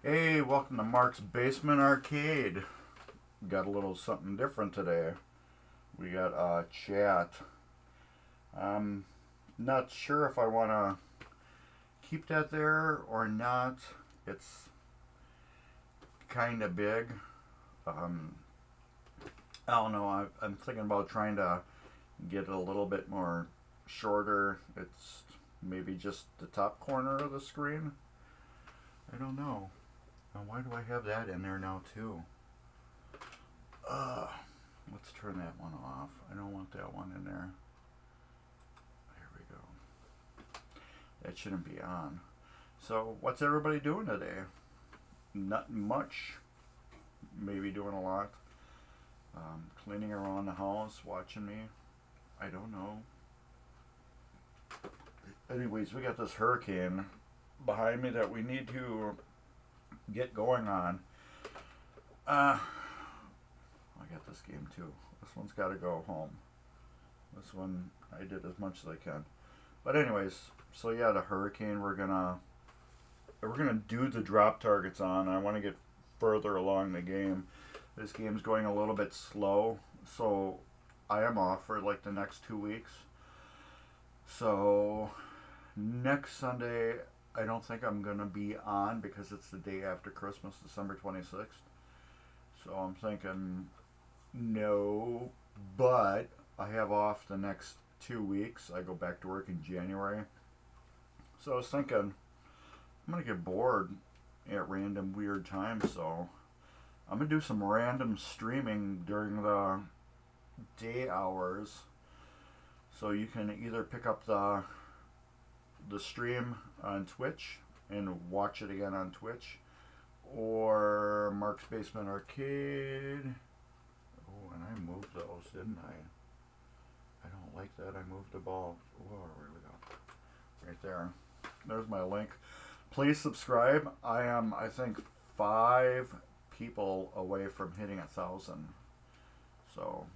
Hey, welcome to Mark's Basement Arcade. Got a little something different today. We got a chat. I'm not sure if I want to keep that there or not. It's kind of big. Um, I don't know. I'm thinking about trying to get it a little bit more shorter. It's maybe just the top corner of the screen. I don't know. Now, why do I have that in there now too? Let's turn that one off. I don't want that one in there. There we go. That shouldn't be on. So, what's everybody doing today? Not much. Maybe doing a lot. Cleaning around the house, watching me. I don't know. Anyways, we got this hurricane behind me that we need to get going on. I got this game too. This one's got to go home. This one I did as much as I can. But anyways, so yeah, the hurricane we're gonna do the drop targets on. I want to get further along the game. This game's going a little bit slow, so I am off for like the next 2 weeks. So next Sunday I don't think I'm gonna be on because it's the day after Christmas, December 26th. So I'm thinking no, but I have off the next 2 weeks. I go back to work in January. So I was thinking I'm gonna get bored at random weird times, so I'm gonna do some random streaming during the day hours. So you can either pick up the stream on Twitch and watch it again on Twitch, or Mark's Basement Arcade. Oh, and I moved those, didn't I? I don't like that. I moved the ball. Whoa, where we go? Right there. There's my link. Please subscribe. I am, I think, 5 people away from hitting 1,000. So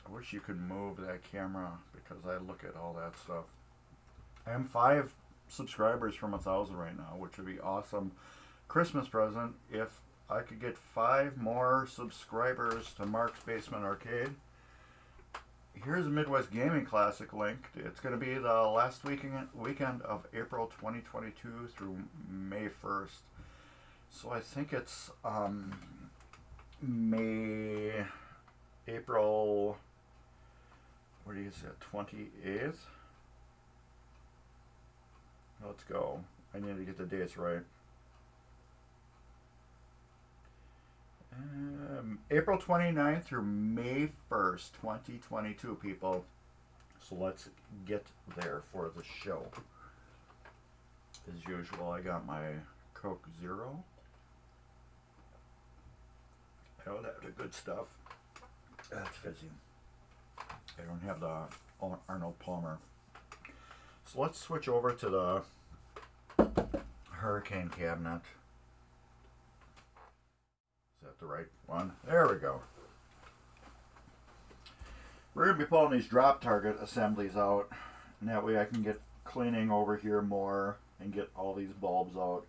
I wish you could move that camera because I look at all that stuff. I am 5 subscribers from 1,000 right now, which would be awesome Christmas present if I could get 5 more subscribers to Mark's Basement Arcade. Here's a Midwest Gaming Classic link. It's going to be the last weekend of April 2022 through May 1st. So I think it's April, what is it, 28th? Let's go. I need to get the dates right. April 29th through May 1st, 2022, people. So let's get there for the show. As usual, I got my Coke Zero. Oh, that's the good stuff. That's fizzy. I don't have the Arnold Palmer. So let's switch over to the hurricane cabinet. Is that the right one? There we go. We're going to be pulling these drop target assemblies out, and that way I can get cleaning over here more and get all these bulbs out.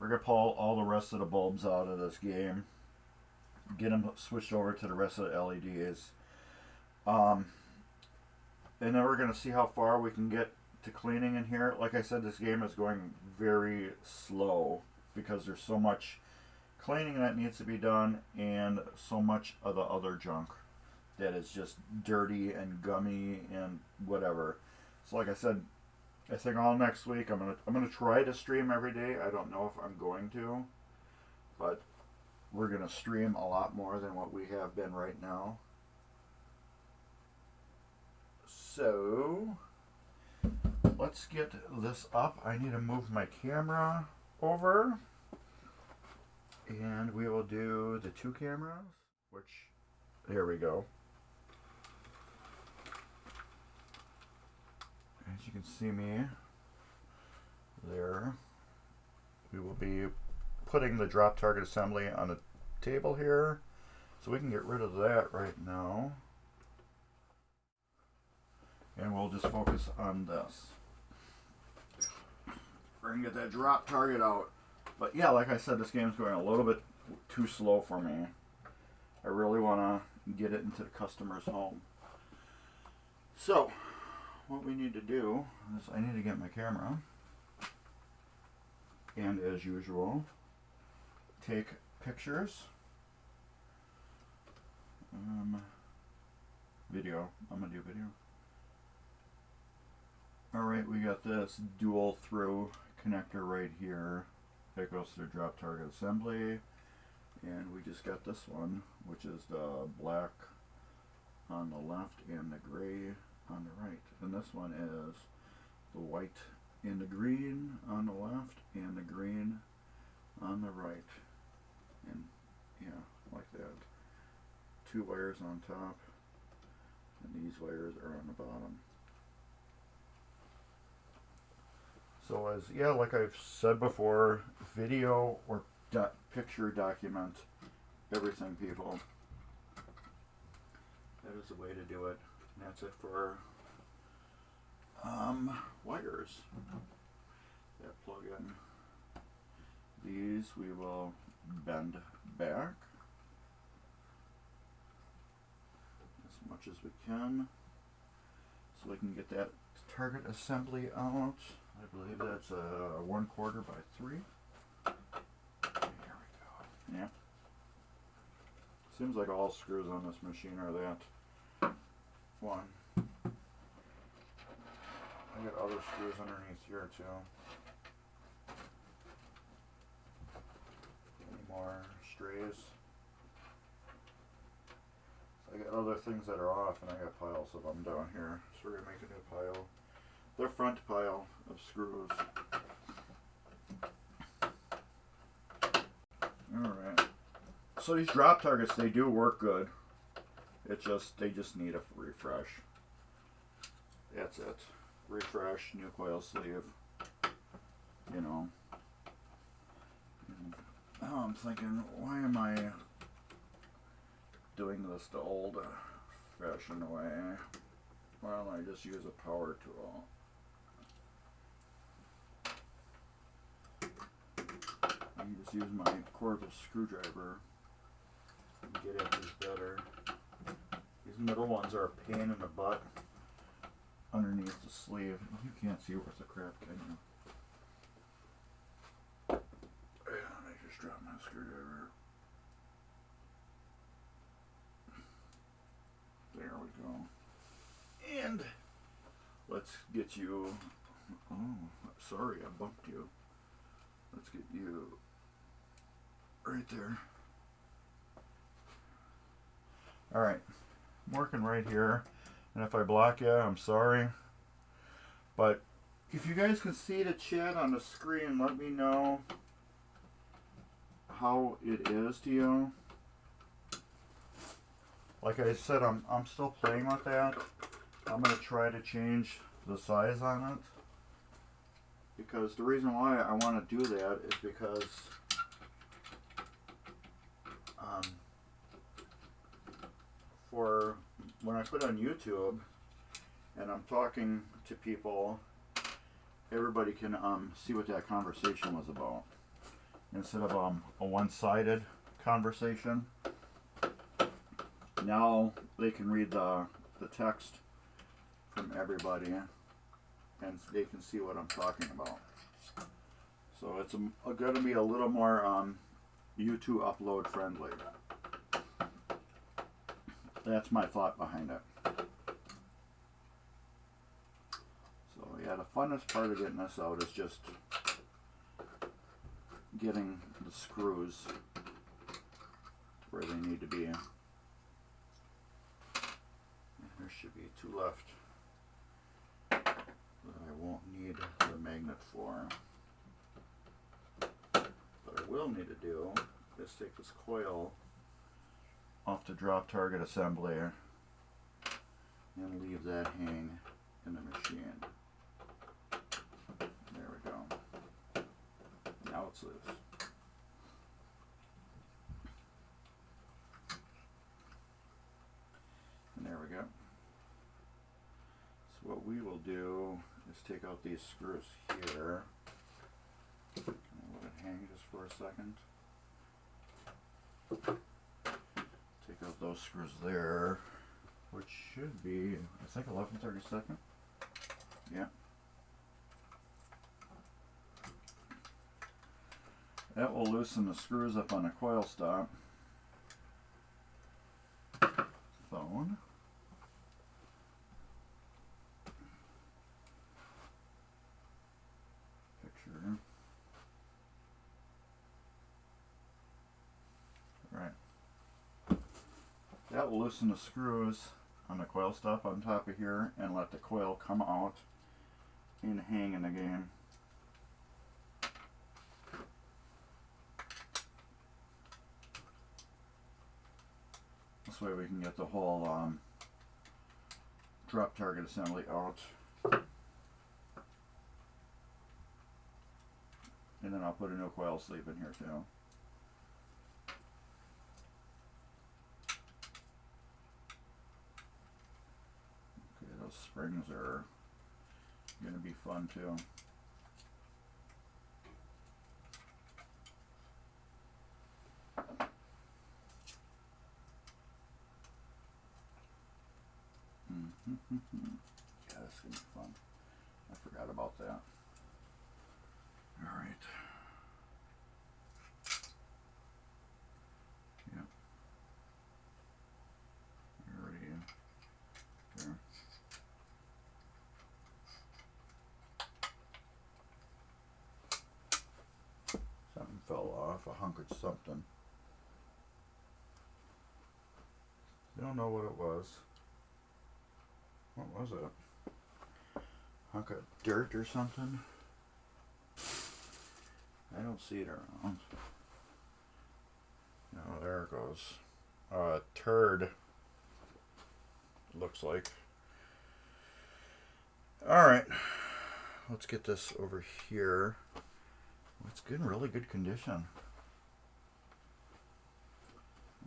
We're going to pull all the rest of the bulbs out of this game, get them switched over to the rest of the LEDs. And then we're going to see how far we can get to cleaning in here. Like I said, this game is going very slow because there's so much cleaning that needs to be done and so much of the other junk that is just dirty and gummy and whatever. So like I said, I think all next week I'm gonna try to stream every day. I don't know if I'm going to, but we're gonna stream a lot more than what we have been right now. So let's get this up. I need to move my camera over, and we will do the 2 cameras, which, there we go. As you can see me there, we will be putting the drop target assembly on the table here, so we can get rid of that right now. And we'll just focus on this. We're going to get that drop target out. But yeah, like I said, this game's going a little bit too slow for me. I really want to get it into the customer's home. So, what we need to do is I need to get my camera. And as usual, take pictures. Video. I'm going to do video. Alright, we got this dual through connector right here. That goes to the drop target assembly. And we just got this one, which is the black on the left and the gray on the right. And this one is the white and the green on the left and the green on the right. And yeah, like that. 2 wires on top, and these wires are on the bottom. So as, yeah, like I've said before, video or picture document everything, people. That is the way to do it. And that's it for wires that plug in. These we will bend back as much as we can so we can get that target assembly out. I believe that's a 1/4 by 3. There we go. Yeah. Seems like all screws on this machine are that one. I got other screws underneath here too. Any more strays? I got other things that are off, and I got piles of them down here. So we're gonna make a new pile. The front pile of screws. Alright. So these drop targets, they do work good. They just need a refresh. That's it. Refresh, new coil sleeve. You know. And now I'm thinking, why am I doing this the old fashioned way? Why don't I just use a power tool? I can just use my cordless screwdriver and get at these better. These middle ones are a pain in the butt underneath the sleeve. You can't see worth the crap, can you? And I just dropped my screwdriver. There we go. And let's get you. Oh, sorry, I bumped you. Let's get you right there. Alright, I'm working right here. And if I block you, I'm sorry. But if you guys can see the chat on the screen, let me know how it is to you. Like I said, I'm still playing with that. I'm going to try to change the size on it. Because the reason why I want to do that is because for when I put on YouTube and I'm talking to people, everybody can see what that conversation was about. Instead of a one-sided conversation, now they can read the text from everybody and they can see what I'm talking about. So it's going to be a little more YouTube upload friendly. That's my thought behind it. So yeah, the funnest part of getting this out is just getting the screws where they need to be. And there should be 2 left that I won't need the magnet for. What I will need to do is take this coil off the drop target assembly and leave that hang in the machine. There we go. Now it's loose. And there we go. So what we will do is take out these screws here. And let it hang just for a second. Take out those screws there, which should be, I think, 11/32. Yeah. That will loosen the screws up on the coil stop. Phone. Picture. Right. That will loosen the screws on the coil stop on top of here and let the coil come out and hang in the game. This way we can get the whole drop target assembly out. And then I'll put a new coil sleeve in here too. Okay, those springs are going to be fun too. Yeah, that's going to be fun. I forgot about that. Alright. Yep. You're already in there. Something fell off, a hunk of something. I don't know what it was. What was it? Hunk of dirt or something? I don't see it around. No, there it goes. Turd. Looks like. Alright. Let's get this over here. It's good in really good condition.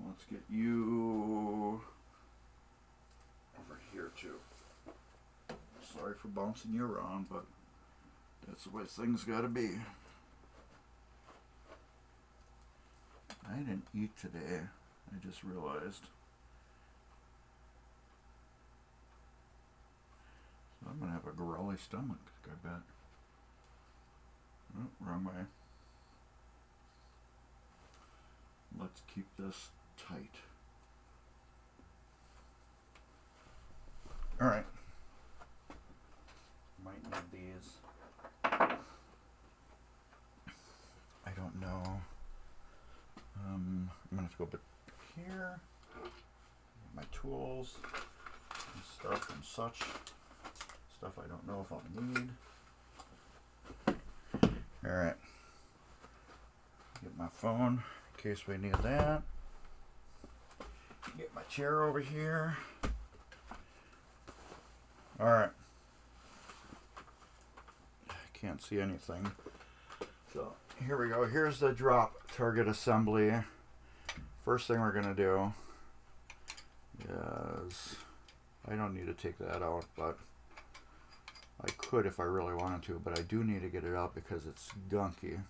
Let's get you over here too. Sorry for bouncing you around, but that's the way things gotta be. I didn't eat today. I just realized. So I'm gonna have a growly stomach, I bet. Oh, wrong way. Let's keep this tight. Alright. Might need these. I don't know. I'm gonna have to go back here. My tools and stuff and such. Stuff I don't know if I'll need. Alright. Get my phone in case we need that. Get my chair over here. Alright. I can't see anything. So here we go. Here's the drop target assembly. First thing we're going to do is, I don't need to take that out, but I could if I really wanted to, but I do need to get it out because it's gunky.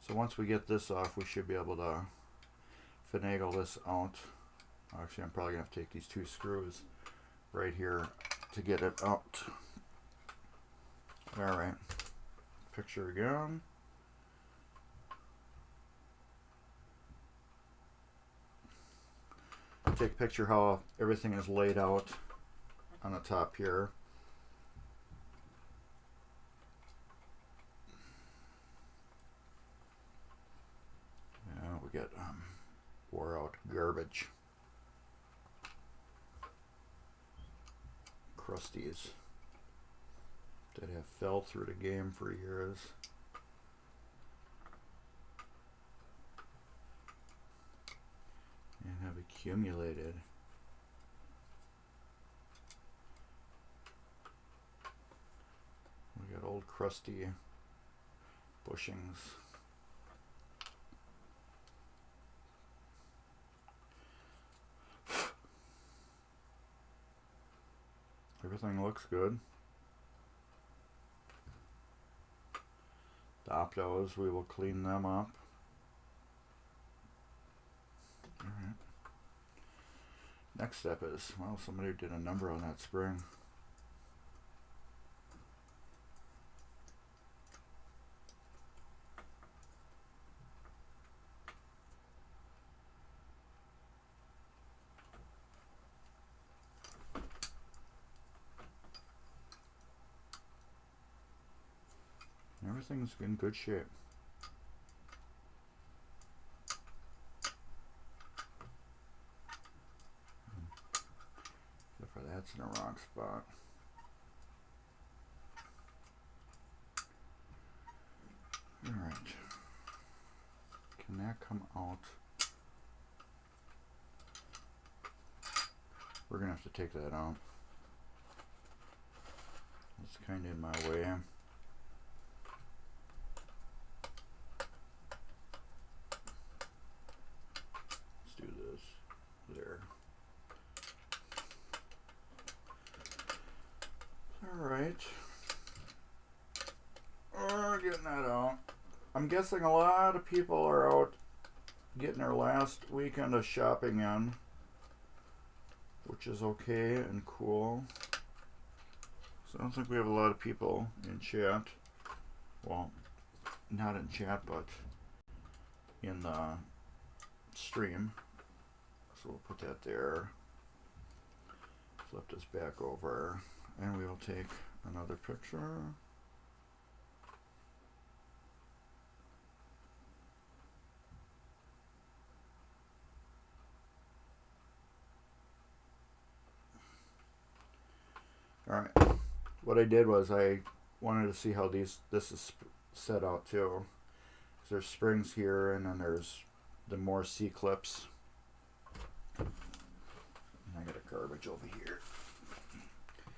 So once we get this off, we should be able to finagle this out. Actually, I'm probably going to have to take these two screws right here to get it out. Alright. Picture again. Take a picture how everything is laid out on the top here. Yeah, we get wore out garbage. Crusties that have fell through the game for years. And have accumulated. We got old crusty bushings. Everything looks good. The optos, we will clean them up. Alright. Next step is, well, somebody did a number on that spring. Everything's in good shape. Except for that's in the wrong spot. Alright. Can that come out? We're going to have to take that out. It's kind of in my way. Let's do this. There. Alright. We're getting that out. I'm guessing a lot of people are out getting their last weekend of shopping in, which is okay and cool. So I don't think we have a lot of people in chat. Well, not in chat, but in the stream. So we'll put that there. Flip this back over, and we will take another picture. Alright, what I did was I wanted to see how this is set out too. There's springs here, and then there's the more C-clips. And I got a garbage over here.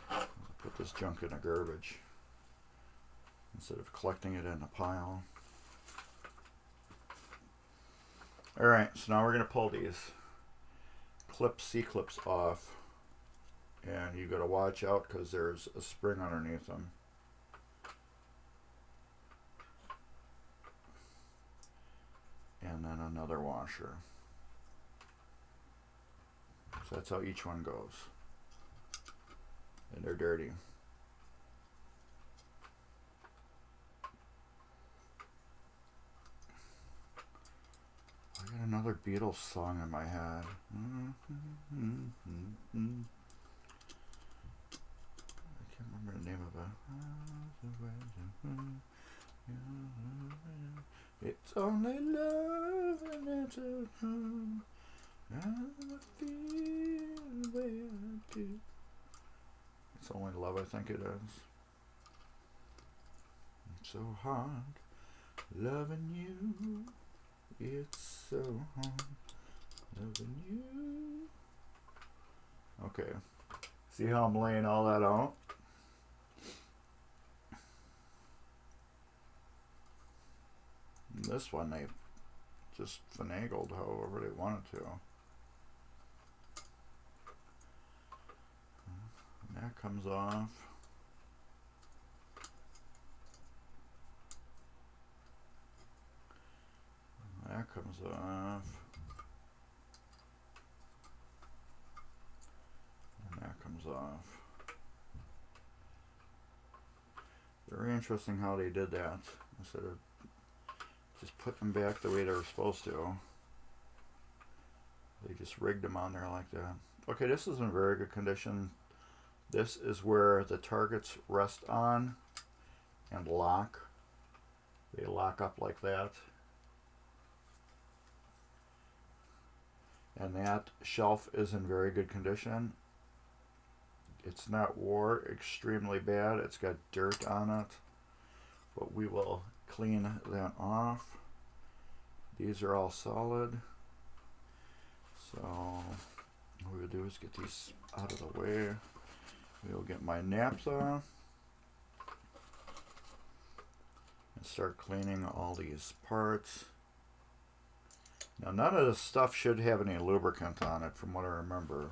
I'll put this junk in a garbage instead of collecting it in a pile. Alright, so now we're going to pull these C-clips off. And you got to watch out because there's a spring underneath them. And then another washer. So that's how each one goes. And they're dirty. I got another Beatles song in my head. I can't remember the name of it. It's only love and it's a home. I feel the way I do. It's only love, I think it is. It's so hard loving you. It's so hard loving you. Okay. See how I'm laying all that out? This one they just finagled however they wanted to. And that comes off. And that comes off. And that comes off. Very interesting how they did that. Instead of just put them back the way they were supposed to, they just rigged them on there like that. Okay, this is in very good condition. This is where the targets rest on and lock. They lock up like that. And that shelf is in very good condition. It's not wore extremely bad. It's got dirt on it. But we will clean that off. These are all solid. So what we'll do is get these out of the way. We'll get my naphtha and start cleaning all these parts. Now none of this stuff should have any lubricant on it from what I remember.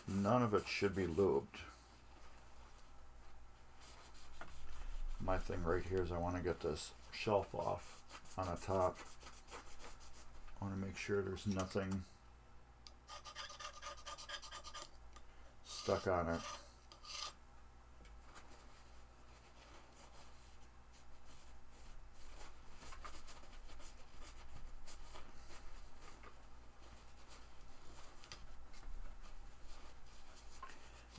None of it should be lubed. my thing right here is I want to get this shelf off on the top. I want to make sure there's nothing stuck on it.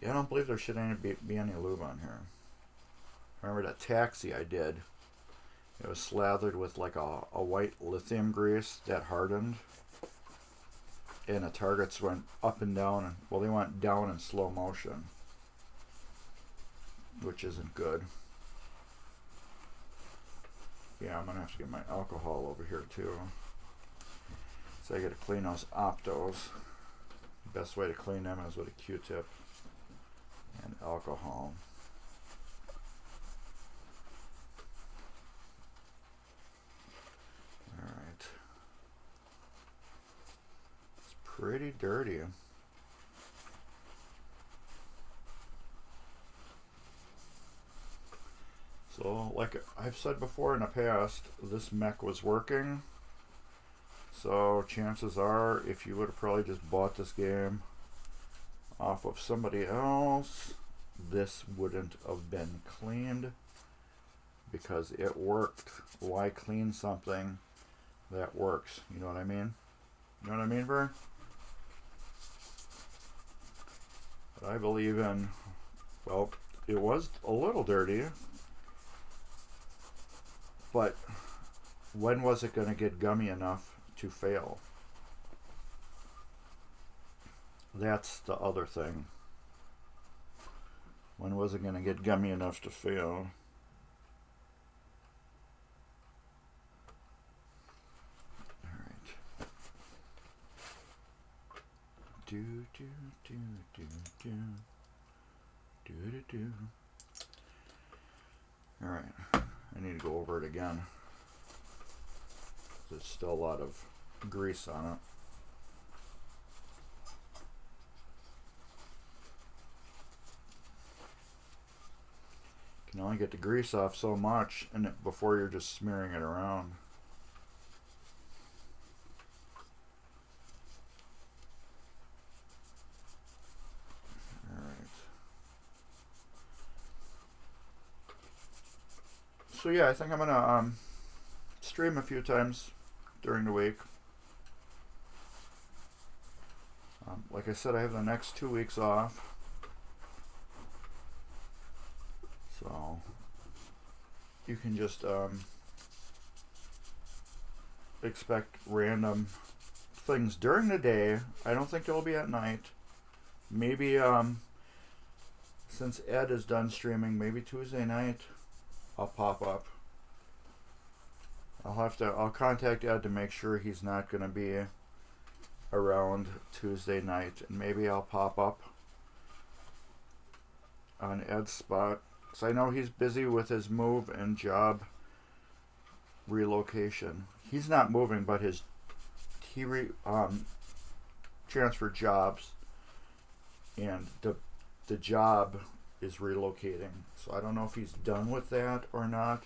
Yeah, I don't believe there should be any lube on here. Remember that taxi I did? It was slathered with like a white lithium grease that hardened. And the targets went up and down. And, well, they went down in slow motion. Which isn't good. Yeah, I'm going to have to get my alcohol over here too. So I got to clean those Optos. Best way to clean them is with a Q-tip and alcohol. Alright. It's pretty dirty. So, like I've said before in the past, this mech was working. So, chances are, if you would have probably just bought this game off of somebody else, this wouldn't have been cleaned because it worked. Why clean something that works? You know what I mean? You know what I mean, Vern? But I believe in, well, it was a little dirty, but when was it going to get gummy enough to fail? That's the other thing. When was it going to get gummy enough to fail? Alright. Do, do, do, do, do. Do, do, do. Alright. I need to go over it again. There's still a lot of grease on it. You can only get the grease off so much and before you're just smearing it around. Alright. So yeah, I think I'm gonna stream a few times during the week. Like I said, I have the next 2 weeks off. So you can just expect random things during the day. I don't think they'll be at night. Maybe since Ed is done streaming, maybe Tuesday night I'll pop up. I'll contact Ed to make sure he's not going to be around Tuesday night, and maybe I'll pop up on Ed's spot. So I know he's busy with his move and job relocation. He's not moving, but he transferred jobs, and the job is relocating. So I don't know if he's done with that or not,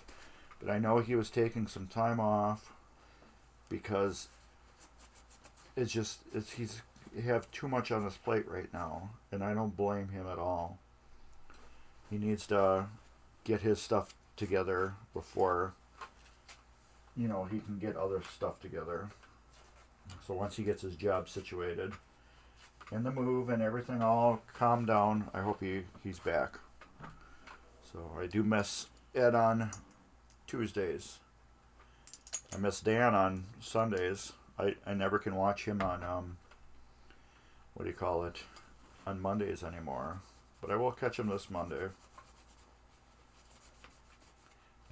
but I know he was taking some time off because he's have too much on his plate right now, and I don't blame him at all. He needs to get his stuff together before, he can get other stuff together. So once he gets his job situated and the move and everything all calmed down, I hope he's back. So I do miss Ed on Tuesdays. I miss Dan on Sundays. I never can watch him on, on Mondays anymore. But I will catch him this Monday.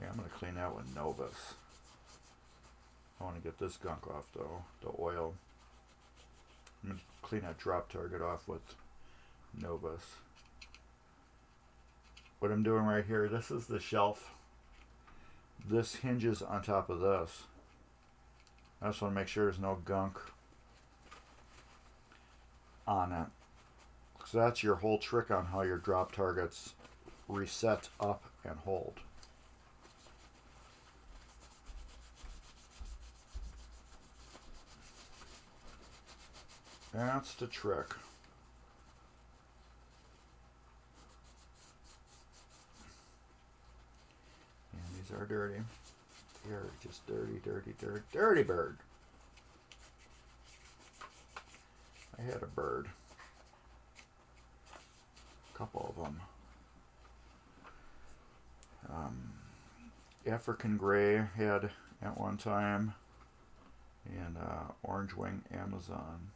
Yeah, I'm going to clean that with Novus. I want to get this gunk off, though. The oil. I'm going to clean that drop target off with Novus. What I'm doing right here, this is the shelf. This hinges on top of this. I just want to make sure there's no gunk on it. So that's your whole trick on how your drop targets reset up and hold. That's the trick. And these are dirty. They are just dirty, dirty, dirty, dirty bird. I had a bird. A couple of them. African gray had at one time, and orange wing Amazon.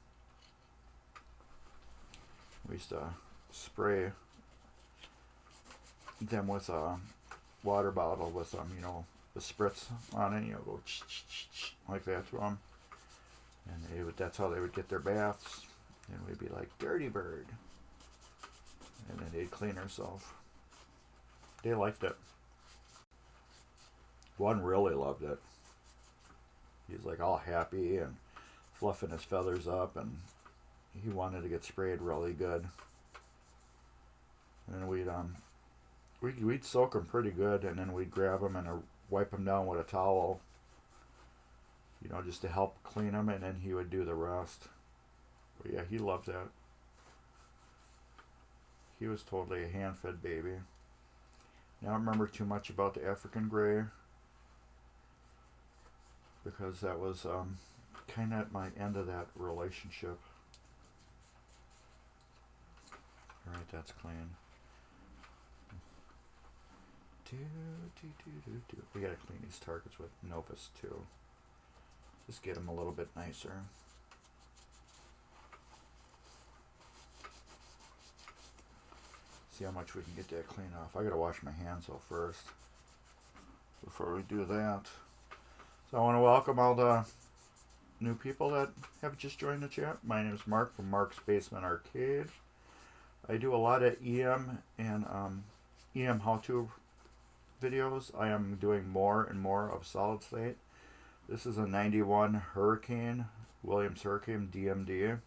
We used to spray them with a water bottle with some, you know, the spritz on it. You know, go like that to them, and that's how they would get their baths. And we'd be like, dirty bird, and then they'd clean herself. They liked it. One really loved it. He's like all happy and fluffing his feathers up, and he wanted to get sprayed really good. And then we'd soak him pretty good, and then we'd grab him and wipe him down with a towel, you know, just to help clean him, and then he would do the rest. But yeah, he loved that. He was totally a hand-fed baby. I don't remember too much about the African gray, because that was kind of at my end of that relationship. Alright, that's clean. We gotta clean these targets with Novus too. Just get them a little bit nicer. See how much we can get that clean off. I gotta wash my hands though first before we do that. So I want to welcome all the new people that have just joined the chat. My name is Mark from Mark's Basement Arcade. I do a lot of EM and EM how-to videos. I am doing more and more of solid state. This is a 91 Hurricane, Williams Hurricane DMD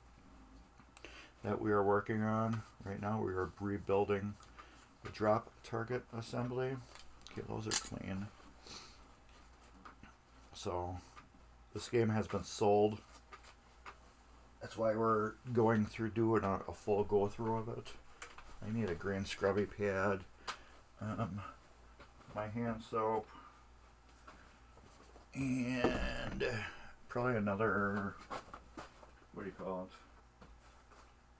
that we are working on. Right now we are rebuilding the drop target assembly. Okay, those are clean. So this game has been sold. That's why we're going through doing a full go through of it. I need a green scrubby pad, my hand soap, and probably another, what do you call it?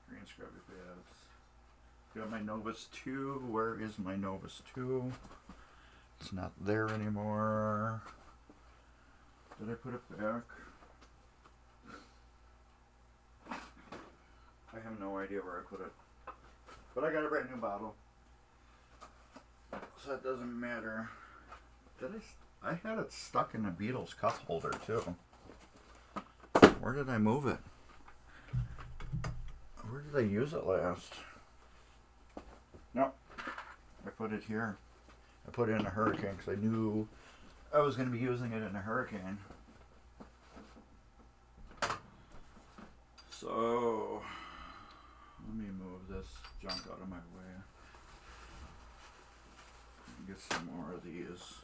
Green scrubby pads. Got my Novus 2. Where is my Novus 2? It's not there anymore. Did I put it back? I have no idea where I put it. But I got a brand new bottle. So that doesn't matter. I had it stuck in a Beatles cup holder too. Where did I move it? Where did I use it last? Nope. I put it here. I put it in a hurricane because I knew I was going to be using it in a hurricane. So, let me move this junk out of my way. Get some more of these.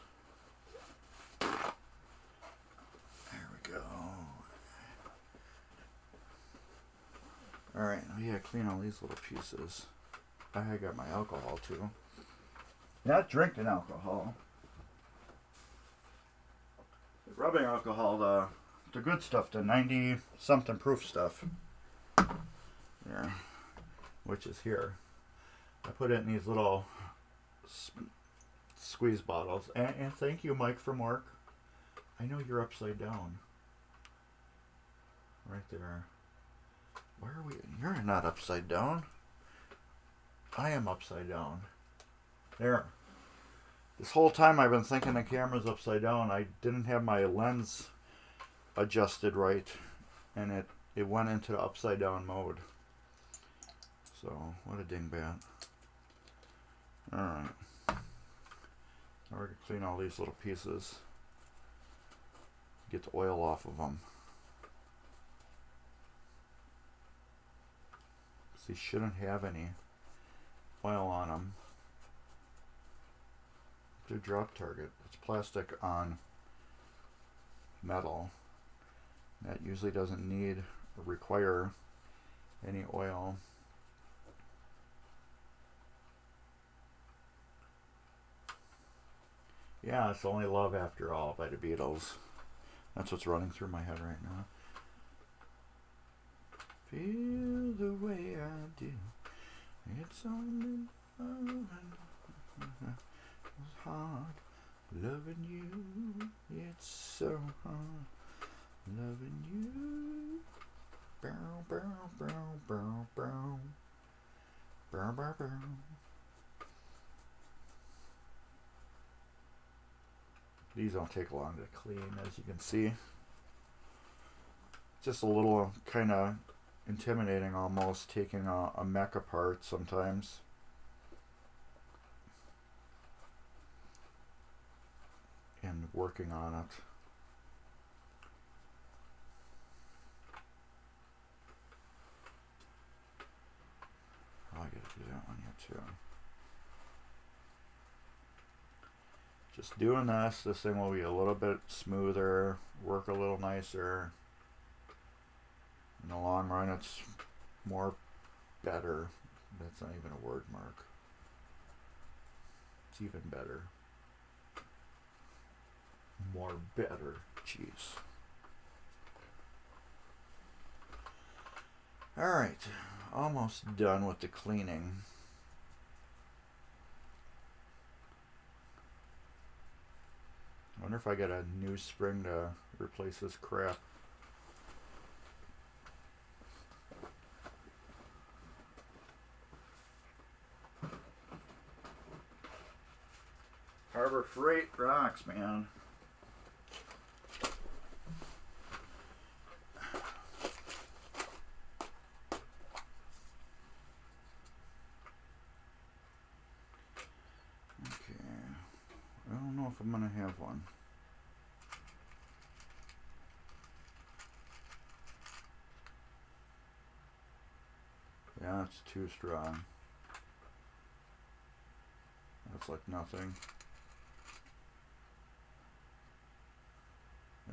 There we go. Alright, now yeah, clean all these little pieces. I got my alcohol too. Not drinking alcohol. The rubbing alcohol, the good stuff, the 90 something proof stuff. Yeah, which is here. I put it in these little squeeze bottles. And thank you, Mike from work. I know you're upside down. Right there. Where are we? You're not upside down. I am upside down. There. This whole time I've been thinking the camera's upside down. I didn't have my lens adjusted right, and it went into the upside down mode. So, what a dingbat. Alright. Now we're going to clean all these little pieces. Get the oil off of them. These shouldn't have any oil on them. It's a drop target. It's plastic on metal. That usually doesn't need or require any oil. Yeah, it's Only Love After All by the Beatles. That's what's running through my head right now. Feel the way I do. It's only love and it's hard loving you. It's so hard loving you. Bow, bow, bow, bow, bow. Bow, bow, bow. These don't take long to clean, as you can see. Just a little kind of intimidating almost, taking a mech apart sometimes. And working on it. Oh, I gotta do that one here too. Just doing this thing will be a little bit smoother, work a little nicer. In the long run, it's more better. That's not even a word, Mark. It's even better. More better. Jeez. Alright, almost done with the cleaning. I wonder if I get a new spring to replace this crap. Harbor Freight rocks, man. Okay. I don't know if I'm gonna have one. Yeah, it's too strong. That's like nothing.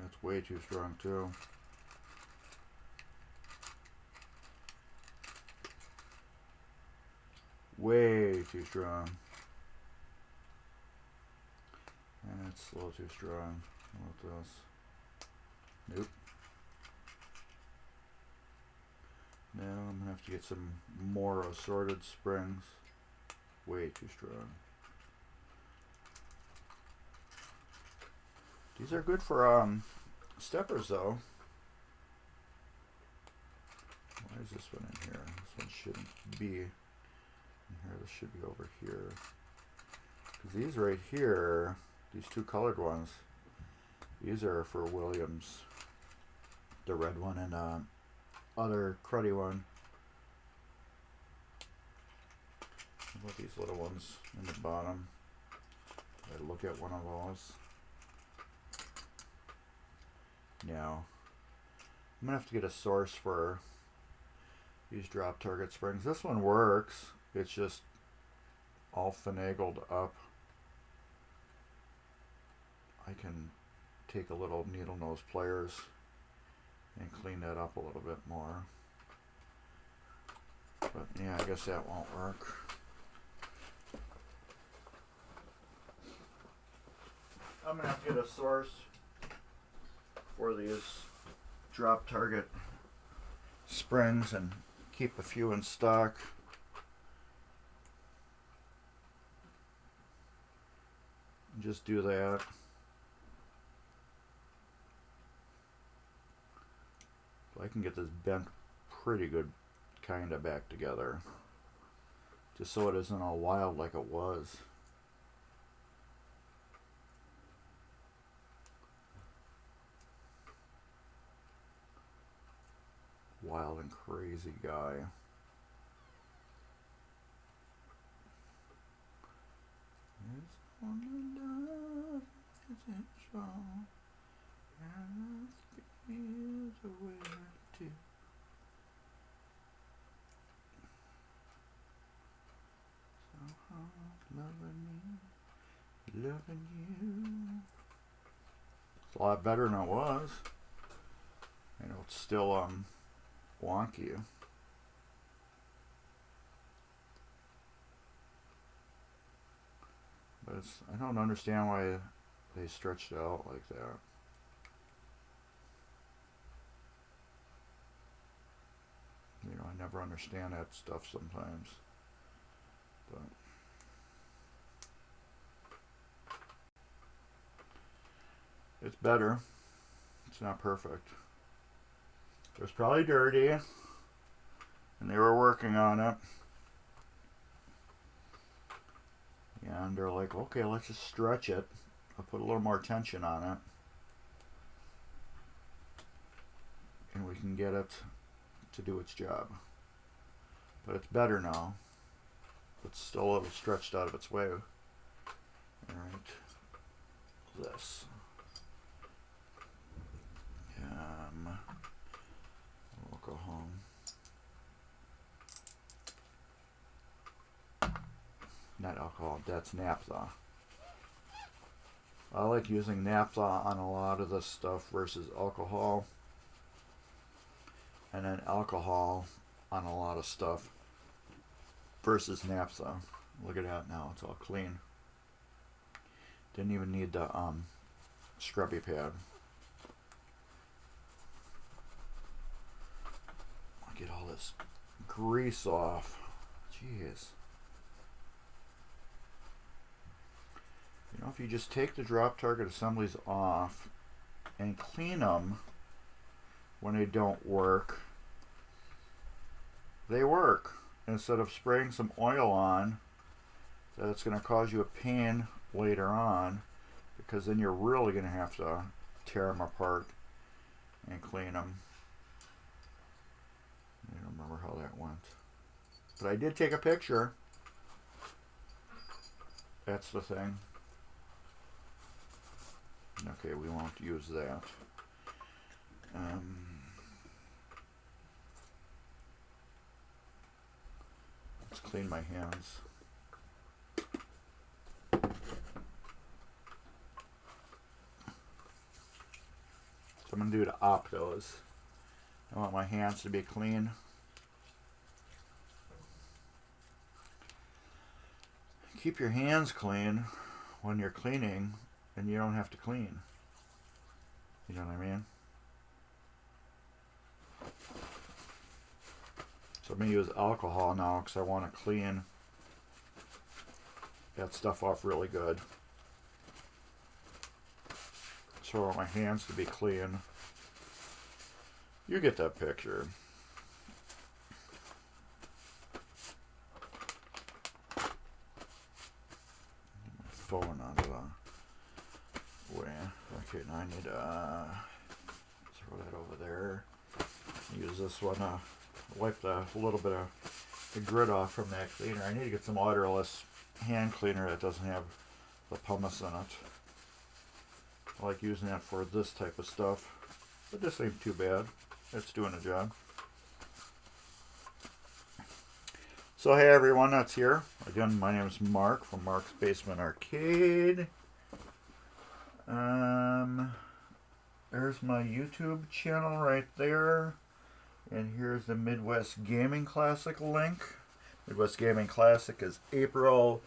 That's way too strong too. Way too strong. That's a little too strong. What about this? Nope. Now I'm gonna have to get some more assorted springs. Way too strong. These are good for steppers though. Why is this one in here? This one shouldn't be in here. This should be over here. Because these right here, these two colored ones, these are for Williams. The red one and other cruddy one. How about these little ones in the bottom? I look at one of those. Now, I'm gonna have to get a source for these drop target springs. This one works. It's just all finagled up. I can take a little needle nose pliers and clean that up a little bit more. But yeah, I guess that won't work. I'm gonna have to get a source for these drop target springs and keep a few in stock. Just do that. So I can get this bent pretty good kind of back together. Just so it isn't all wild like it was. Wild and crazy guy. It's only love, is it strong? And I feel the way I do. So hard loving you. It's a lot better than it was. I know it's still wonky. I don't understand why they stretched it out like that. You know, I never understand that stuff sometimes. But it's better. It's not perfect. It was probably dirty, and they were working on it. And they're like, okay, let's just stretch it. I'll put a little more tension on it. And we can get it to do its job. But it's better now. It's still a little stretched out of its way. Alright. This. Alcohol. Not alcohol, that's naphtha. I like using naphtha on a lot of this stuff versus alcohol. And then alcohol on a lot of stuff versus naphtha. Look at that now, it's all clean. Didn't even need the scrubby pad. I'll get all this grease off. Jeez. You know, if you just take the drop target assemblies off and clean them when they don't work, they work. Instead of spraying some oil on, that's going to cause you a pain later on, because then you're really going to have to tear them apart and clean them. I don't remember how that went. But I did take a picture. That's the thing. Okay, we won't use that. Let's clean my hands. So I'm going to do the optos. I want my hands to be clean. Keep your hands clean when you're cleaning, and you don't have to clean. You know what I mean? So I'm going to use alcohol now because I want to clean that stuff off really good. So I want my hands to be clean. You get that picture. Phone out of the way. Okay, now I need to throw that over there. Use this one to wipe a little bit of the grit off from that cleaner. I need to get some odorless hand cleaner that doesn't have the pumice in it. I like using that for this type of stuff, but this ain't too bad. It's doing the job. So hey everyone, that's here. Again, my name is Mark from Mark's Basement Arcade. There's my YouTube channel right there. And here's the Midwest Gaming Classic link. Midwest Gaming Classic is April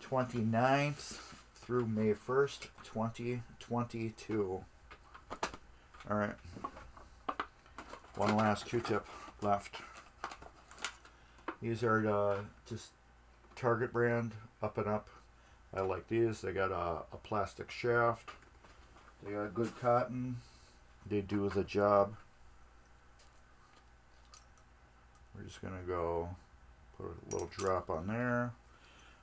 29th through May 1st, 2022. Alright. One last Q-tip left. These are just Target brand, Up and Up. I like these. They got a plastic shaft. They got good cotton. They do the job. We're just going to go put a little drop on there.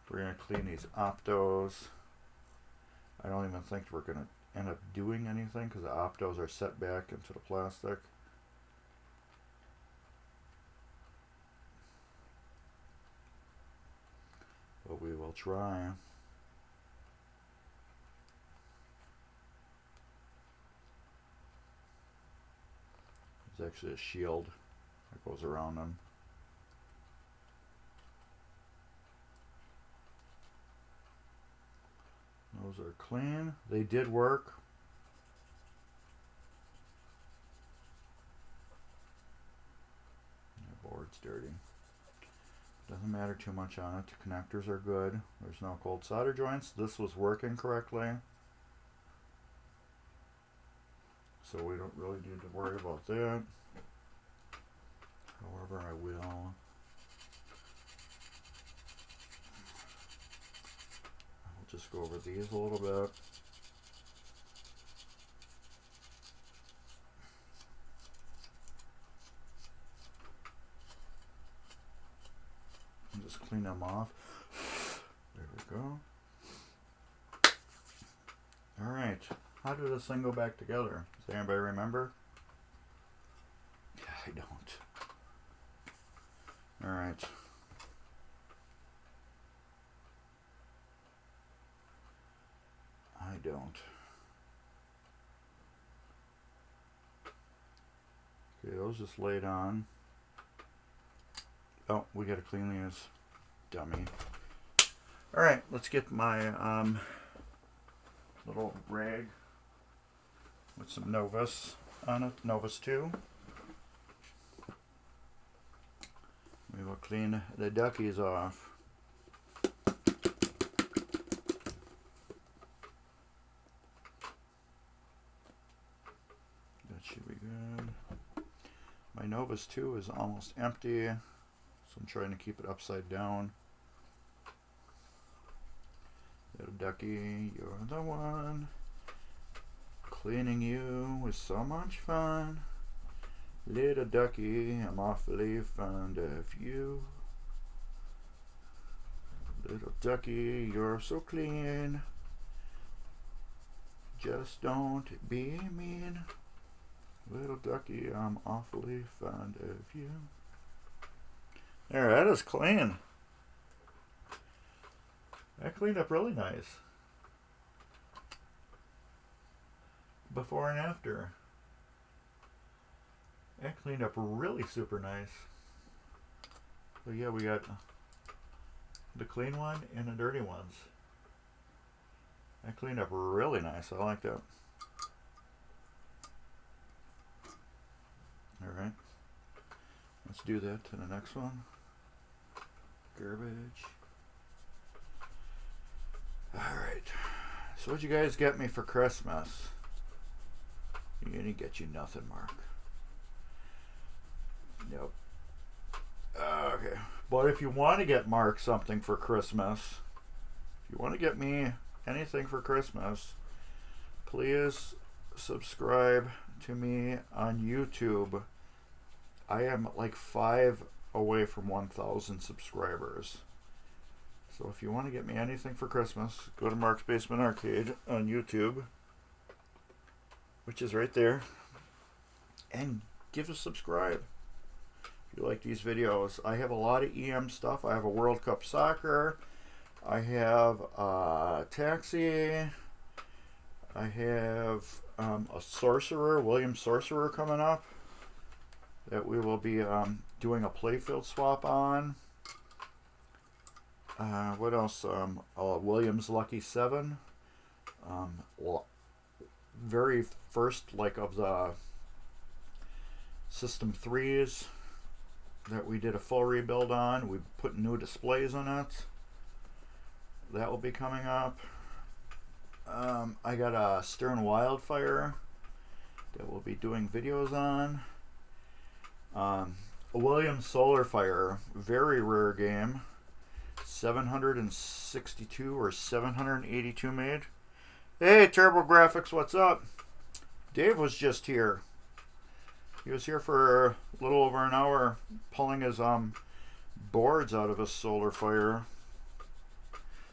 We're going to clean these optos. I don't even think we're going to end up doing anything because the optos are set back into the plastic. But we will try. There's actually a shield that goes around them. Those are clean. They did work. The board's dirty. Doesn't matter too much on it. The connectors are good. There's no cold solder joints. This was working correctly. So we don't really need to worry about that. However, I will. I'll just go over these a little bit. And just clean them off. There we go. Alright. How did this thing go back together? Does anybody remember? I don't. Alright. I don't. Okay, those just laid on. Oh, we gotta clean these. Dummy. Alright, let's get my little rag with some Novus on it, Novus 2. We will clean the duckies off. That should be good. My Novus 2 is almost empty, so I'm trying to keep it upside down. Little ducky, you're the one. Cleaning you was so much fun. Little ducky, I'm awfully fond of you. Little ducky, you're so clean. Just don't be mean. Little ducky, I'm awfully fond of you. There, that is clean. That cleaned up really nice. Before and after. That cleaned up really super nice. So yeah, we got the clean one and the dirty ones. That cleaned up really nice. I like that. Alright. Let's do that to the next one. Garbage. Alright. So what'd you guys get me for Christmas? He didn't get you nothing, Mark. Nope. Okay. But if you want to get Mark something for Christmas, if you want to get me anything for Christmas, please subscribe to me on YouTube. I am like 5 away from 1,000 subscribers. So if you want to get me anything for Christmas, go to Mark's Basement Arcade on YouTube, which is right there, and give a subscribe. If you like these videos, I have a lot of EM stuff. I have a World Cup Soccer. I have Taxi. I have a Sorcerer, William Sorcerer, coming up that we will be doing a playfield swap on. What else? Williams Lucky 7. Very first, like, of the System 3s that we did a full rebuild on. We put new displays on it. That will be coming up. I got a Stern Wildfire that we'll be doing videos on. A Williams Solar Fire, very rare game. 762 or 782 made. Hey, Turbo Graphics, what's up? Dave was just here. He was here for a little over an hour pulling his boards out of his Solar Fire.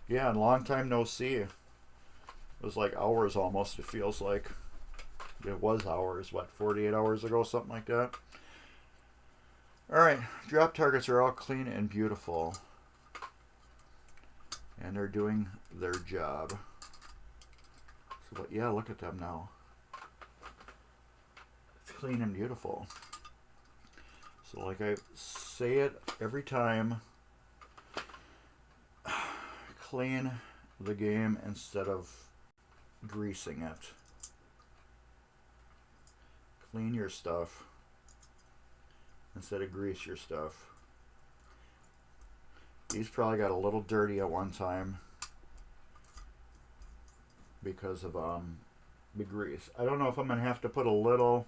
Yeah, and long time no see. It was like hours almost, it feels like. It was hours, what, 48 hours ago, something like that. Alright, drop targets are all clean and beautiful. And they're doing their job. So, but yeah, look at them now. It's clean and beautiful. So like I say it every time, clean the game instead of greasing it. Clean your stuff instead of grease your stuff. These probably got a little dirty at one time because of the grease. I don't know if I'm going to have to put a little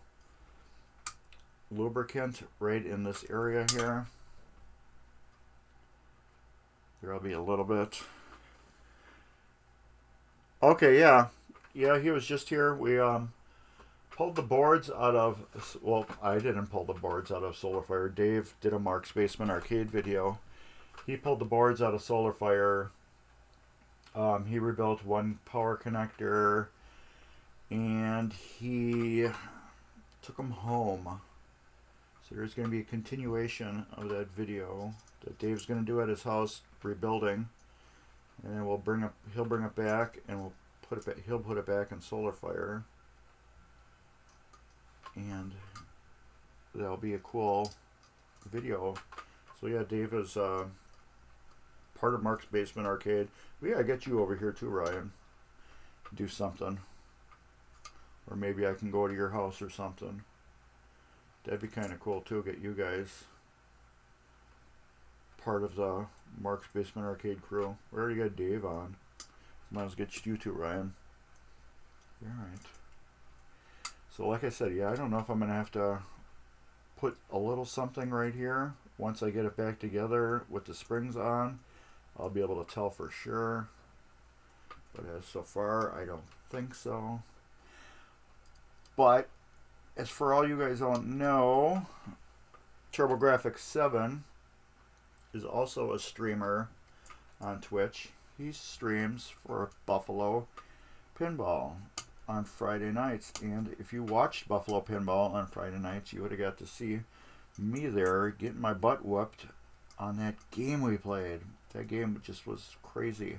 lubricant right in this area here. There'll be a little bit. Okay, yeah. Yeah, he was just here. We pulled the boards out of, well, I didn't pull the boards out of Solar Fire. Dave did a Mark's Basement Arcade video. He pulled the boards out of Solar Fire. He rebuilt one power connector, and he took them home. So there's going to be a continuation of that video that Dave's going to do at his house, rebuilding, and then he'll bring it back, and he'll put it back in Solar Fire, and that'll be a cool video. So yeah, Dave is part of Mark's Basement Arcade. We gotta get you over here too, Ryan. Do something. Or maybe I can go to your house or something. That'd be kind of cool too, get you guys part of the Mark's Basement Arcade crew. We already got Dave on. Might as well get you two, Ryan. Alright. So like I said, yeah, I don't know if I'm going to have to put a little something right here. Once I get it back together with the springs on, I'll be able to tell for sure. But as so far, I don't think so. But as for all you guys don't know, TurboGrafx-7 is also a streamer on Twitch. He streams for Buffalo Pinball on Friday nights. And if you watched Buffalo Pinball on Friday nights, you would have got to see me there getting my butt whooped on that game we played. That game just was crazy.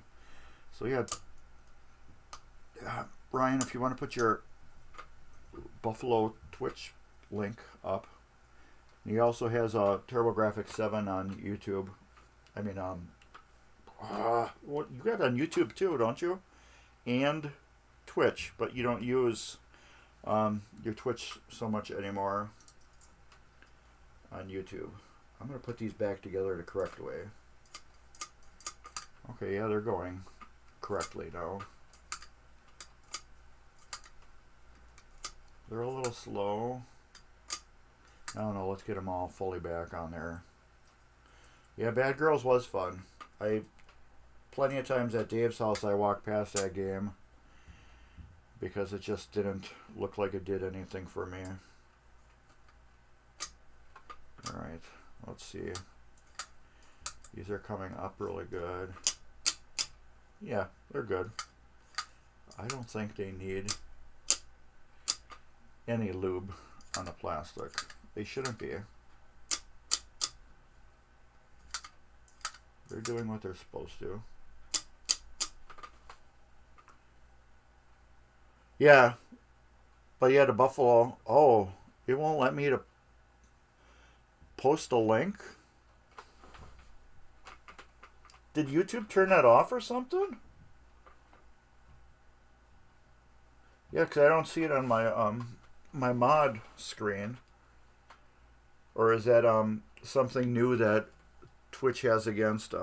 So yeah, Ryan, if you want to put your Buffalo Twitch link up. He also has a TurboGrafx-7 on YouTube. I mean, what you got on YouTube too, don't you? And Twitch, but you don't use your Twitch so much anymore on YouTube. I'm going to put these back together the correct way. Okay, yeah, they're going correctly now. They're a little slow. I don't know, let's get them all fully back on there. Yeah, Bad Girls was fun. Plenty of times at Dave's house I walked past that game because it just didn't look like it did anything for me. Alright, let's see. These are coming up really good. Yeah, they're good. I don't think they need any lube on the plastic. They shouldn't be. They're doing what they're supposed to. Yeah. But yeah, the Buffalo. Oh, it won't let me to post a link? Did YouTube turn that off or something? Yeah, because I don't see it on my my mod screen. Or is that something new that Twitch has against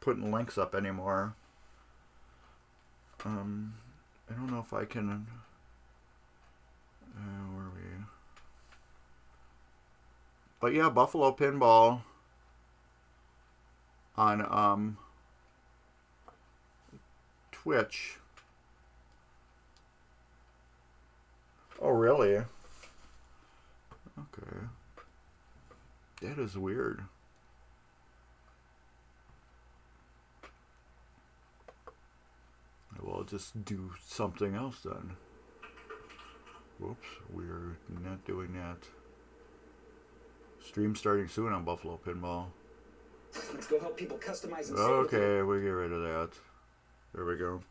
putting links up anymore? I don't know if I can. Where are we? But yeah, Buffalo Pinball on Twitch. Oh, really? Okay. That is weird. Well, I'll just do something else then. Whoops, we're not doing that. Stream starting soon on Buffalo Pinball. Let's go help people customize and okay, we get rid of that. There we go.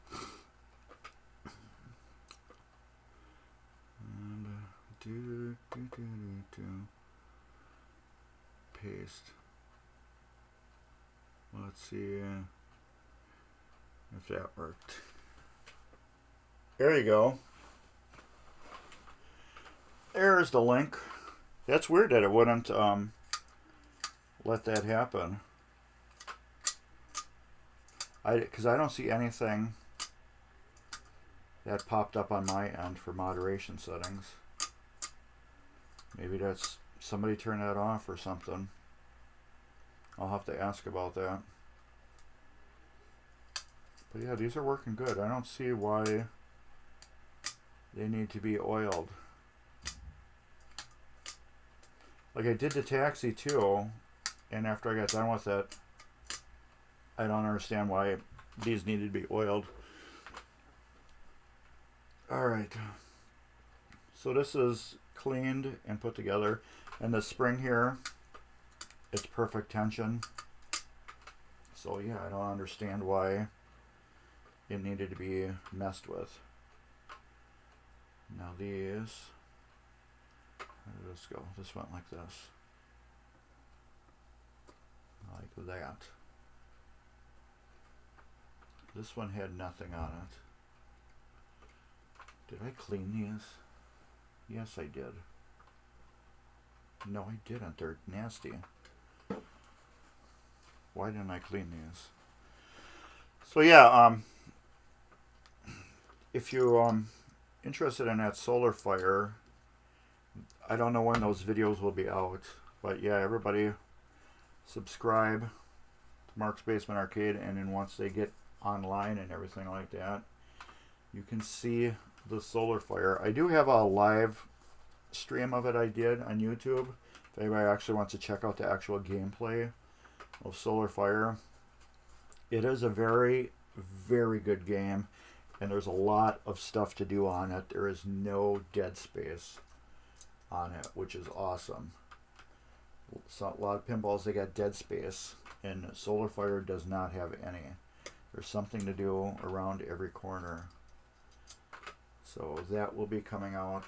And paste. Let's see if that worked. There you go. There's the link. That's weird that it wouldn't let that happen. because I don't see anything that popped up on my end for moderation settings. Maybe that's somebody turned that off or something. I'll have to ask about that. But yeah, these are working good. I don't see why they need to be oiled. Like I did the taxi too, and after I got done with it, I don't understand why these needed to be oiled. Alright, so this is cleaned and put together, and the spring here, it's perfect tension. So yeah, I don't understand why it needed to be messed with. Now these, how did this go? This went like this. Like that. This one had nothing on it. Did I clean these? Yes, I did. No, I didn't. They're nasty. Why didn't I clean these? So yeah, if you're interested in that solar fire, I don't know when those videos will be out, but yeah, everybody subscribe to Mark's Basement Arcade, and then once they get online and everything like that, you can see the solar fire. I do have a live stream of it I did on YouTube. If anybody actually wants to check out the actual gameplay of solar fire, it is a very, very good game, and there's a lot of stuff to do on it. There is no dead space on it, which is awesome. So a lot of pinballs, they got dead space, and solar fire does not have any. There's something to do around every corner. So that will be coming out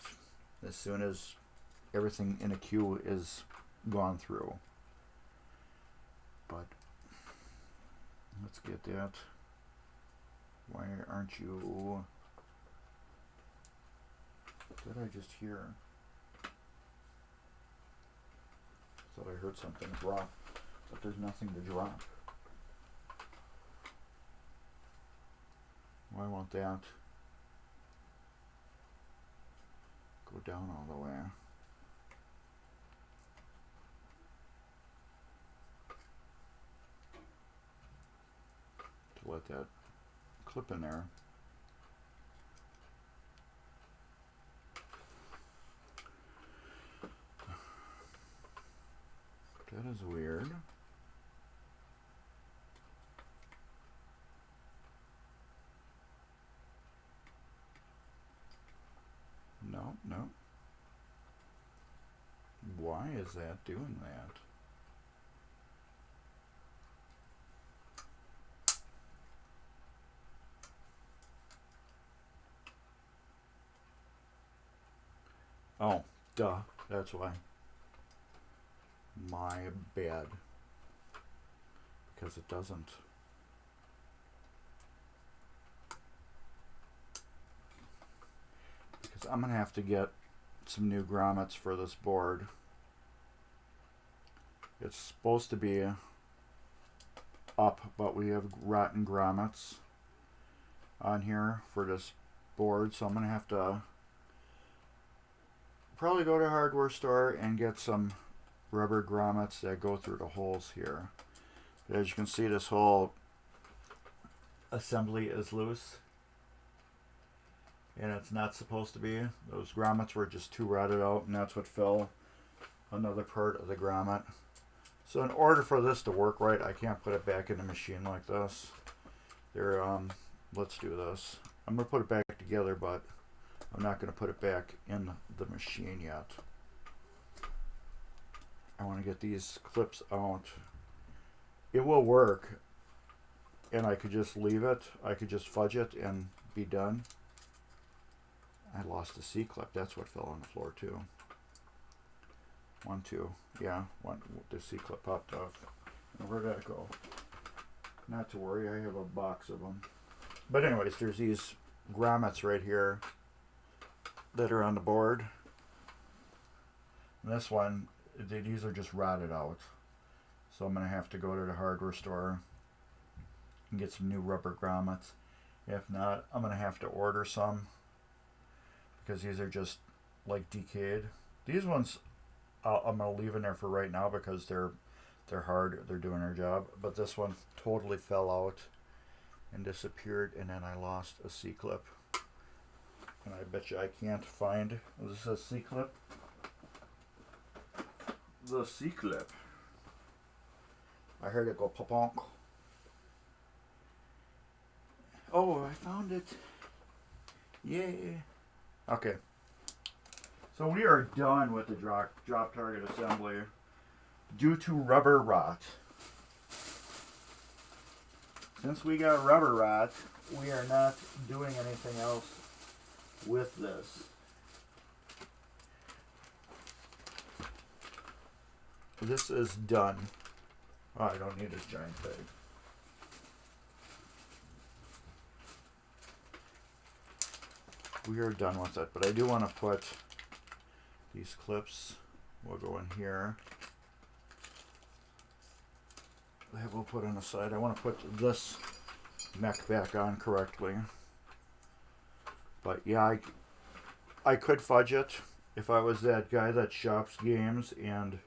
as soon as everything in a queue is gone through. But let's get that. Why aren't you? What did I just hear? Thought I heard something drop, but there's nothing to drop. Why won't that go down all the way? To let that clip in there. That is weird. No, no. Why is that doing that? Oh, duh. That's why. My bad. Because it doesn't. Because I'm going to have to get some new grommets for this board. It's supposed to be up, but we have rotten grommets on here for this board, so I'm going to have to probably go to a hardware store and get some rubber grommets that go through the holes here. But as you can see, this whole assembly is loose, and it's not supposed to be. Those grommets were just too rotted out, and that's what fell another part of the grommet. So in order for this to work right, I can't put it back in the machine like this. There, let's do this. I'm going to put it back together, but I'm not going to put it back in the machine yet. I want to get these clips out. It will work, and I could just leave it. I could just fudge it and be done. I lost the C-clip. That's what fell on the floor too. 1, 2. Yeah, the C-clip popped off. And where'd that go? Not to worry, I have a box of them. But anyways, there's these grommets right here that are on the board. And this one, these are just rotted out. So I'm going to have to go to the hardware store and get some new rubber grommets. If not, I'm going to have to order some because these are just like decayed. These ones I'm going to leave in there for right now because they're hard. They're doing their job. But this one totally fell out and disappeared, and then I lost a C-clip. And I bet you I can't find... Is this a C-clip? The C-clip. I heard it go pop-onk. Oh, I found it. Yay. Okay. So we are done with the drop target assembly due to rubber rot. Since we got rubber rot, we are not doing anything else with this. This is done. Oh, I don't need this giant thing. We are done with it, but I do want to put these clips. We'll go in here. That we'll put on the side. I want to put this mech back on correctly. But yeah, I could fudge it if I was that guy that shops games and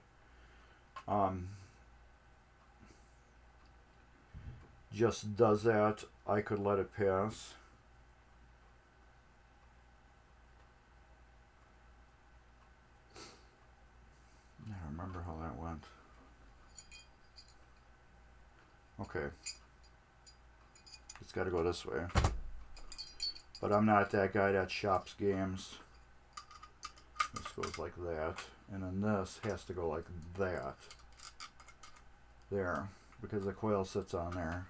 just does that. I could let it pass. I don't remember how that went. Okay. It's got to go this way. But I'm not that guy that shops games. This goes like that. And then this has to go like that. There. Because the coil sits on there.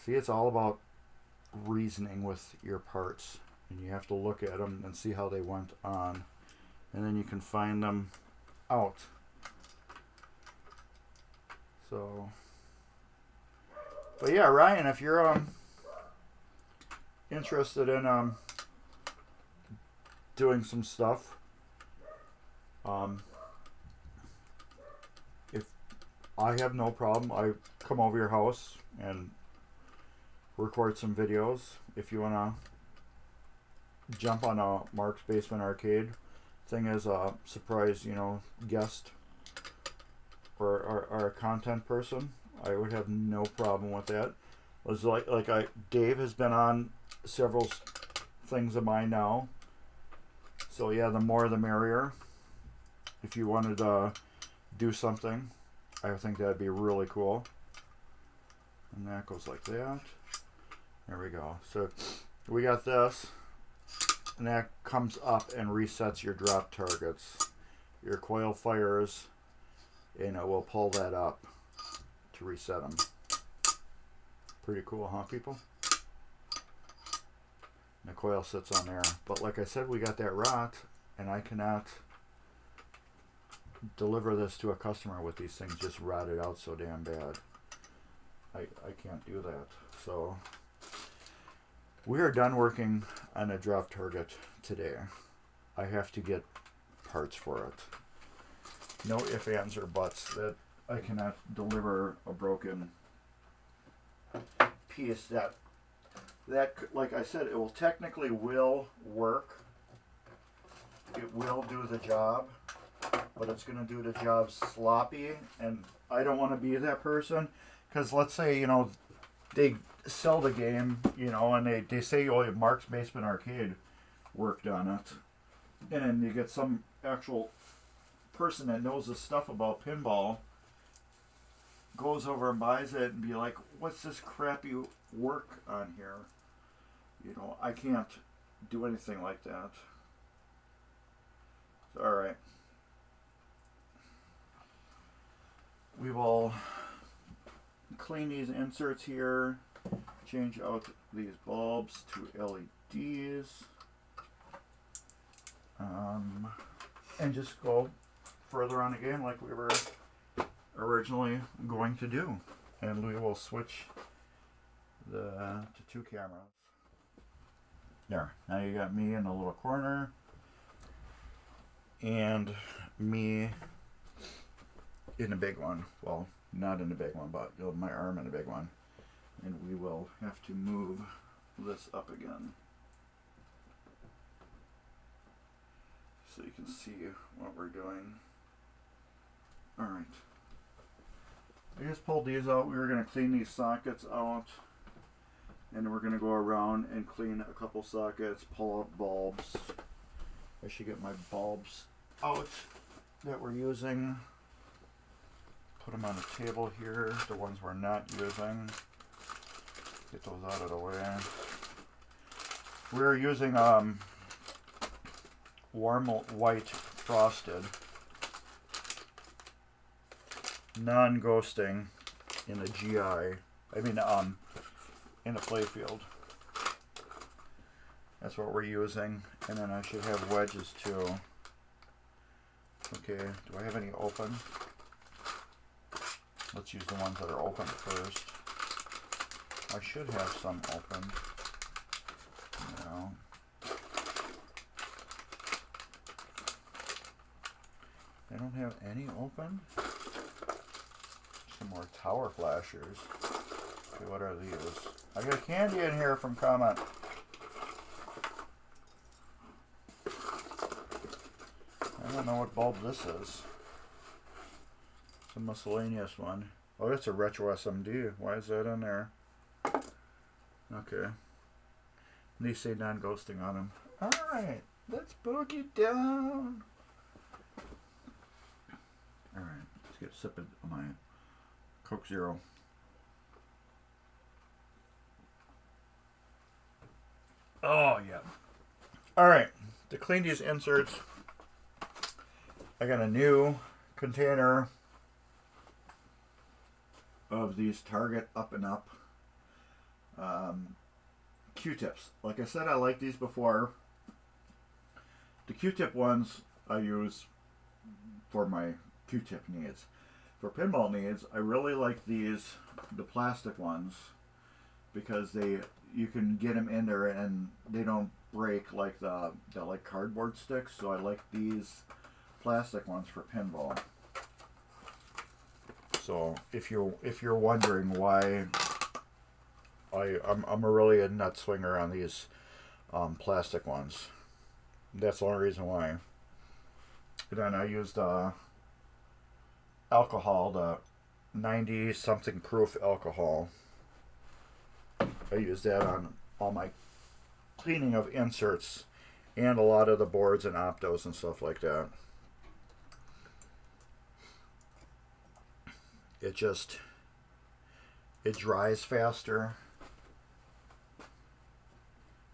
See, it's all about reasoning with your parts. And you have to look at them and see how they went on. And then you can find them out. So... But yeah, Ryan, if you're interested in doing some stuff, if I have no problem, I come over your house and record some videos. If you wanna jump on a Mark's Basement Arcade thing as a surprise, guest or a content person, I would have no problem with that. It was Dave has been on several things of mine now. So yeah, the more the merrier. If you wanted to do something, I think that'd be really cool. And that goes like that. There we go. So we got this, and that comes up and resets your drop targets. Your coil fires, and it will pull that up to reset them. Pretty cool, huh, people? And the coil sits on there. But like I said, we got that rot, and I cannot deliver this to a customer with these things just rotted out so damn bad. I can't do that. So we are done working on a drop target today. I have to get parts for it. No ifs, ands, or buts that I cannot deliver a broken piece that like I said, it will technically will work. It will do the job, but it's going to do the job sloppy, and I don't want to be that person. Because let's say, they sell the game, and they say, oh, Mark's Basement Arcade worked on it. And you get some actual person that knows the stuff about pinball goes over and buys it and be like, what's this crappy work on here? I can't do anything like that. Alright. We will clean these inserts here, change out these bulbs to LEDs, and just go further on the game like we were originally going to do. And we will switch to 2 cameras. There. Now you got me in the little corner, and me in the big one. Well, not in the big one, but my arm in the big one. And we will have to move this up again so you can see what we're doing. Alright. I just pulled these out. We were going to clean these sockets out. And we're going to go around and clean a couple sockets, pull out bulbs. I should get my bulbs out that we're using. Put them on the table here, the ones we're not using. Get those out of the way. We're using warm white frosted, non-ghosting in a GI. In a playfield. That's what we're using. And then I should have wedges too. Okay, do I have any open? Let's use the ones that are open first. I should have some open. No. I don't have any open. Some more tower flashers. Okay, what are these? I got candy in here from Comment. I don't know what bulb this is. It's a miscellaneous one. Oh, that's a retro SMD. Why is that in there? Okay. These say non-ghosting on them. Alright, let's boogie down. Alright, let's get a sip of my Coke Zero. Oh, yeah. Alright, to clean these inserts, I got a new container of these Target Up and Up Q-tips. Like I said, I like these before. The Q-tip ones I use for my Q-tip needs. For pinball needs, I really like these, the plastic ones, because you can get them in there and they don't break like the like cardboard sticks. So I like these plastic ones for pinball. So if you're wondering why I'm really a nut swinger on these plastic ones, that's the only reason why. And then I used alcohol, the 90 something proof alcohol. I use that on all my cleaning of inserts and a lot of the boards and optos and stuff like that. It dries faster.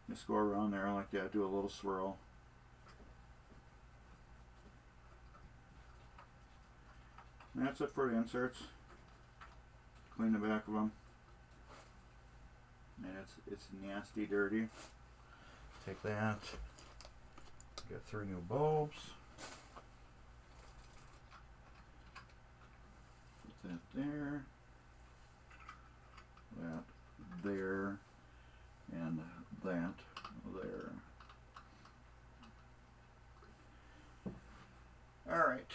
Just go around there like that, do a little swirl. And that's it for the inserts. Clean the back of them. And it's nasty dirty. Take that. Got 3 new bulbs. Put that there. That there. And that there. Alright.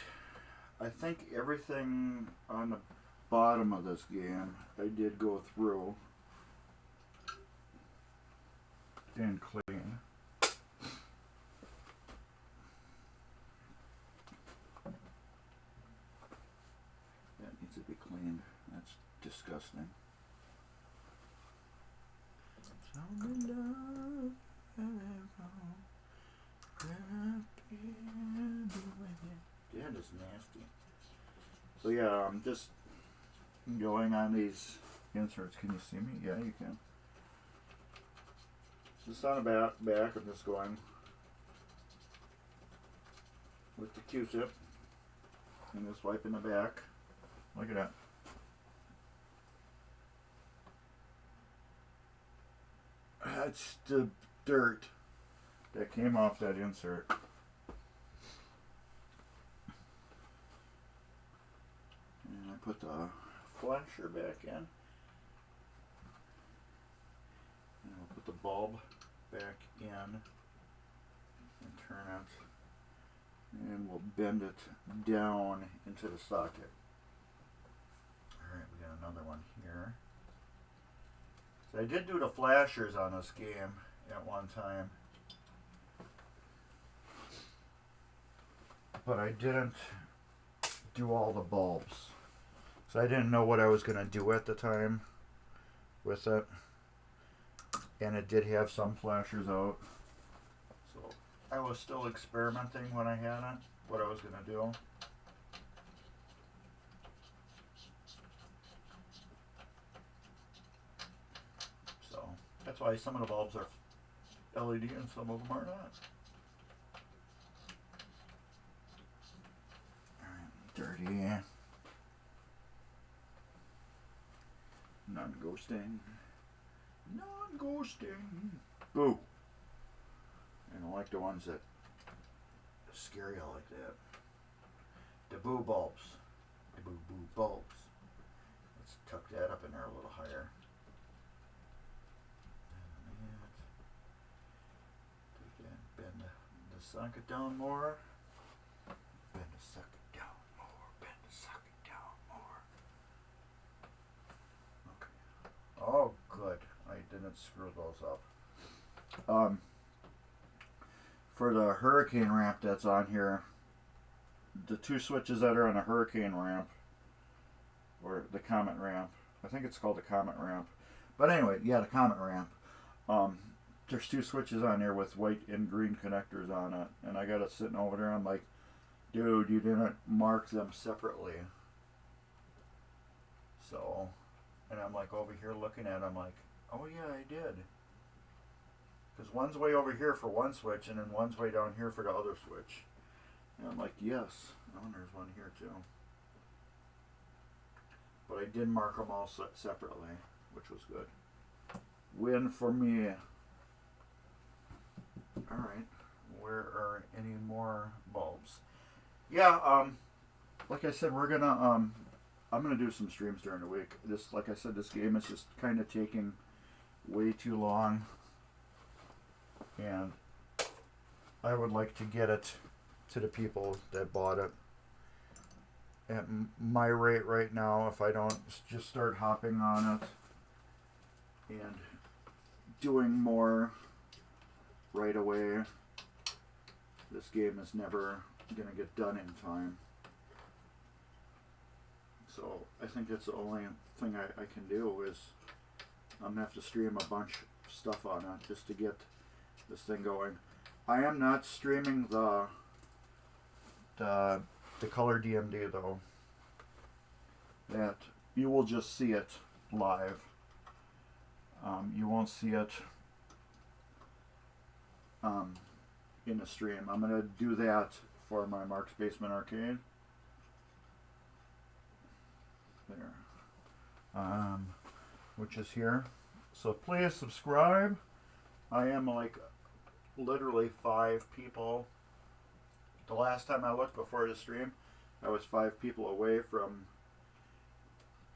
I think everything on the bottom of this game I did go through and clean. That needs to be cleaned. That's disgusting. That is nasty. So yeah, I'm just going on these inserts. Can you see me? Yeah, you can. Just on the back, I'm just going with the Q-tip and just wiping the back. Look at that. That's the dirt that came off that insert. And I put the flasher back in. And I'll put the bulb back in and turn it, and we'll bend it down into the socket. Alright, we got another one here. I did do the flashers on this game at one time, but I didn't do all the bulbs. So I didn't know what I was going to do at the time with it. And it did have some flashers out. So I was still experimenting when I had it, what I was going to do. So that's why some of the bulbs are LED and some of them are not. Dirty. Non-ghosting. Non-ghosting. Boo. I don't like the ones that scare you like that. The boo bulbs. The boo bulbs. Let's tuck that up in there a little higher. Take that, bend the socket down more. Bend the socket down more. Bend the socket down more. Okay. Oh, good. I didn't screw those up. For the hurricane ramp that's on here, the two switches that are on the hurricane ramp, or the comet ramp, I think it's called the comet ramp. But anyway, yeah, the comet ramp. There's two switches on there with white and green connectors on it, and I got it sitting over there. I'm like, dude, you didn't mark them separately. So, and I'm like over here looking at it, I'm like, oh yeah, I did. Because one's way over here for one switch, and then one's way down here for the other switch. And I'm like, yes. Oh, and there's one here too. But I did mark them all separately, which was good. Win for me. Alright. Where are any more bulbs? Yeah, like I said, we're gonna, I'm gonna do some streams during the week. This, like I said, this game is just kind of taking way too long. And I would like to get it to the people that bought it. At my rate right now, if I don't just start hopping on it and doing more right away, this game is never going to get done in time. So I think that's the only thing I can do is I'm going to have to stream a bunch of stuff on it just to get this thing going. I am not streaming the color DMD though. That you will just see it live. You won't see it in the stream. I'm gonna do that for my Mark's Basement Arcade. There. Which is here. So please subscribe. I am like literally 5 people. The last time I looked before the stream, I was 5 people away from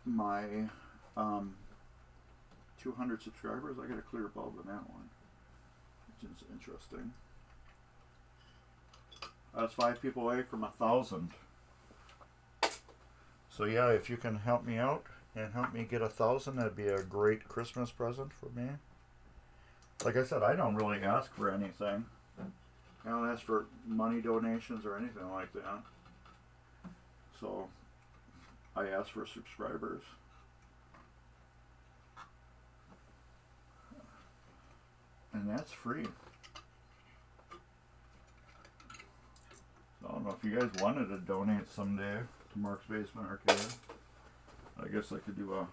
my 200 subscribers. I got a clear bulb in that one, which is interesting. I was 5 people away from 1,000. So yeah, if you can help me out and help me get 1,000, that'd be a great Christmas present for me. Like I said, I don't really ask for anything. I don't ask for money donations or anything like that. So, I ask for subscribers. And that's free. So, I don't know if you guys wanted to donate someday to Mark's Basement Arcade. I guess I could do a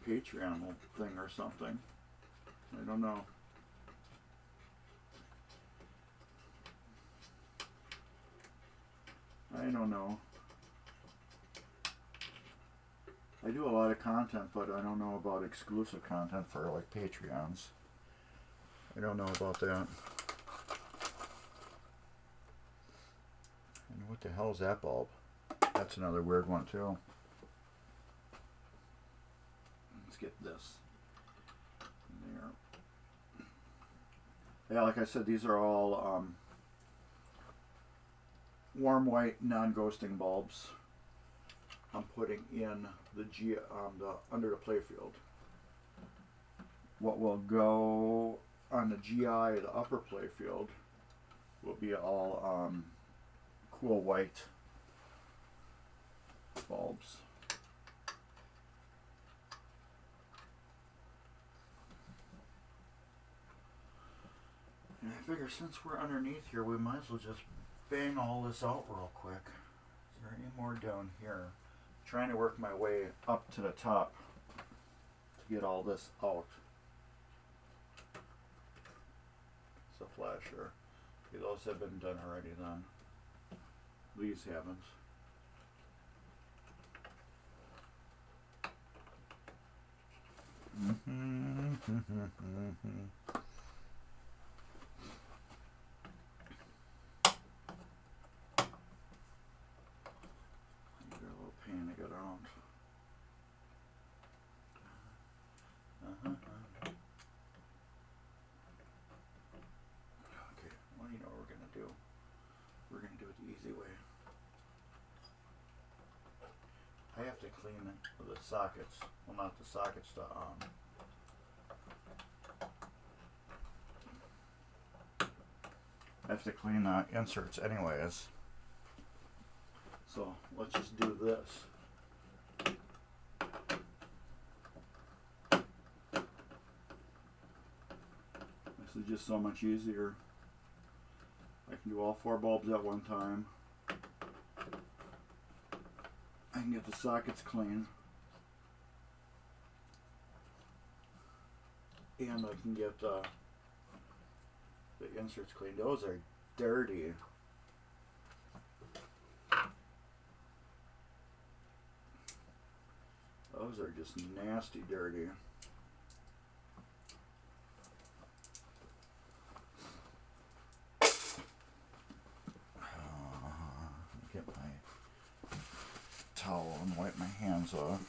Patreon thing or something. I don't know. I don't know. I do a lot of content, but I don't know about exclusive content for like Patreons. I don't know about that. And what the hell is that bulb? That's another weird one too. Let's get this. There. Yeah, like I said, these are all warm white non-ghosting bulbs. I'm putting in the under the playfield. what will go on the GI, the upper play field, will be all cool white bulbs. And I figure since we're underneath here, we might as well just bang all this out real quick. Is there any more down here? I'm trying to work my way up to the top to get all this out. It's a flasher. Okay, those have been done already then. These haven't. They're a little pain to get around. Okay, well, you know what we're gonna do. We're gonna do it the easy way. I have to clean the sockets. Well, not the sockets, I have to clean the inserts anyways. So let's just do this. This is just so much easier. I can do all 4 bulbs at one time. I can get the sockets clean. And I can get the inserts clean. Those are dirty. Those are just nasty dirty. Get my towel and wipe my hands off.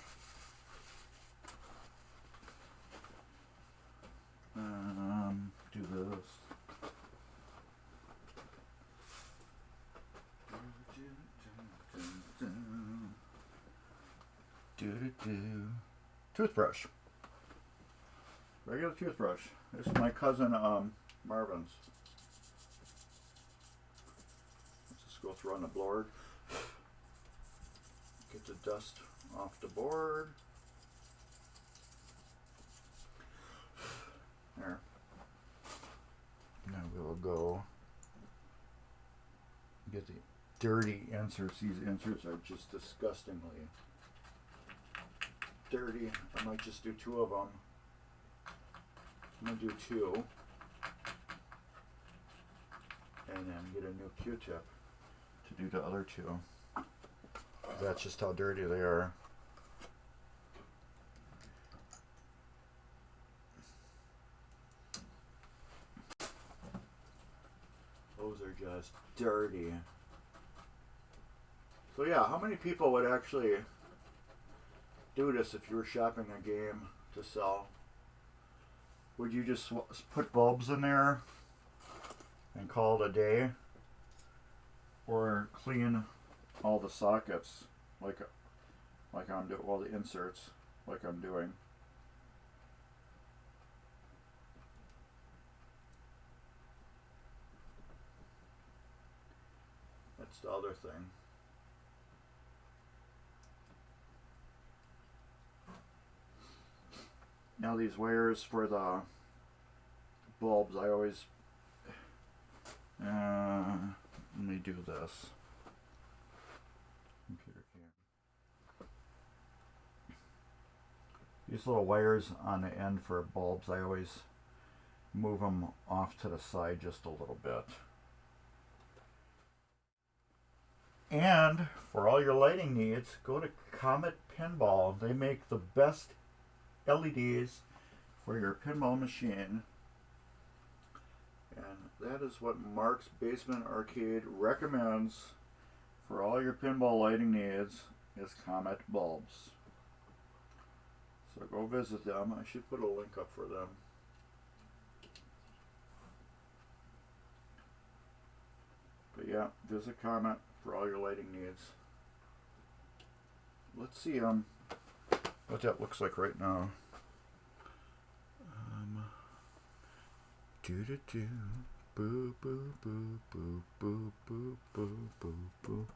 Do this. Toothbrush. Regular toothbrush. This is my cousin Marvin's. Let's just go through on the board. Get the dust off the board. There. Now we will go get the dirty inserts. These inserts are just disgustingly dirty. I might just do 2 of them. I'm going to do 2. And then get a new Q-tip to do the other 2. That's just how dirty they are. Those are just dirty. So yeah, how many people would actually do this if you were shopping a game to sell? Would you just put bulbs in there and call it a day? Or clean all the sockets like I'm doing, all the inserts like I'm doing? That's the other thing. Now these wires for the bulbs, I always let me do this. Computer cam. These little wires on the end for bulbs, I always move them off to the side just a little bit. And for all your lighting needs, go to Comet Pinball. They make the best LEDs for your pinball machine. And that is what Mark's Basement Arcade recommends for all your pinball lighting needs, is Comet bulbs. So go visit them. I should put a link up for them. But yeah, visit Comet for all your lighting needs. Let's see what that looks like right now. Do do do. Boo boo boo boo boo boo boo boo boo.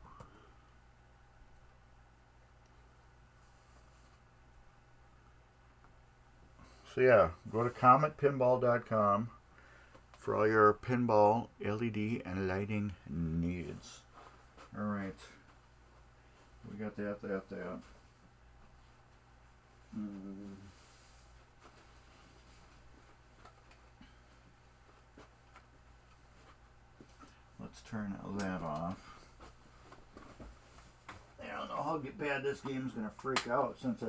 So yeah, go to cometpinball.com for all your pinball LED and lighting needs. All right, we got that. Let's turn that off. I don't know how bad this game's gonna freak out since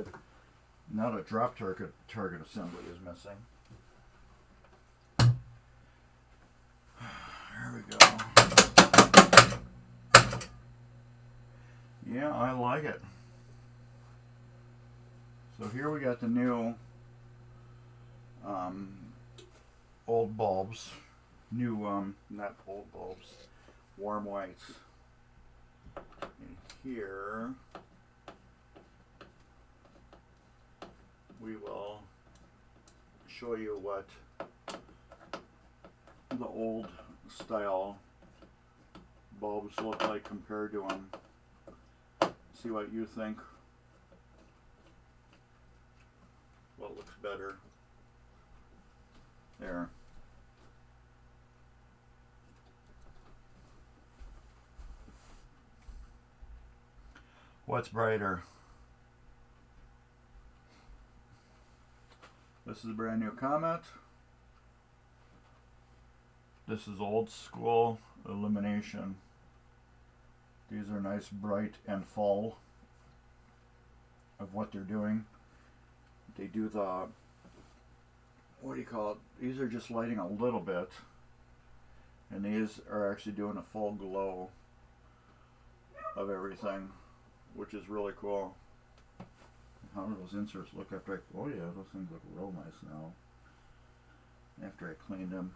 now the drop target assembly is missing. There we go. Yeah, I like it. So here we got the new old bulbs. New, not old bulbs, warm whites. And here we will show you what the old style bulbs look like compared to them. See what you think. What looks better. There. What's brighter? This is a brand new Comet. This is old school illumination. These are nice, bright, and full of what they're doing. They do the, what do you call it? These are just lighting a little bit. And these are actually doing a full glow of everything, which is really cool. How do those inserts look after oh yeah, those things look real nice now. After I cleaned them.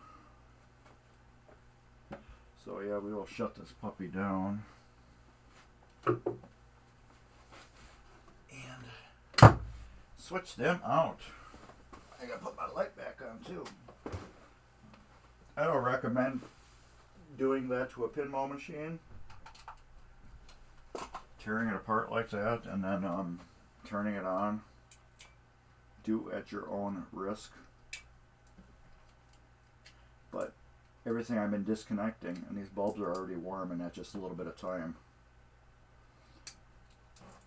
So yeah, we will shut this puppy down. And switch them out. I gotta put my light back on too. I don't recommend doing that to a pinball machine. Tearing it apart like that and then turning it on. Do at your own risk. But everything I've been disconnecting, and these bulbs are already warm, and that's just a little bit of time.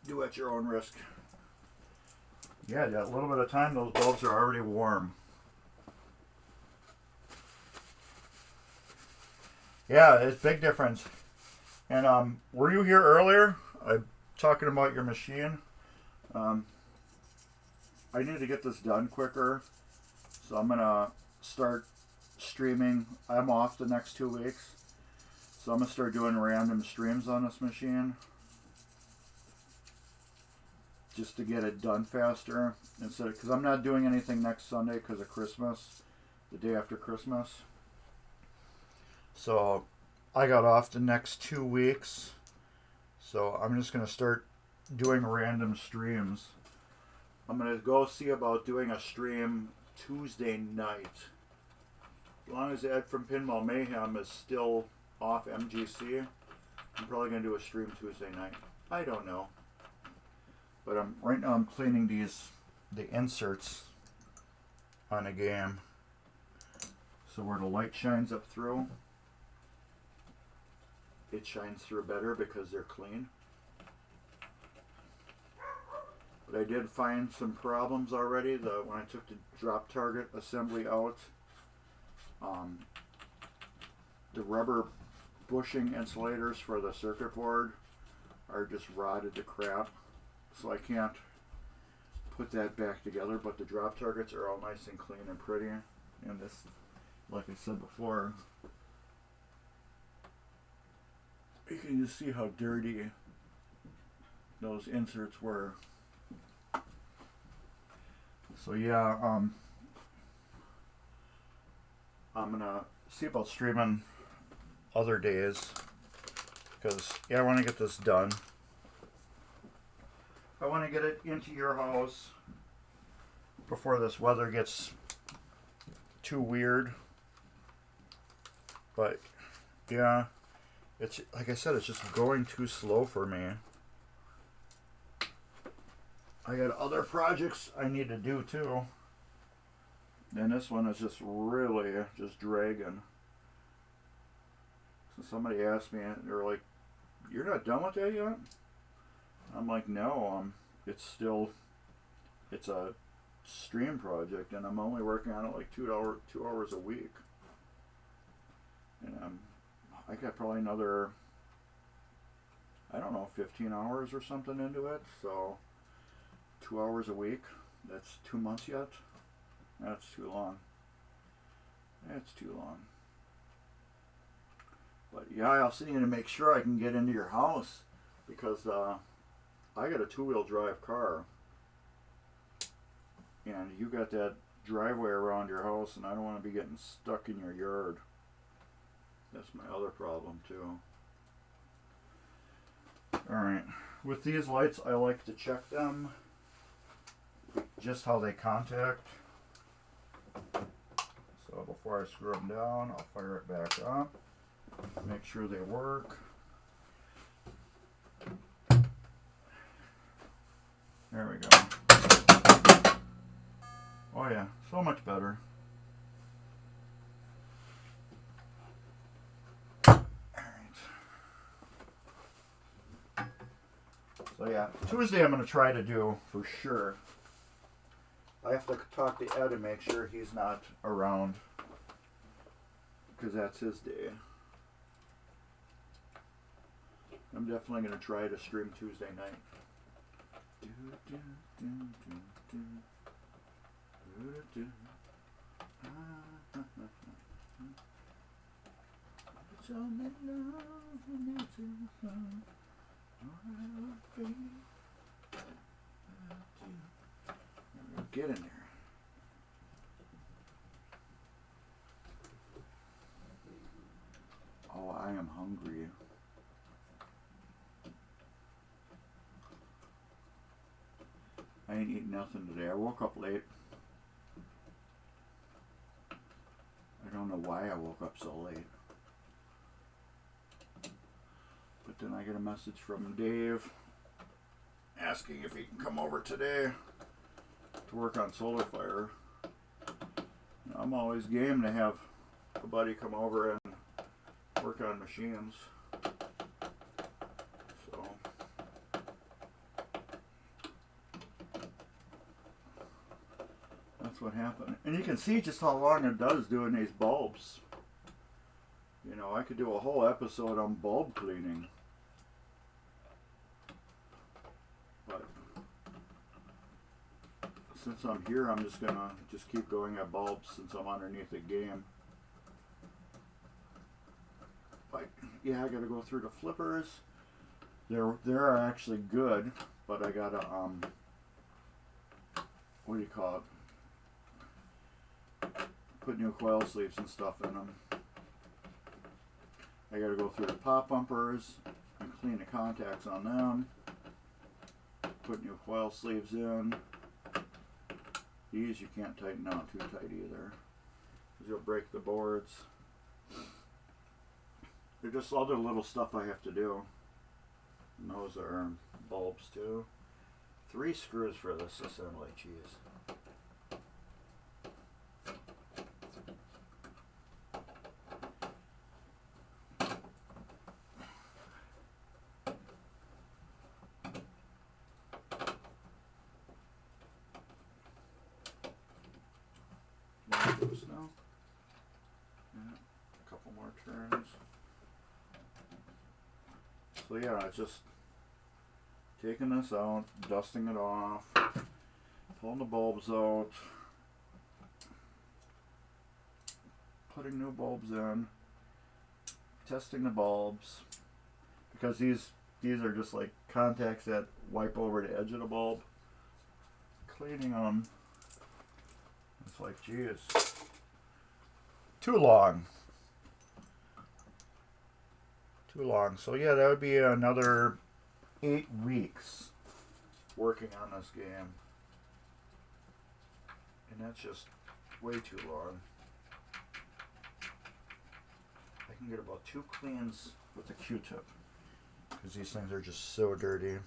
Do at your own risk. Yeah, that little bit of time, those bulbs are already warm. Yeah, it's a big difference. And were you here earlier? I'm talking about your machine. I need to get this done quicker, so I'm gonna start streaming. I'm off the next 2 weeks, so I'm gonna start doing random streams on this machine just to get it done faster, instead of, because I'm not doing anything next Sunday because of Christmas, the day after Christmas. So I got off the next 2 weeks, so I'm just gonna start doing random streams. I'm gonna go see about doing a stream Tuesday night. As long as Ed from Pinball Mayhem is still off MGC, I'm probably gonna do a stream Tuesday night. I don't know, but right now I'm cleaning the inserts on a game, so where the light shines up through, it shines through better because they're clean. But I did find some problems already. When I took the drop target assembly out, the rubber bushing insulators for the circuit board are just rotted to crap, so I can't put that back together. But the drop targets are all nice and clean and pretty. And this, like I said before, you can just see how dirty those inserts were. So yeah, I'm gonna see about streaming other days, because yeah, I want to get this done. I want to get it into your house before this weather gets too weird. But yeah, it's like I said, it's just going too slow for me. I got other projects I need to do too. And this one is just really just dragging. So somebody asked me, they're like, "You're not done with that yet?" I'm like, "No, it's a stream project, and I'm only working on it like 2 hours a week, and I got probably another, I don't know, 15 hours or something into it. So 2 hours a week. That's 2 months yet. That's too long. That's too long. But yeah, I also need to make sure I can get into your house because I got a 2-wheel drive car, and you got that driveway around your house, and I don't want to be getting stuck in your yard. That's my other problem too. Alright, with these lights I like to check them, just how they contact. So before I screw them down, I'll fire it back up, make sure they work. There we go. Oh yeah, so much better. So yeah, Tuesday I'm going to try to do for sure. I have to talk to Ed and make sure he's not around, because that's his day. I'm definitely going to try to stream Tuesday night. Get in there. Oh, I am hungry. I ain't eating nothing today. I woke up late. I don't know why I woke up so late. But then I get a message from Dave asking if he can come over today to work on Solar Fire. I'm always game to have a buddy come over and work on machines. So that's what happened. And you can see just how long it does doing these bulbs. You know, I could do a whole episode on bulb cleaning. But since I'm here, I'm just gonna keep going at bulbs since I'm underneath the game. But yeah, I gotta go through the flippers. They're actually good, but I gotta what do you call it? Put new coil sleeves and stuff in them. I gotta go through the pop bumpers and clean the contacts on them. Put new coil sleeves in. These you can't tighten down too tight either, because you'll break the boards. They're just other little stuff I have to do. And those are bulbs too. 3 screws for this assembly, jeez. Now. Yeah, a couple more turns. So yeah, it's just taking this out, dusting it off, pulling the bulbs out, putting new bulbs in, testing the bulbs, because these are just like contacts that wipe over the edge of the bulb. Cleaning them. It's like, geez, too long. Too long. So yeah, that would be another 8 weeks working on this game. And that's just way too long. can get about 2 cleans with the Q-tip. Because these things are just so dirty.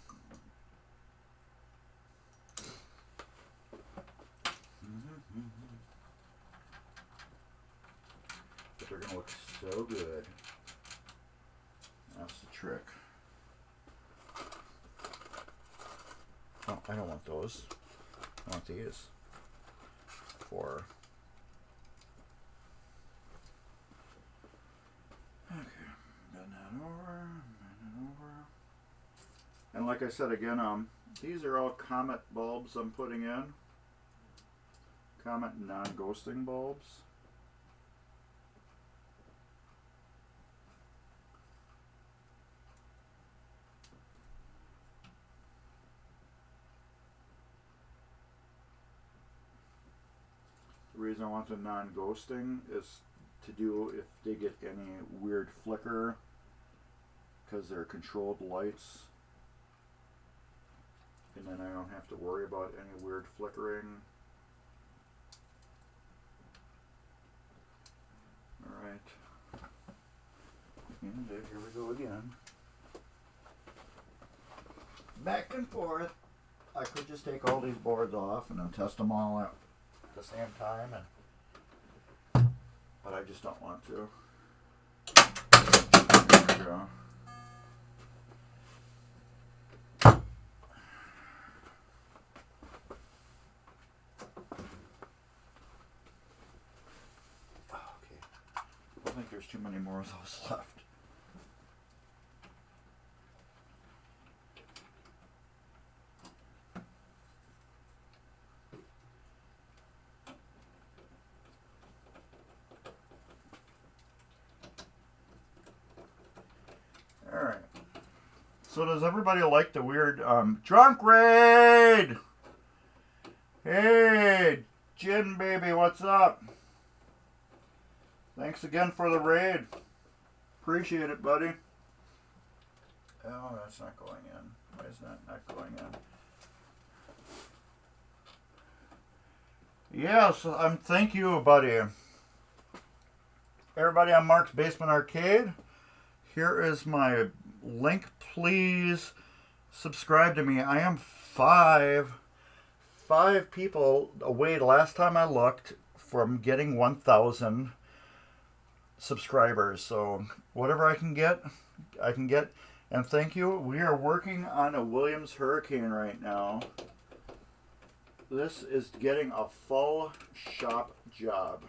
But they're going to look so good. That's the trick. Oh, I don't want those. I want these. For... Okay. Bend that over. And like I said again, these are all Comet bulbs I'm putting in. Comet non-ghosting bulbs. The reason I want the non-ghosting is to do if they get any weird flicker, because they're controlled lights. And then I don't have to worry about any weird flickering. Alright. And here we go again. Back and forth. I could just take all these boards off and then test them all at the same time, but I just don't want to. There we go. I think there's too many more of those left. Alright. So does everybody like the weird drunk raid? Hey, Gin baby, what's up? Thanks again for the raid. Appreciate it, buddy. Oh, that's not going in. Why is that not going in? Yes, thank you, buddy. Everybody on Mark's Basement Arcade, here is my link. Please subscribe to me. I am five people away last time I looked from getting 1,000 subscribers, so whatever I can get, and thank you. We are working on a Williams Hurricane right now. This is getting a full shop job.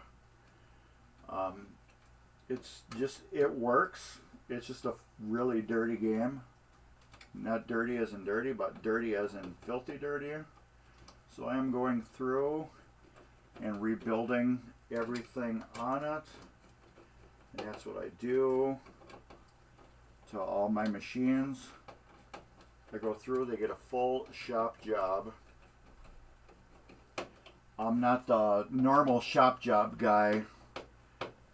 It works. It's just a really dirty game. Not dirty as in dirty, but dirty as in filthy dirty. So I am going through and rebuilding everything on it. And that's what I do to all my machines. I go through, they get a full shop job. I'm not the normal shop job guy.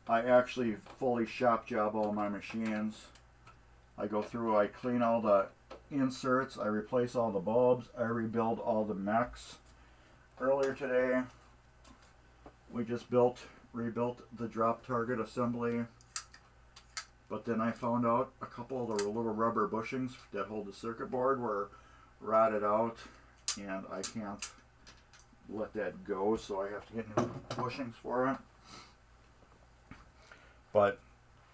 I actually fully shop job all my machines. I go through, I clean all the inserts, I replace all the bulbs, I rebuild all the mechs. Earlier today, we just rebuilt the drop target assembly, but then I found out a couple of the little rubber bushings that hold the circuit board were rotted out, and I can't let that go, so I have to get new bushings for it. But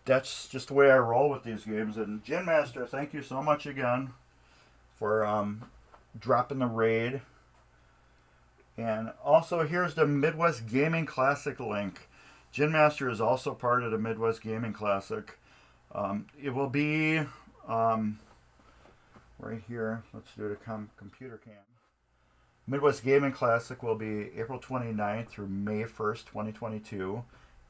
that's just the way I roll with these games. And Gin Master, thank you so much again for dropping the raid. And also, here's the Midwest Gaming Classic link. Gin Master is also part of the Midwest Gaming Classic. It will be right here. Let's do the computer cam. Midwest Gaming Classic will be April 29th through May 1st, 2022.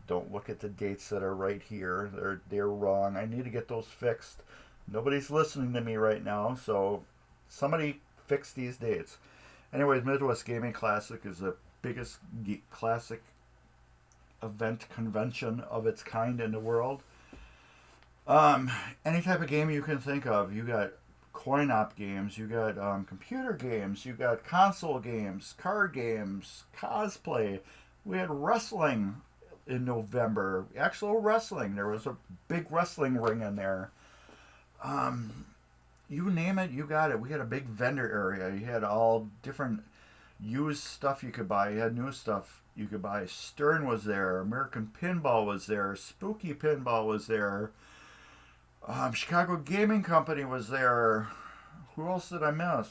Don't look at the dates that are right here. They're wrong. I need to get those fixed. Nobody's listening to me right now, so somebody fix these dates. Anyways, Midwest Gaming Classic is the biggest classic event convention of its kind in the world. Any type of game you can think of. You got coin-op games, you got computer games, you got console games, card games, cosplay. We had wrestling. in November. Actual wrestling. There was a big wrestling ring in there. You name it, you got it. We had a big vendor area. You had all different used stuff you could buy. You had new stuff you could buy. Stern was there. American Pinball was there. Spooky Pinball was there. Chicago Gaming Company was there. Who else did I miss?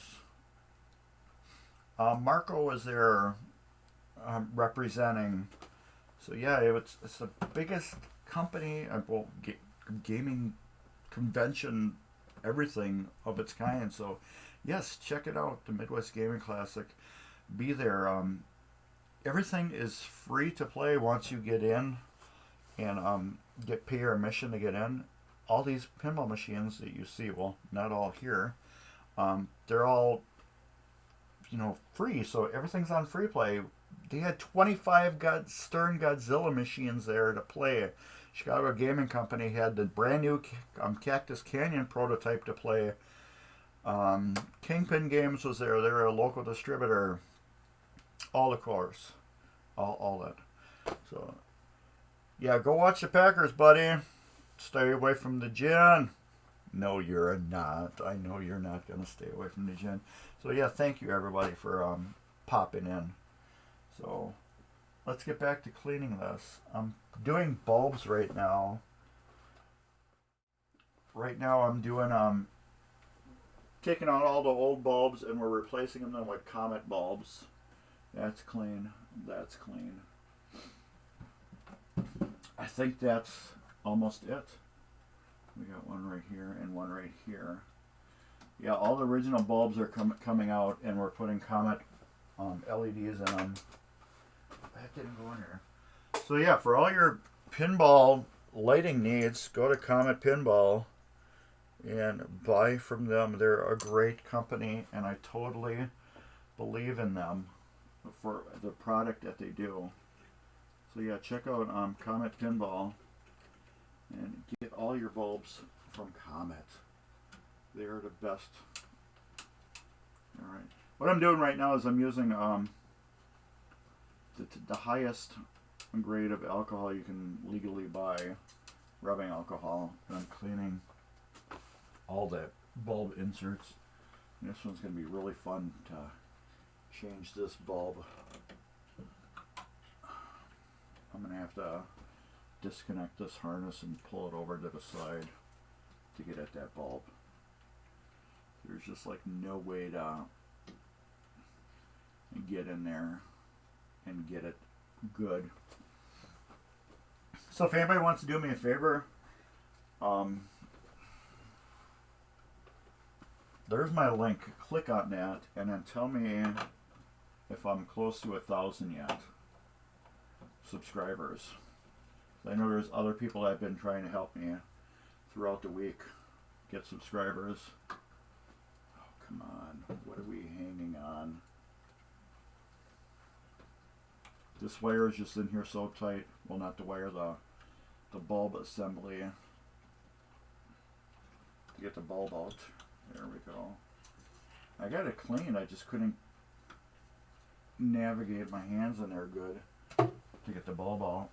Marco was there representing. So yeah, it's the biggest company, gaming convention, everything of its kind. So yes, check it out, the Midwest Gaming Classic. Be there. Everything is free to play once you get in, and pay your admission to get in. All these pinball machines that you see, well, not all here, they're all free. So everything's on free play. They had 25 Stern Godzilla machines there to play. Chicago Gaming Company had the brand new Cactus Canyon prototype to play. Kingpin Games was there. They're a local distributor. All the course. All that. So, yeah, go watch the Packers, buddy. Stay away from the gin. No, you're not. I know you're not going to stay away from the gin. So, yeah, thank you, everybody, for popping in. So, let's get back to cleaning this. I'm doing bulbs right now. Right now I'm doing, taking out all the old bulbs and we're replacing them with Comet bulbs. That's clean. That's clean. I think that's almost it. We got one right here and one right here. Yeah, all the original bulbs are coming out and we're putting Comet LEDs in them. That didn't go in here. So yeah, for all your pinball lighting needs, go to Comet Pinball and buy from them. They're a great company and I totally believe in them for the product that they do. So yeah, check out Comet Pinball and get all your bulbs from Comet. They're the best. Alright. What I'm doing right now is I'm using the highest grade of alcohol you can legally buy, rubbing alcohol, and I'm cleaning all the bulb inserts. And this one's going to be really fun to change this bulb. I'm going to have to disconnect this harness and pull it over to the side to get at that bulb. There's just like no way to get in there and get it good. So if anybody wants to do me a favor, there's my link. Click on that and then tell me if I'm close to 1,000 yet subscribers. I know there's other people that have been trying to help me throughout the week get subscribers. Oh, come on. What are we hanging on? This wire is just in here so tight. Well, not the wire, the bulb assembly. To get the bulb out. There we go. I got it clean. I just couldn't navigate my hands in there good to get the bulb out.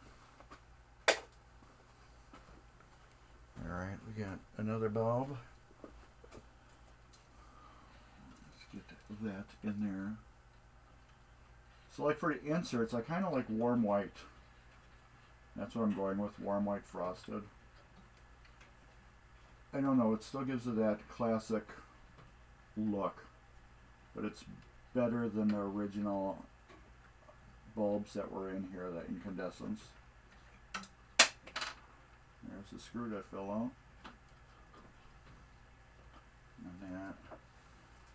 Alright, we got another bulb. Let's get that in there. So like for the inserts, I kind of like warm white. That's what I'm going with, warm white frosted. I don't know, it still gives it that classic look, but it's better than the original bulbs that were in here, that incandescence. There's the screw that fell out. And that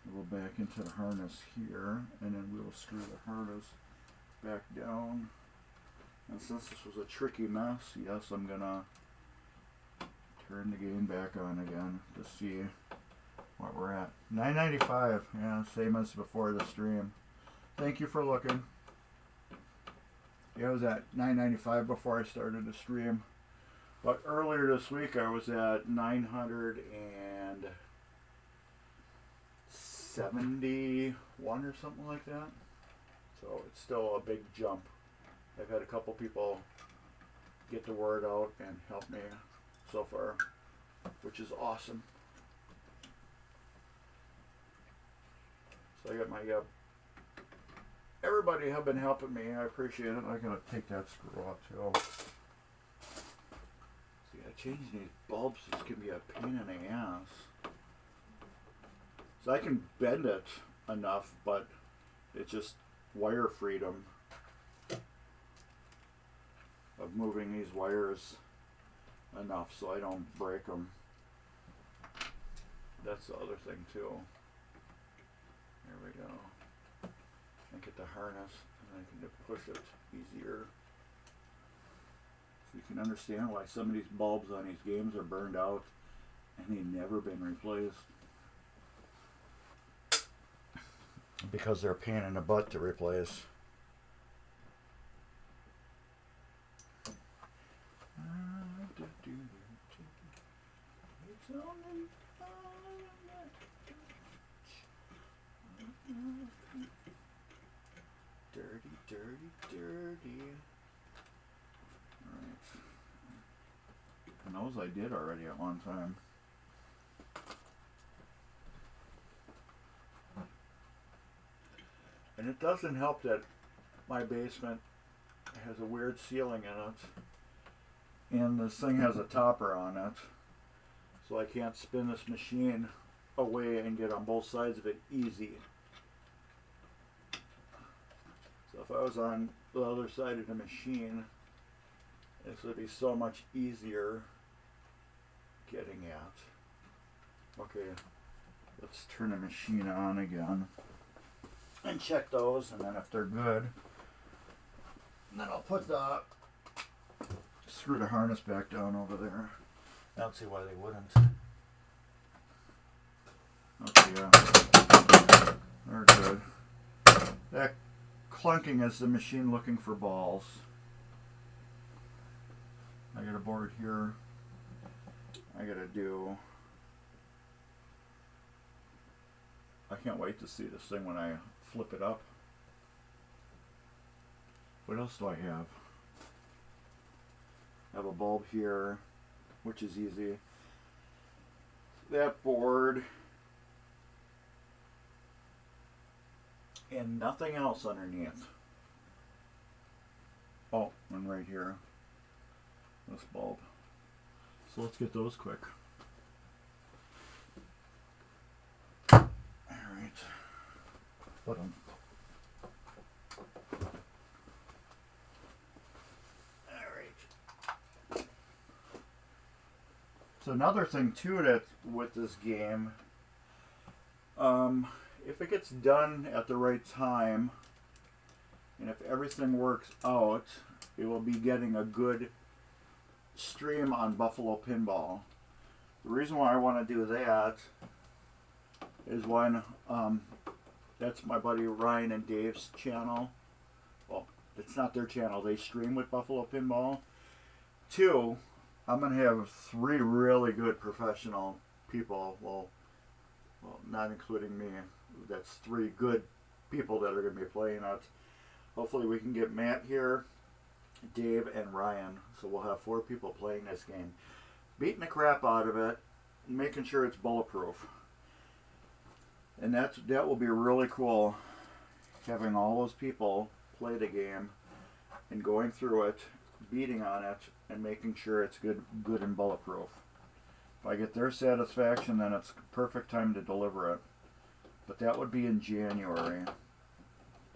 will go back into the harness here, and then we will screw the harness back down. And since this was a tricky mess, yes, I'm gonna turn the game back on again to see what we're at. $9.95, yeah, same as before the stream. Thank you for looking. Yeah, I was at $9.95 before I started the stream. But earlier this week I was at $971 or something like that. So it's still a big jump. I've had a couple people get the word out and help me so far, which is awesome. So I got my everybody have been helping me. I appreciate it. I gotta take that screw off too. See, changing these bulbs is gonna be a pain in the ass. So I can bend it enough, but it's just wire freedom of moving these wires enough so I don't break them. That's the other thing too. There we go. I get the harness and I can just push it easier. So you can understand why some of these bulbs on these games are burned out and they've never been replaced. Because they're a pain in the butt to replace. It's only dirty, dirty, dirty. Alright. And those I did already at one time. And it doesn't help that my basement has a weird ceiling in it. And this thing has a topper on it. So I can't spin this machine away and get on both sides of it easy. So if I was on the other side of the machine, this would be so much easier getting at. Okay, let's turn the machine on again and check those, and then if they're good, then I'll put the screw the harness back down over there. I don't see why they wouldn't. Okay, yeah, they're good. That clunking is the machine looking for balls. I got a board here. I gotta do. I can't wait to see this thing when I flip it up. What else do I have? I have a bulb here, which is easy. That board. And nothing else underneath. Oh, and right here. This bulb. So let's get those quick. Alright. Put them. Alright. So another thing too that with this game, if it gets done at the right time, and if everything works out, it will be getting a good stream on Buffalo Pinball. The reason why I want to do that is one, that's my buddy Ryan and Dave's channel. Well, it's not their channel. They stream with Buffalo Pinball. Two, I'm going to have 3 really good professional people. Well, not including me. That's 3 good people that are going to be playing it. Hopefully we can get Matt here, Dave, and Ryan. So we'll have 4 people playing this game. Beating the crap out of it, making sure it's bulletproof. And that will be really cool, having all those people play the game and going through it, beating on it, and making sure it's good and bulletproof. If I get their satisfaction, then it's perfect time to deliver it. But that would be in January.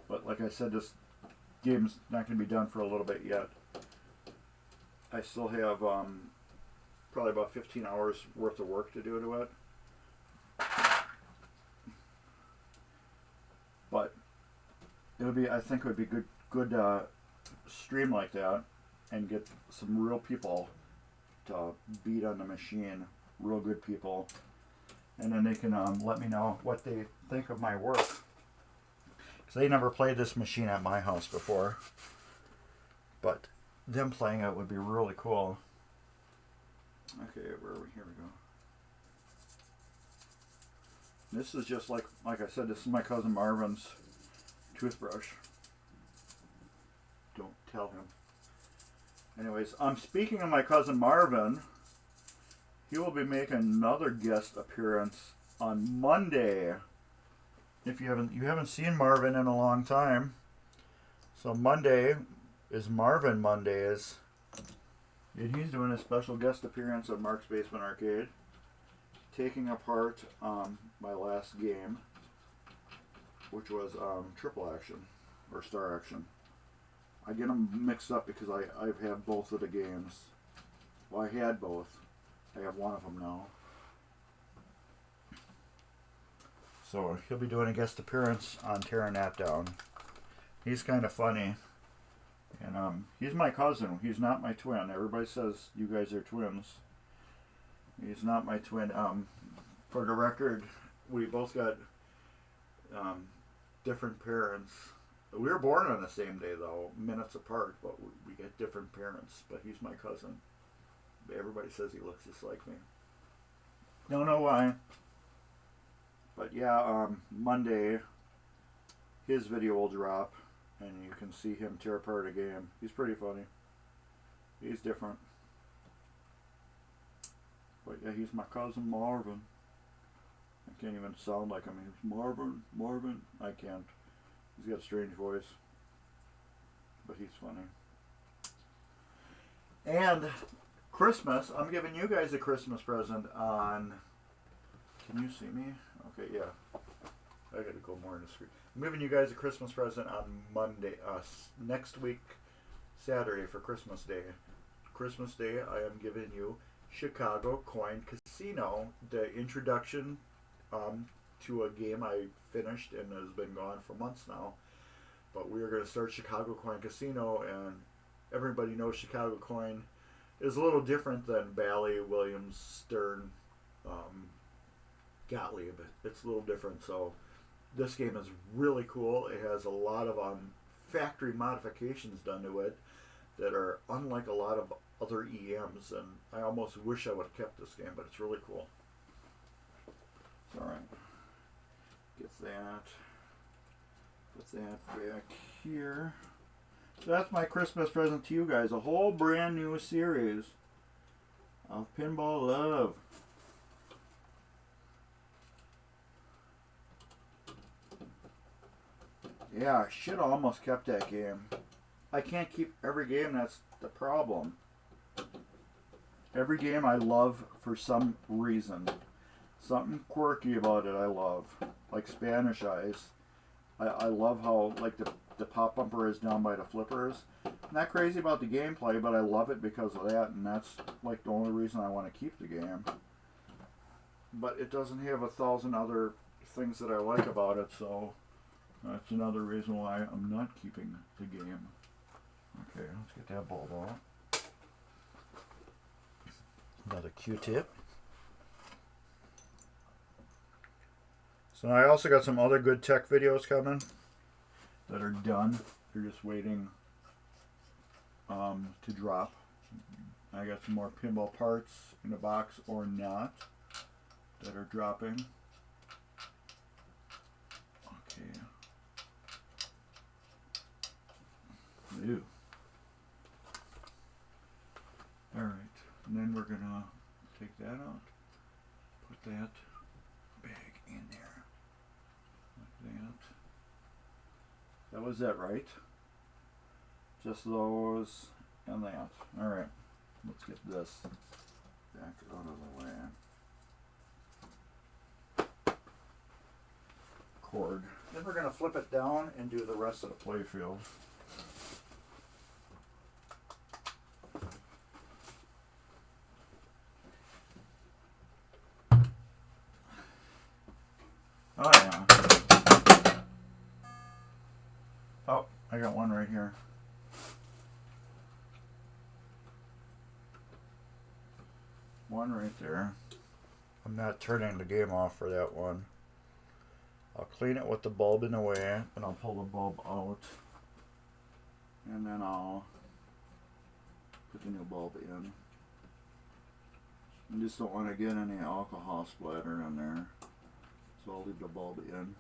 But like I said, this game's not going to be done for a little bit yet. I still have probably about 15 hours worth of work to do to it. But it would be, I think it would be good stream like that and get some real people to beat on the machine, real good people, and then they can let me know what they think of my work. Because they never played this machine at my house before, but them playing it would be really cool. Okay, where are we? Here we go. This is just like I said, this is my cousin Marvin's toothbrush. Don't tell him. Anyways, speaking of my cousin Marvin, he will be making another guest appearance on Monday. If you haven't seen Marvin in a long time, so Monday is Marvin Mondays, and he's doing a special guest appearance at Mark's Basement Arcade, taking apart my last game, which was Triple Action or Star Action. I get them mixed up because I've had both of the games. Well, I had both. I have one of them now. So he'll be doing a guest appearance on Tearing That Down. He's kind of funny. And he's my cousin. He's not my twin. Everybody says you guys are twins. He's not my twin. For the record, we both got different parents. We were born on the same day, though, minutes apart, but we get different parents. But he's my cousin. Everybody says he looks just like me. Don't know why. But yeah, Monday, his video will drop, and you can see him tear apart a game. He's pretty funny. He's different. But yeah, he's my cousin Marvin. I can't even sound like him. He's Marvin. I can't. He's got a strange voice. But he's funny. And Christmas, I'm giving you guys a Christmas present on... Can you see me? Okay, yeah. I gotta go more in the screen. I'm giving you guys a Christmas present on Monday, next week, Saturday for Christmas Day. Christmas Day, I am giving you Chicago Coin Casino, the introduction to a game I finished and has been gone for months now. But we are going to start Chicago Coin Casino, and everybody knows Chicago Coin is a little different than Bally, Williams, Stern, Gottlieb. It's a little different. So this game is really cool. It has a lot of factory modifications done to it that are unlike a lot of other EMs, and I almost wish I would have kept this game, but it's really cool. Alright. Get that. Put that back here. So that's my Christmas present to you guys. A whole brand new series of Pinball Love. Yeah, I should have almost kept that game. I can't keep every game, that's the problem. Every game I love for some reason. Something quirky about it I love. Like Spanish Eyes. I love how like the pop bumper is down by the flippers. I'm not crazy about the gameplay, but I love it because of that, and that's like the only reason I want to keep the game. But it doesn't have 1,000 other things that I like about it, so that's another reason why I'm not keeping the game. Okay, let's get that bulb out. Another Q-tip. So I also got some other good tech videos coming that are done. They're just waiting to drop. I got some more pinball parts in a box or not that are dropping. Okay. Ew. Alright, and then we're gonna take that out, put that bag in there, like that. That was it, right? Just those and that. Alright, let's get this back out of the way. Cord. Then we're gonna flip it down and do the rest of the playfield. Oh yeah. Oh, I got one right here. One right there. I'm not turning the game off for that one. I'll clean it with the bulb in the way, and I'll pull the bulb out. And then I'll put the new bulb in. I just don't want to get any alcohol splatter in there. So I'll leave the bulb in.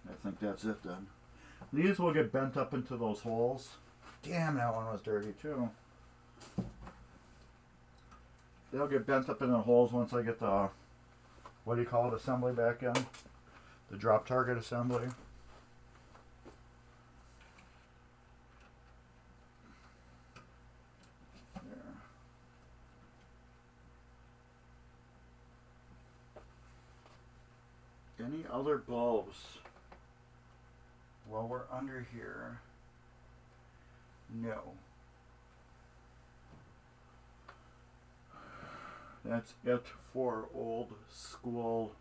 I think that's it then. These will get bent up into those holes. Damn, that one was dirty too. They'll get bent up in the holes once I get the, what do you call it, assembly back in? The drop target assembly. There. Any other bulbs? Well, we're under here. No. That's it for old school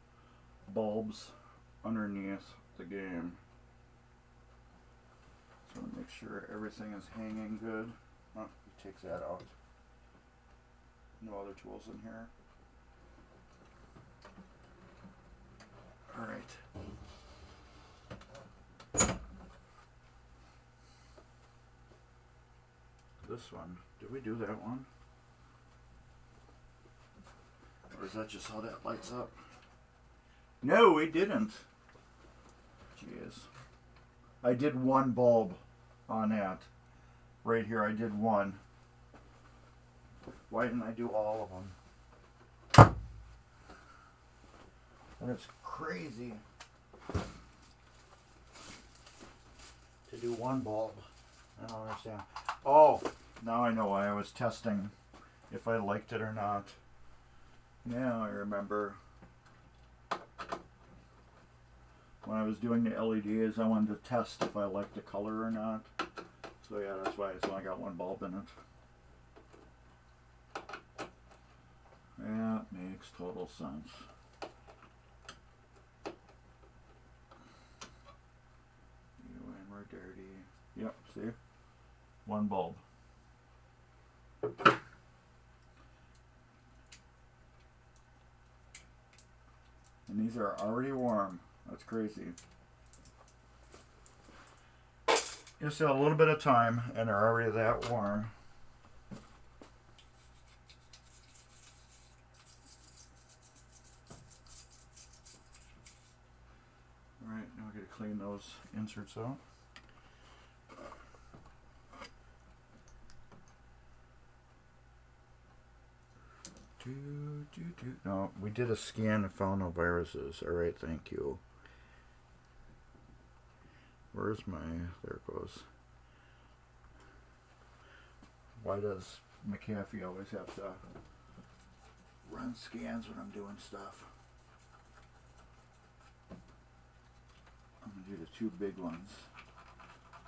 bulbs underneath the game. So make sure everything is hanging good. Oh, he takes that out. No other tools in here. Alright. This one. Did we do that one? Or is that just how that lights up? No, we didn't. Jeez. I did one bulb on that. Right here, I did one. Why didn't I do all of them? And it's crazy to do one bulb. I don't understand. Oh, now I know why I was testing if I liked it or not. Now I remember. When I was doing the LEDs, I wanted to test if I liked the color or not. So yeah, that's why I only got one bulb in it. That makes total sense. And we're dirty. Yep, see? One bulb. And these are already warm. That's crazy. Just a little bit of time and they're already that warm. Alright, now we gotta clean those inserts out. No, we did a scan and found no viruses. Alright, thank you. Where's my... There it goes. Why does McAfee always have to run scans when I'm doing stuff? I'm going to do the two big ones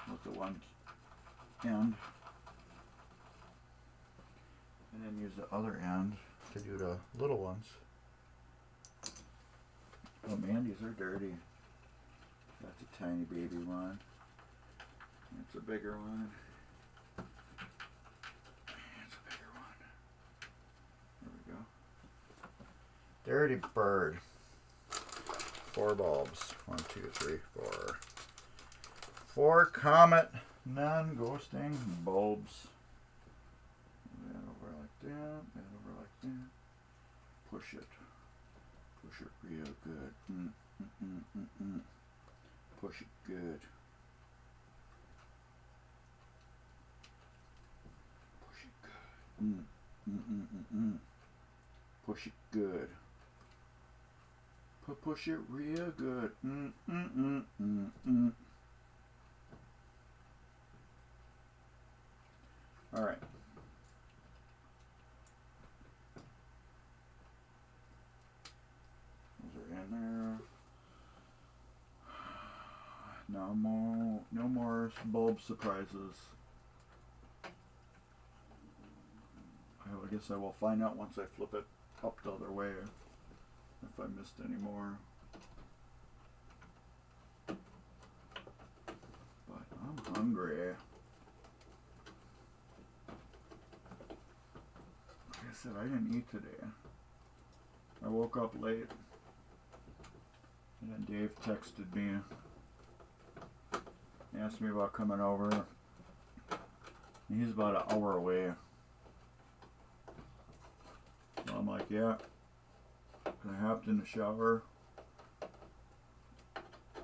with the one end. And then use the other end to do the little ones. Oh man, these are dirty. That's a tiny baby one. That's a bigger one. That's a bigger one. There we go. Dirty bird. 4 bulbs. 1, 2, 3, 4. 4 Comet non-ghosting bulbs. That over like that. That over like that. Push it. Push it real good. Push it good. Push it good. Push it good. Push it real good. All right. Those are in there. No more bulb surprises. I guess I will find out once I flip it up the other way if I missed any more. But I'm hungry. Like I said, I didn't eat today. I woke up late. And then Dave texted me. He asked me about coming over. He's about an hour away. So I'm like, yeah. I hopped in the shower.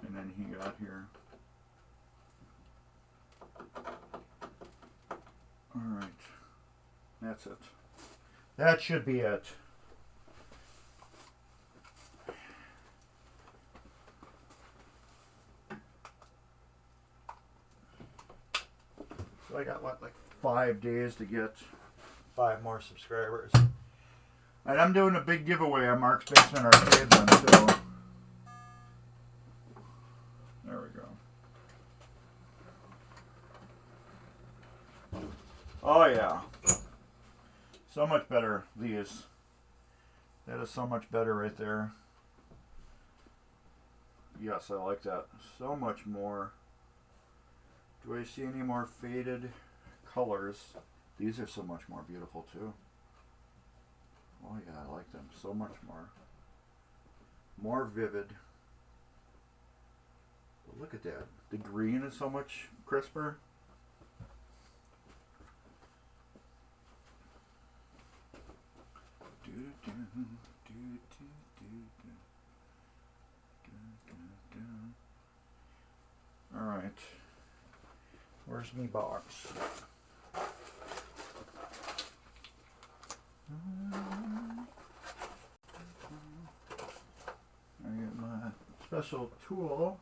And then he got here. That's it. That should be it. So I got what, like 5 days to get 5 more subscribers. And I'm doing a big giveaway on Mark's Basement Arcade then too. There we go. Oh yeah. So much better, these. That is so much better right there. Yes, I like that. So much more. Do I see any more faded colors? These are so much more beautiful too. Oh yeah, I like them so much more. More vivid. But look at that. The green is so much crisper. All right. Where's me box? I get my special tool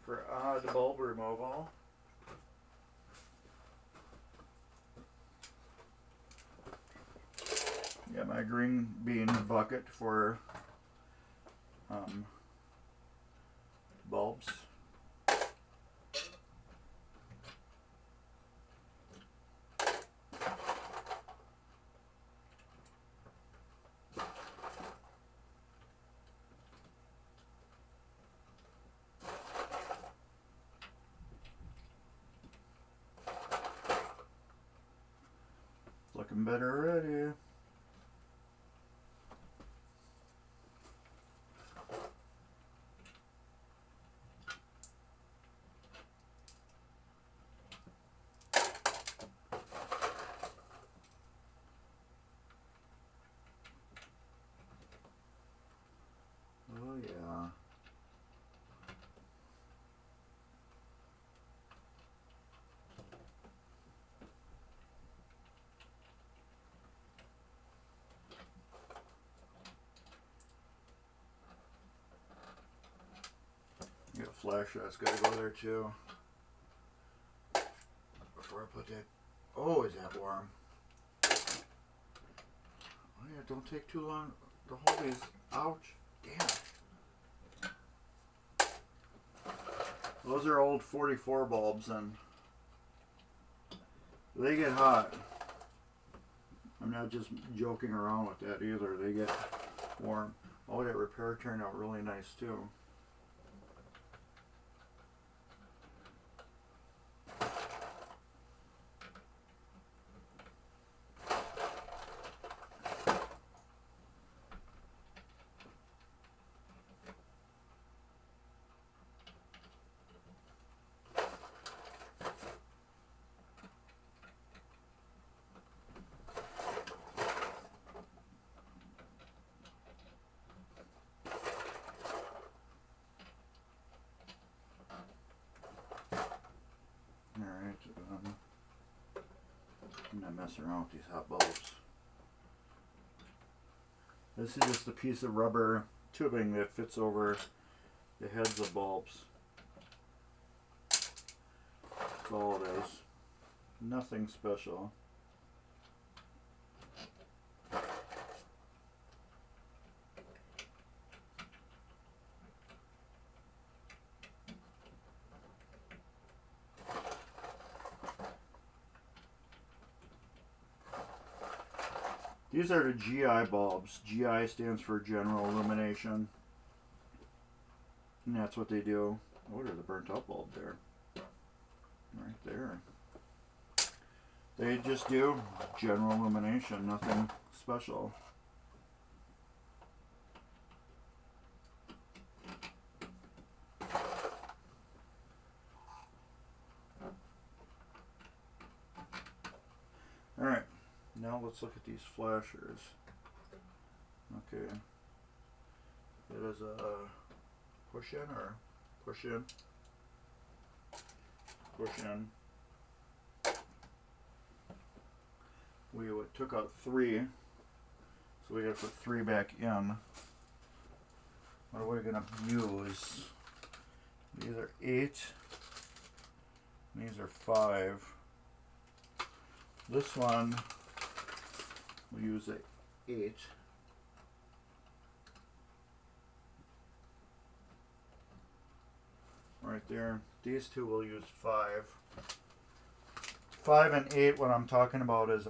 for odd bulb removal. Got my green bean bucket for bulbs. Looking better already. Oh yeah. Got a flasher that's got to go there too. Before I put that. Oh, is that warm? Oh yeah, don't take too long to hold these. Ouch. Damn. Those are old 44 bulbs and they get hot. I'm not just joking around with that either. They get warm. Oh, that repair turned out really nice too. I'm not messing around with these hot bulbs. This is just a piece of rubber tubing that fits over the heads of bulbs. That's all it is. Nothing special. These are the GI bulbs. GI stands for General Illumination. And that's what they do. Oh, there's a burnt out bulb there. Right there. They just do general illumination, nothing special. Alright, now let's look at these flashers. Okay. It is a push in or push in? Push in. we took out 3, so we got to put 3 back in. What are we going to use? These are 8. These are 5. This one, we'll use a 8. Right there. These two we'll use 5. 5 and 8, what I'm talking about is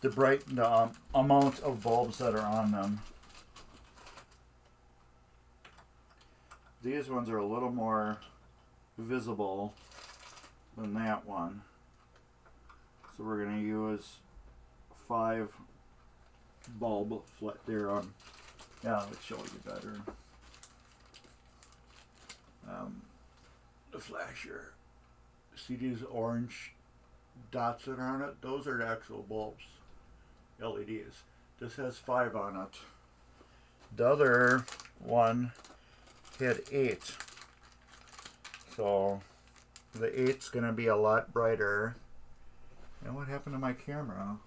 the amount of bulbs that are on them. These ones are a little more visible than that one. So we're going to use 5 bulb flat there on. Yeah, let's show you better. The flasher. See these orange dots that are on it? Those are the actual bulbs, LEDs. This has 5 on it. The other one had 8. So the 8's going to be a lot brighter. And what happened to my camera?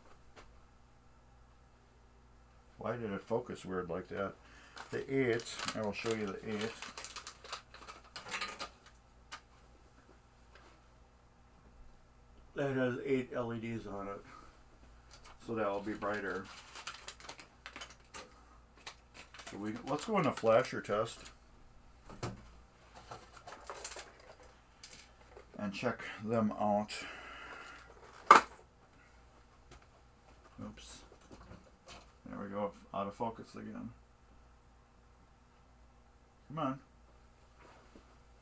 Why did it focus weird like that? The 8, I will show you the 8. That has 8 LEDs on it. So that will be brighter. So let's go in a flasher test. And check them out. Oops. There we go. Out of focus again. Come on.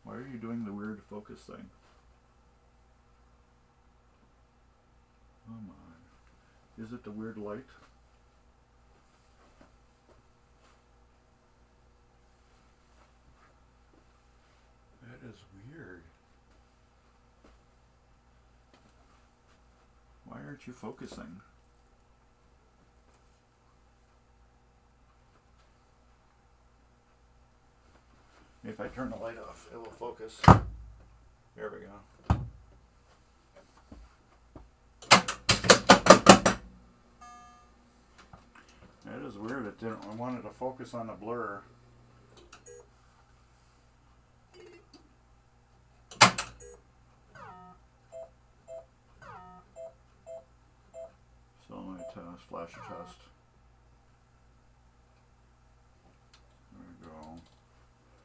Why are you doing the weird focus thing? Come on. Is it the weird light? That is weird. Why aren't you focusing? If I turn the light off, it will focus. There we go. That is weird. It didn't. I wanted to focus on the blur. So let me test, flasher test. There we go.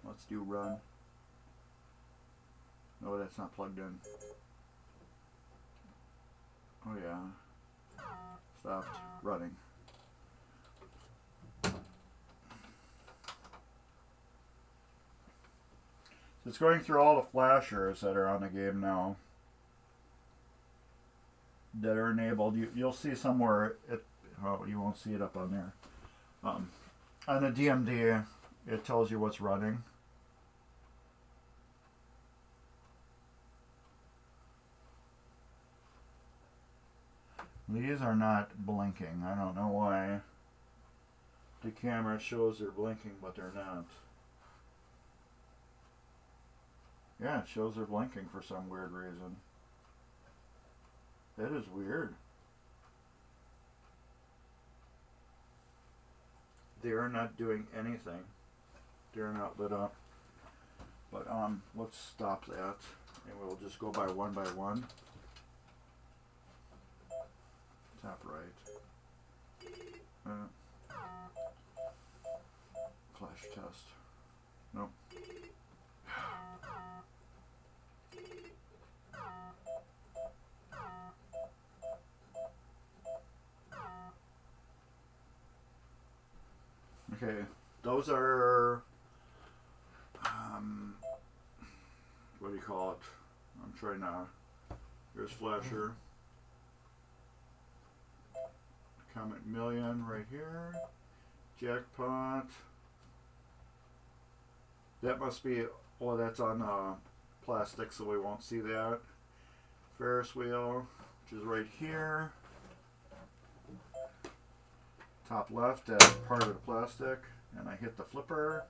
Let's do run. No, that's not plugged in. Oh yeah. Stopped running. So it's going through all the flashers that are on the game now. That are enabled. You'll see somewhere, you won't see it up on there. On the DMD, it tells you what's running. These are not blinking. I don't know why the camera shows they're blinking, but they're not. Yeah, it shows they're blinking for some weird reason. That is weird. They are not doing anything. They're not lit up. But let's stop that, and we'll just go by one. Top right. Flash test. Nope. Okay, those are, what do you call it? I'm trying to, here's flasher. Comet million right here. Jackpot. That must be, well, that's on plastic, so we won't see that. Ferris wheel, which is right here. Top left, that's part of the plastic. And I hit the flipper.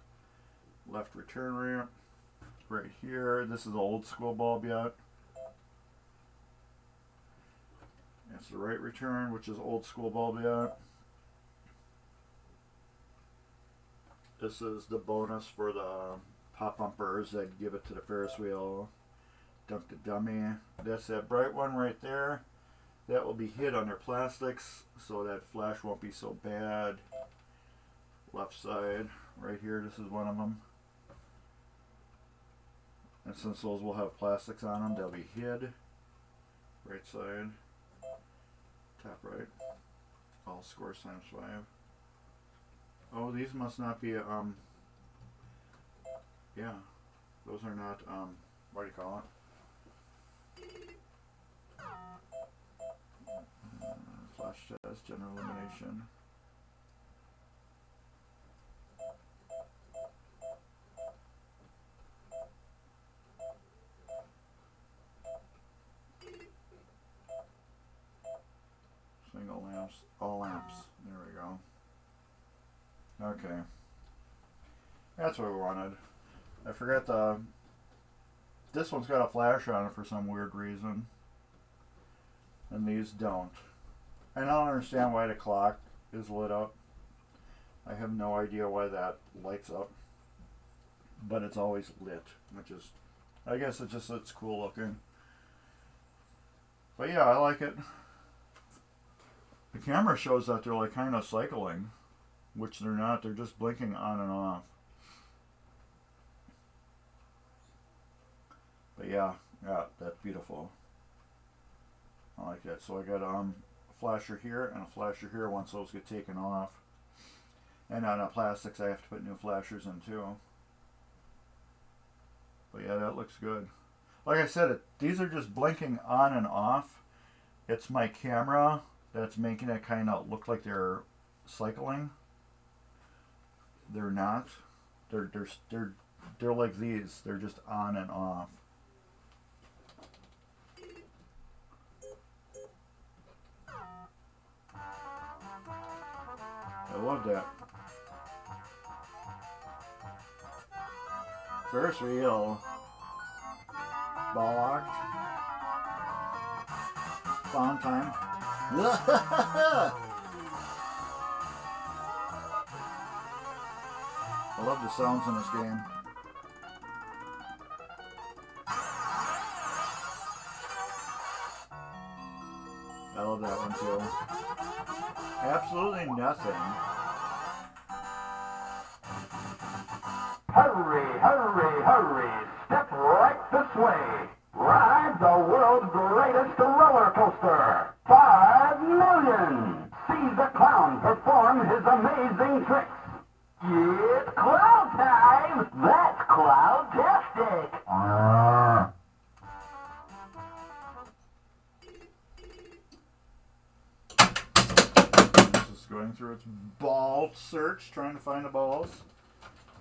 Left return ramp. Right here. This is the old school bulb yet. That's the right return, which is old school bulb yet. This is the bonus for the pop bumpers that give it to the Ferris wheel. Dunk the dummy. That's that bright one right there. That will be hid under plastics, so that flash won't be so bad. Left side, right here, this is one of them. And since those will have plastics on them, they'll be hid. Right side, top right, all scores times 5. Oh, these must not be, yeah, those are not, what do you call it? Flash test, general elimination. Single lamps, all lamps. There we go. Okay. That's what we wanted. I forgot this one's got a flash on it for some weird reason. And these don't. And I don't understand why the clock is lit up. I have no idea why that lights up. But it's always lit, which is, I guess it's cool looking. But yeah, I like it. The camera shows that they're like kind of cycling, which they're not. They're just blinking on and off. But yeah, that's beautiful. I like that. So I got a flasher here and a flasher here once those get taken off. And on the plastics I have to put new flashers in too. But yeah, that looks good. Like I said, these are just blinking on and off. It's my camera that's making it kind of look like they're cycling. They're not. They're like these. They're just on and off. I love that. Ferris wheel. Ball locked. Fun time. I love the sounds in this game. I love that one too. Absolutely nothing. Hurry, hurry, hurry. Step right this way. Ride the world's greatest roller coaster. 5 million. See the clown perform his amazing tricks. It's cloud time. That's cloud-tastic. Just going through its ball search, trying to find the balls.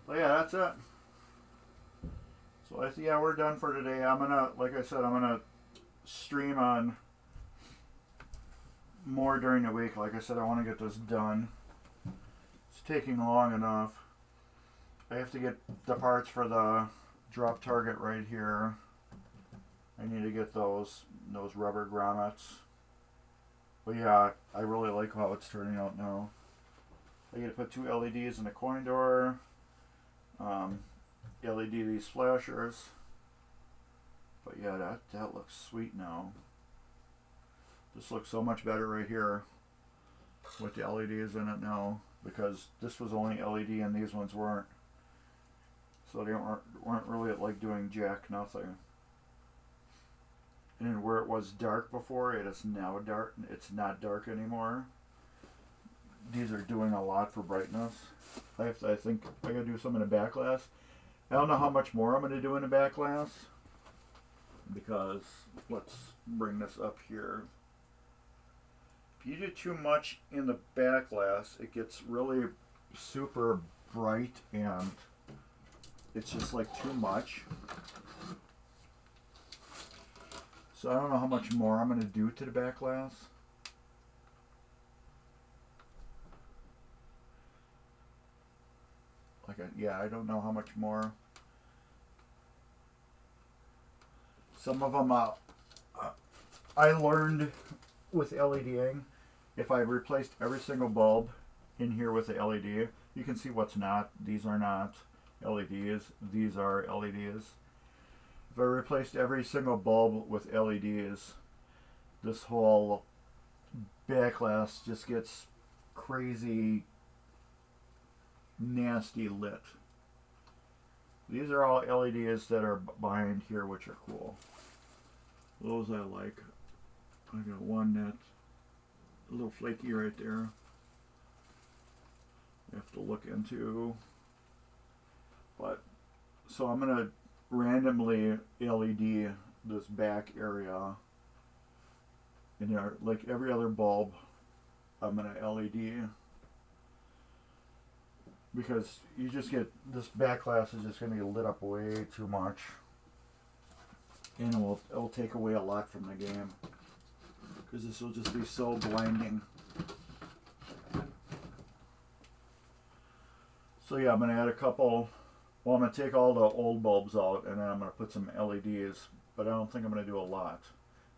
But yeah, that's it. So yeah, we're done for today. I'm gonna, like I said, I'm gonna stream on more during the week. Like I said, I want to get this done. It's taking long enough. I have to get the parts for the drop target right here. I need to get those rubber grommets. But yeah, I really like how it's turning out now. I get to put 2 LEDs in the coin door. LED these flashers. But yeah, that looks sweet now. This looks so much better right here with the LEDs in it now, because this was only LED and these ones weren't. So they weren't really like doing jack nothing. And where it was dark before, it is now dark. It's not dark anymore. These are doing a lot for brightness. I think I gotta do some in the back glass. I don't know how much more I'm gonna do in the back glass, because let's bring this up here. If you do too much in the back glass, it gets really super bright and it's just like too much. So I don't know how much more I'm gonna do to the back glass. Yeah, I don't know how much more. Some of them I learned with LEDing, if I replaced every single bulb in here with the LED, you can see what's not. These are not LEDs. These are LEDs. If I replaced every single bulb with LEDs, this whole back glass just gets crazy, nasty lit. These are all LEDs that are behind here, which are cool. Those I like. I got one that's a little flaky right there. You have to look into. But so I'm gonna randomly LED this back area. And there, like every other bulb, I'm gonna LED because you just get this back glass is just gonna get lit up way too much, and it'll take away a lot from the game because this will just be so blinding. So yeah, I'm gonna add a couple. Well, I'm gonna take all the old bulbs out and then I'm gonna put some LEDs, but I don't think I'm gonna do a lot.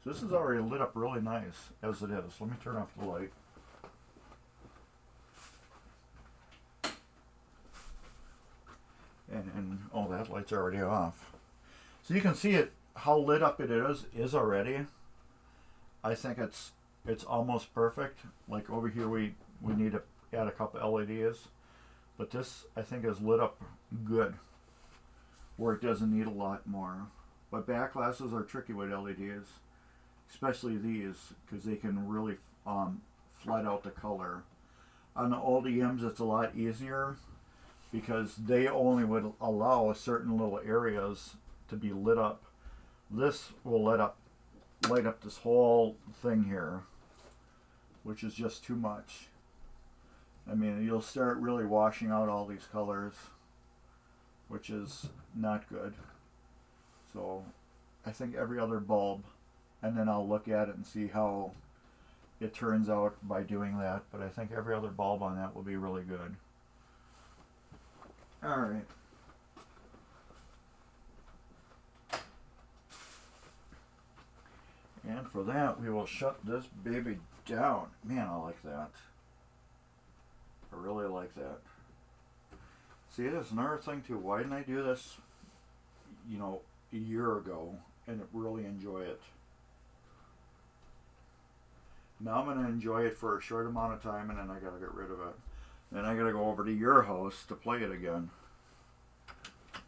So this is already lit up really nice as it is. Let me turn off the light. And oh, that light's already off. So you can see it, how lit up it is already. I think it's almost perfect. Like over here we need to add a couple LEDs. But this I think is lit up good where it doesn't need a lot more. But back glasses are tricky with LEDs. Especially these, because they can really flood out the color. On the old EMs, it's a lot easier because they only would allow certain little areas to be lit up. This will light up this whole thing here, which is just too much. I mean, you'll start really washing out all these colors, which is not good. So I think every other bulb, and then I'll look at it and see how it turns out by doing that. But I think every other bulb on that will be really good. Alright. And for that, we will shut this baby down. Man, I like that. I really like that. See, there's another thing too. Why didn't I do this, a year ago and really enjoy it? Now I'm going to enjoy it for a short amount of time and then I got to get rid of it. Then I got to go over to your house to play it again.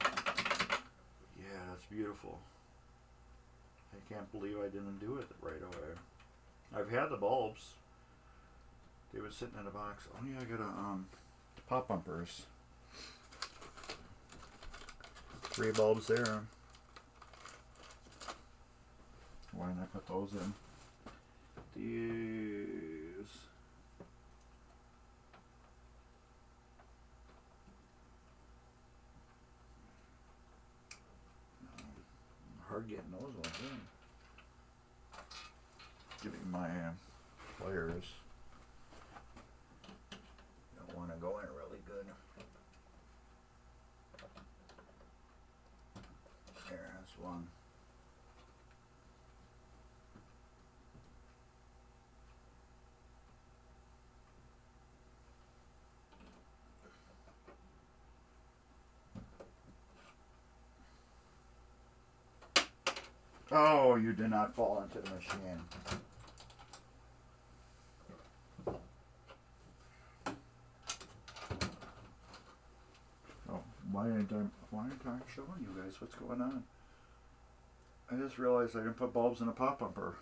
Yeah, that's beautiful. I can't believe I didn't do it right away. I've had the bulbs. They were sitting in a box. Oh yeah, I got pop bumpers. 3 bulbs there. Why didn't I put those in? These. Hard getting those ones in. Give me my pliers. Don't want to go in really good. There's one. Oh, you did not fall into the machine. Oh, why aren't I showing you guys what's going on? I just realized I didn't put bulbs in a pop bumper.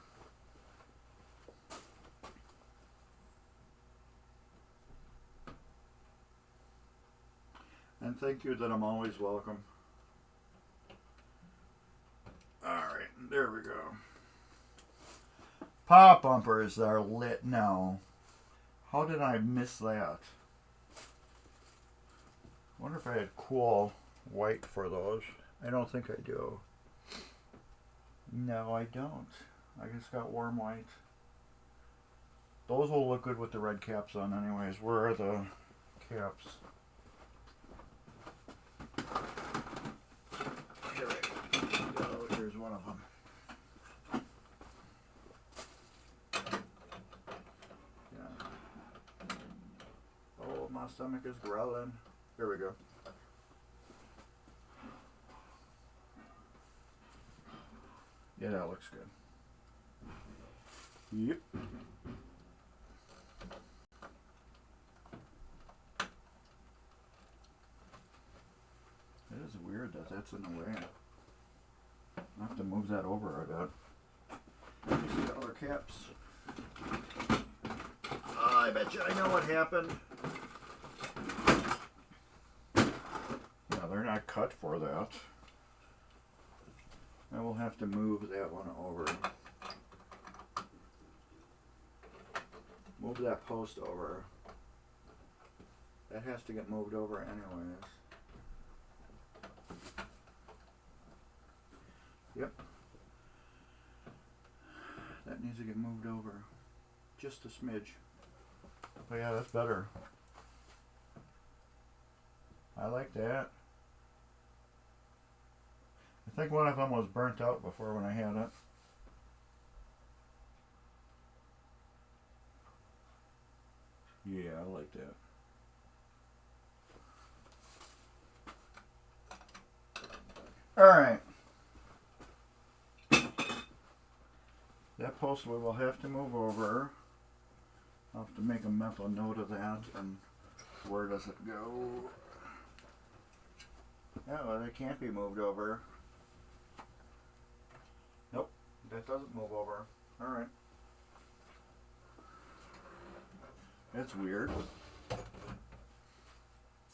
And thank you that I'm always welcome. Alright, there we go. Pop bumpers are lit now. How did I miss that? I wonder if I had cool white for those. I don't think I do. No, I don't. I just got warm white. Those will look good with the red caps on anyways. Where are the caps? Here we go. Here's one of them. My stomach is growling. There we go. Yeah, that looks good. Yep. It is weird that that's in the way. I'll have to move that over, I bet. These other caps. Oh, I bet you I know what happened. Yeah, they're not cut for that. I will have to move that one over. Move that post over. That has to get moved over anyways. Yep. That needs to get moved over. Just a smidge. Oh yeah, that's better. I like that. I think one of them was burnt out before when I had it. Yeah, I like that. Alright. That post we will have to move over. I'll have to make a mental note of that. And where does it go? No, it can't be moved over. Nope, that doesn't move over. Alright. That's weird.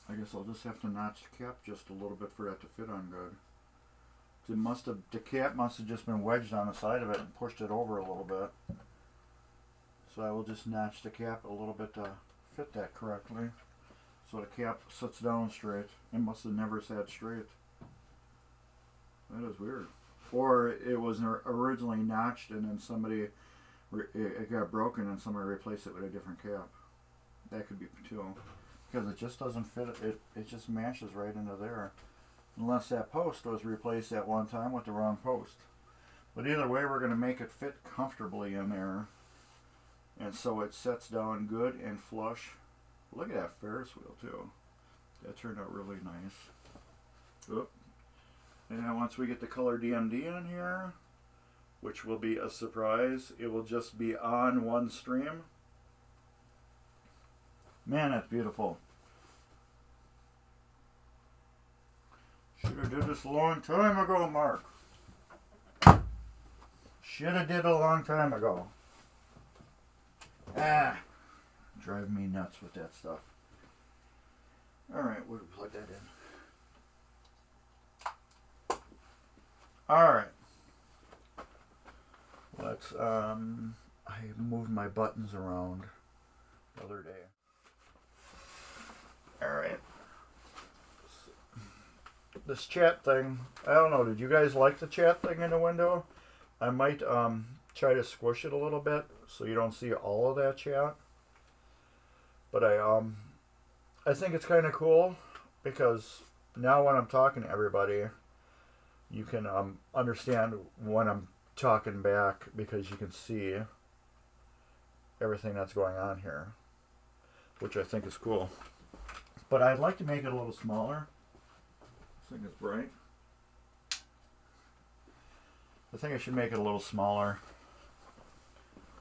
I guess I'll just have to notch the cap just a little bit for that to fit on good. It must have, the cap must have just been wedged on the side of it and pushed it over a little bit. So I will just notch the cap a little bit to fit that correctly. So the cap sits down straight. It must have never sat straight. That is weird. Or it was originally notched and then somebody, it got broken and somebody replaced it with a different cap. That could be too. Because it just doesn't fit, it just mashes right into there. Unless that post was replaced at one time with the wrong post. But either way, we're going to make it fit comfortably in there. And so it sets down good and flush. Look at that Ferris wheel too. That turned out really nice. Oop. And then once we get the color DMD in here, which will be a surprise, it will just be on one stream. Man, that's beautiful. Should have did this a long time ago, Mark. Should have did a long time ago. Ah, drive me nuts with that stuff. Alright, we'll plug that in. Alright. Let's, I moved my buttons around the other day. Alright. This chat thing, I don't know, did you guys like the chat thing in the window? I might try to squish it a little bit so you don't see all of that chat. But I think it's kind of cool because now when I'm talking to everybody, you can understand when I'm talking back because you can see everything that's going on here, which I think is cool. But I'd like to make it a little smaller. This thing is bright. I think I should make it a little smaller.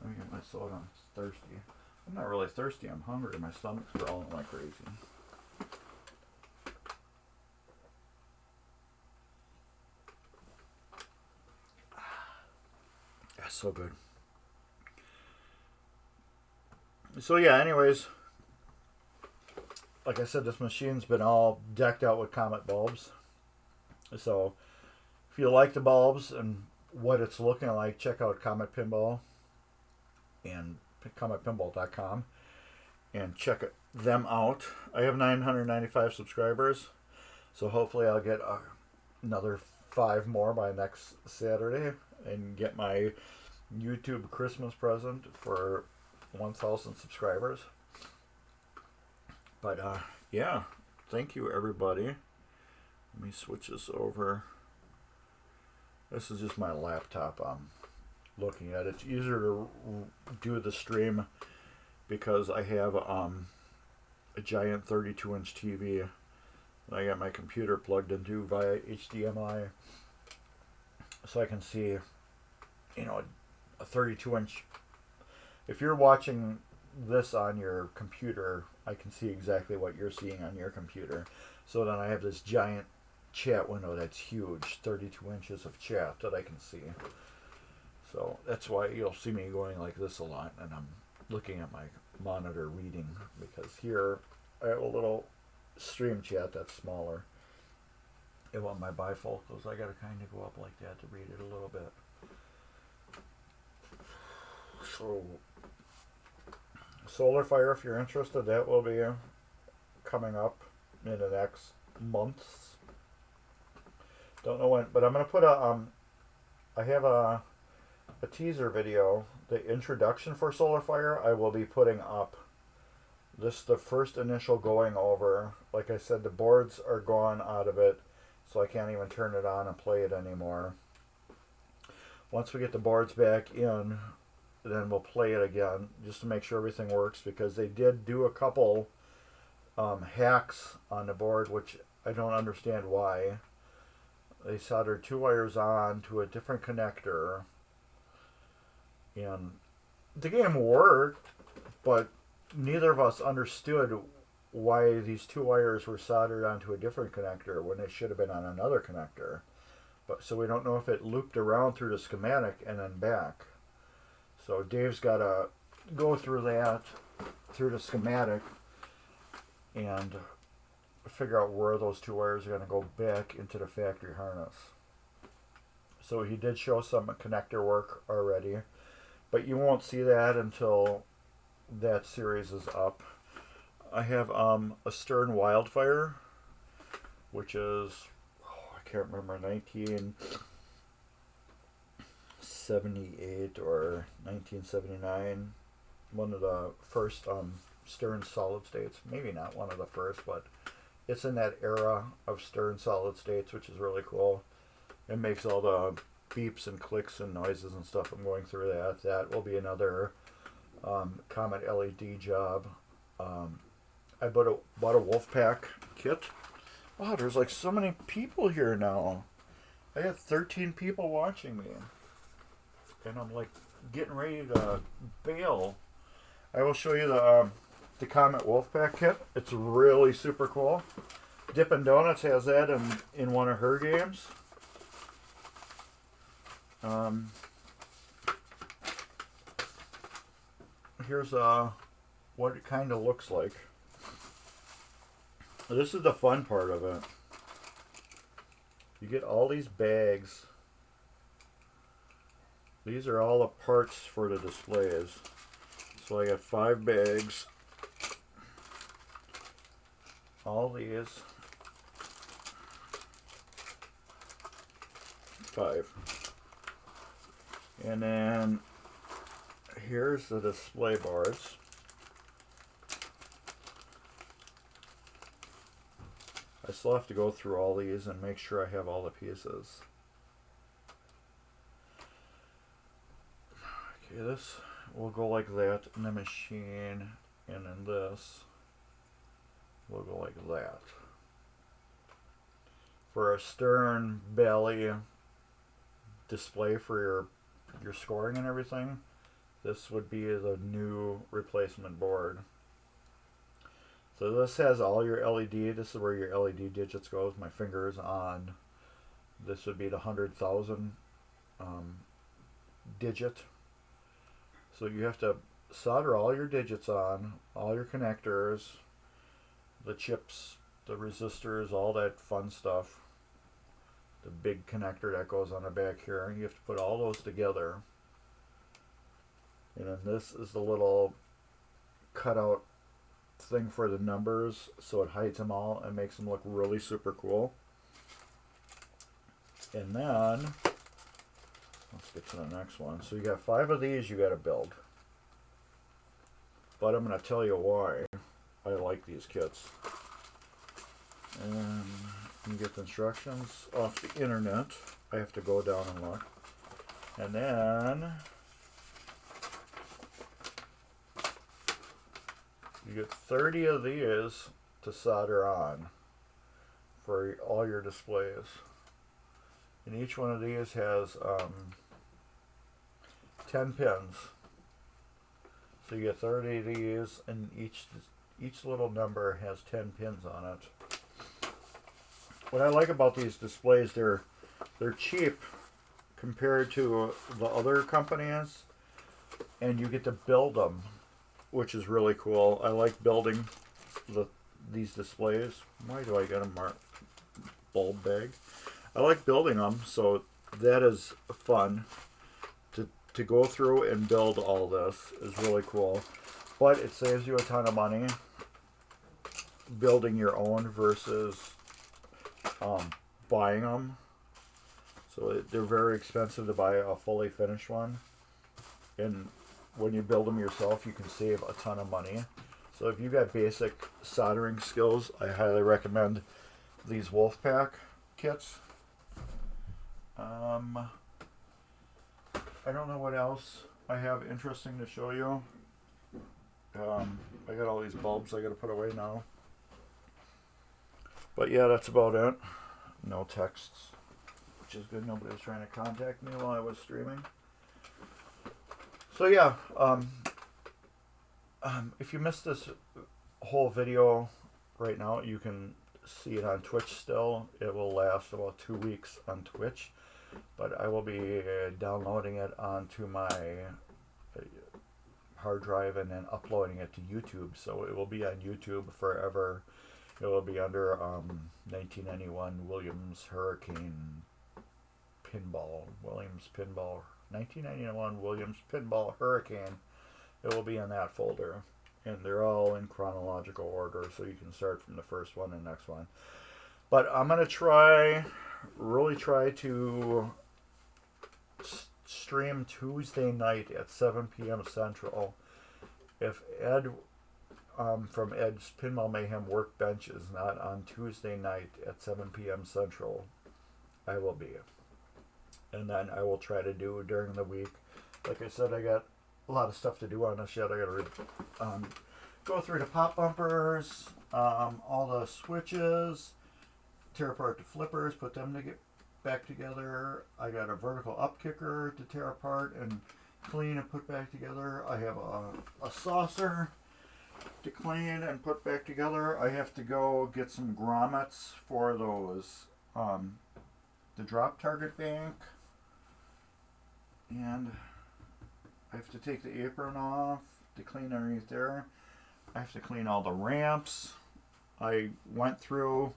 Let me get my soda. I'm thirsty. I'm not really thirsty. I'm hungry. My stomach's growling like crazy. That's so good. So yeah, anyways, like I said, this machine's been all decked out with Comet bulbs. So if you like the bulbs and what it's looking like, check out Comet Pinball and CometPinball.com and check them out. I have 995 subscribers, so hopefully I'll get another 5 more by next Saturday and get my YouTube Christmas present for 1,000 subscribers. But yeah, thank you everybody. Let me switch this over. This is just my laptop I'm looking at. It's easier to do the stream because I have a a giant 32-inch TV that I got my computer plugged into via HDMI, so I can see, you know, a 32-inch. If you're watching this on your computer, I can see exactly what you're seeing on your computer. So then I have this giant chat window that's huge, 32 inches of chat that I can see. So that's why you'll see me going like this a lot, and I'm looking at my monitor reading, because here I have a little stream chat that's smaller. And on my bifocals, I gotta kind of go up like that to read it a little bit. So Solar Fire, if you're interested, that will be coming up in the next months. Don't know when, but I'm gonna put I have a teaser video, the introduction for Solar Fire. I will be putting up. This is the first initial going over. Like I said, the boards are gone out of it, so I can't even turn it on and play it anymore. Once we get the boards back in, then we'll play it again just to make sure everything works, because they did do a couple hacks on the board, which I don't understand why. They soldered 2 wires on to a different connector, and the game worked, but neither of us understood why these 2 wires were soldered onto a different connector when they should have been on another connector. But so we don't know if it looped around through the schematic and then back. So Dave's got to go through that, through the schematic, and figure out where those 2 wires are going to go back into the factory harness. So he did show some connector work already, but you won't see that until that series is up. I have a Stern Wildfire, which is, I can't remember, 1978 or 1979. One of the first Stern solid states. Maybe not one of the first, but it's in that era of Stern solid states, which is really cool. It makes all the beeps and clicks and noises and stuff. I'm going through that. That will be another Comet LED job. I bought a Wolfpack kit. Wow, there's like so many people here now. I have 13 people watching me, and I'm like getting ready to bail. I will show you the Comet Wolfpack kit. It's really super cool. Dippin' Donuts has that in one of her games. Here's what it kind of looks like. This is the fun part of it. You get all these bags. These are all the parts for the displays. So I got 5 bags. All these. 5. And then here's the display boards. I still have to go through all these and make sure I have all the pieces. Okay, this will go like that in the machine, and then this will go like that. For a Stern belly display for your scoring and everything, this would be the new replacement board. So this has all your LED. This is where your LED digits goes. My finger is on. This would be the 100,000 digit. So you have to solder all your digits on, all your connectors, the chips, the resistors, all that fun stuff. The big connector that goes on the back here. You have to put all those together. And then this is the little cutout thing for the numbers, so it hides them all and makes them look really super cool. And then let's get to the next one. So you got 5 of these you got to build, but I'm going to tell you why I like these kits. And you get the instructions off the internet. I have to go down and look. And then You get 30 of these to solder on for all your displays. And each one of these has 10 pins. So you get 30 of these, and each little number has 10 pins on it. What I like about these displays, they're cheap compared to the other companies, and you get to build them, which is really cool. I like building these displays. Why do I get a bulb bag? I like building them, so that is fun. To go through and build all this is really cool. But it saves you a ton of money building your own versus buying them. So they're very expensive to buy a fully finished one. And when you build them yourself, you can save a ton of money. So if you got basic soldering skills, I highly recommend these Wolfpack kits. I don't know what else I have interesting to show you. I got all these bulbs I got to put away now. But yeah, that's about it. No texts, which is good. Nobody was trying to contact me while I was streaming. So yeah, if you missed this whole video right now, you can see it on Twitch still. It will last about 2 weeks on Twitch, but I will be downloading it onto my hard drive and then uploading it to YouTube. So it will be on YouTube forever. It will be under 1991 Williams Hurricane Pinball. 1991 Williams Pinball Hurricane. It will be in that folder. And they're all in chronological order, so you can start from the first one and next one. But I'm going to really try to stream Tuesday night at 7 p.m. Central. If Ed from Ed's Pinball Mayhem Workbench is not on Tuesday night at 7 p.m. Central, I will be. And then I will try to do during the week. Like I said, I got a lot of stuff to do on this yet. I got to go through the pop bumpers, all the switches, tear apart the flippers, put them to get back together. I got a vertical up kicker to tear apart and clean and put back together. I have a saucer to clean and put back together. I have to go get some grommets for those, the drop target bank. And I have to take the apron off to clean underneath there. I have to clean all the ramps. I went through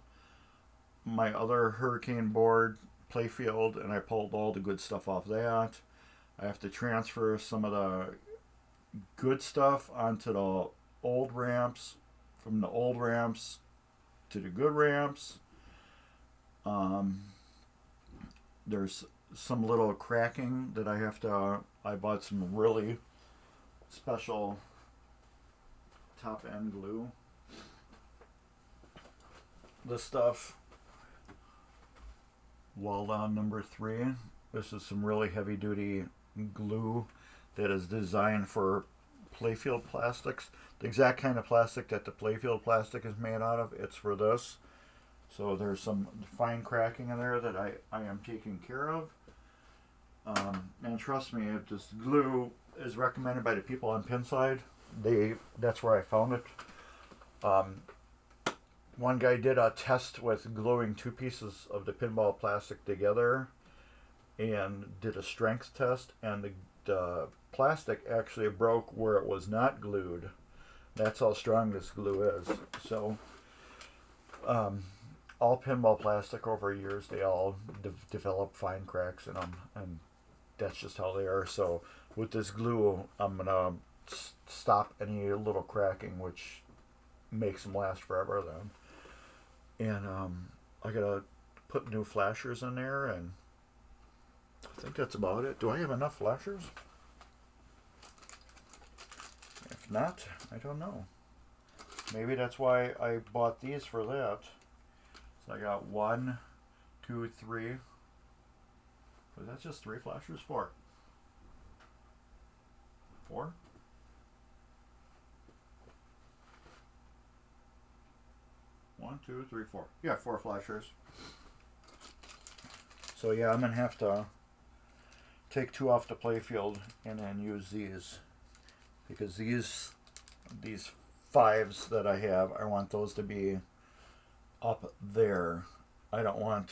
my other Hurricane board playfield and I pulled all the good stuff off that. I have to transfer some of the good stuff onto the old ramps, from the old ramps to the good ramps. There's some little cracking that I have to, I bought some really special top end glue. This stuff, wall down number 3. This is some really heavy duty glue that is designed for playfield plastics. The exact kind of plastic that the playfield plastic is made out of, it's for this. So there's some fine cracking in there that I am taking care of. And trust me, if this glue is recommended by the people on Pinside, that's where I found it. One guy did a test with gluing 2 pieces of the pinball plastic together and did a strength test, and the plastic actually broke where it was not glued. That's how strong this glue is. So all pinball plastic over years, they all develop fine cracks in them, and that's just how they are. So with this glue, I'm gonna stop any little cracking, which makes them last forever then. And I gotta put new flashers in there, and I think that's about it. Do I have enough flashers? If not, I don't know. Maybe that's why I bought these for that. So I got 1, 2, 3. Was that just 3 flashers? 4. 4? 1, 2, 3, 4. Yeah, 4 flashers. So yeah, I'm gonna have to take 2 off the playfield and then use these, because these 5s that I have, I want those to be up there. I don't want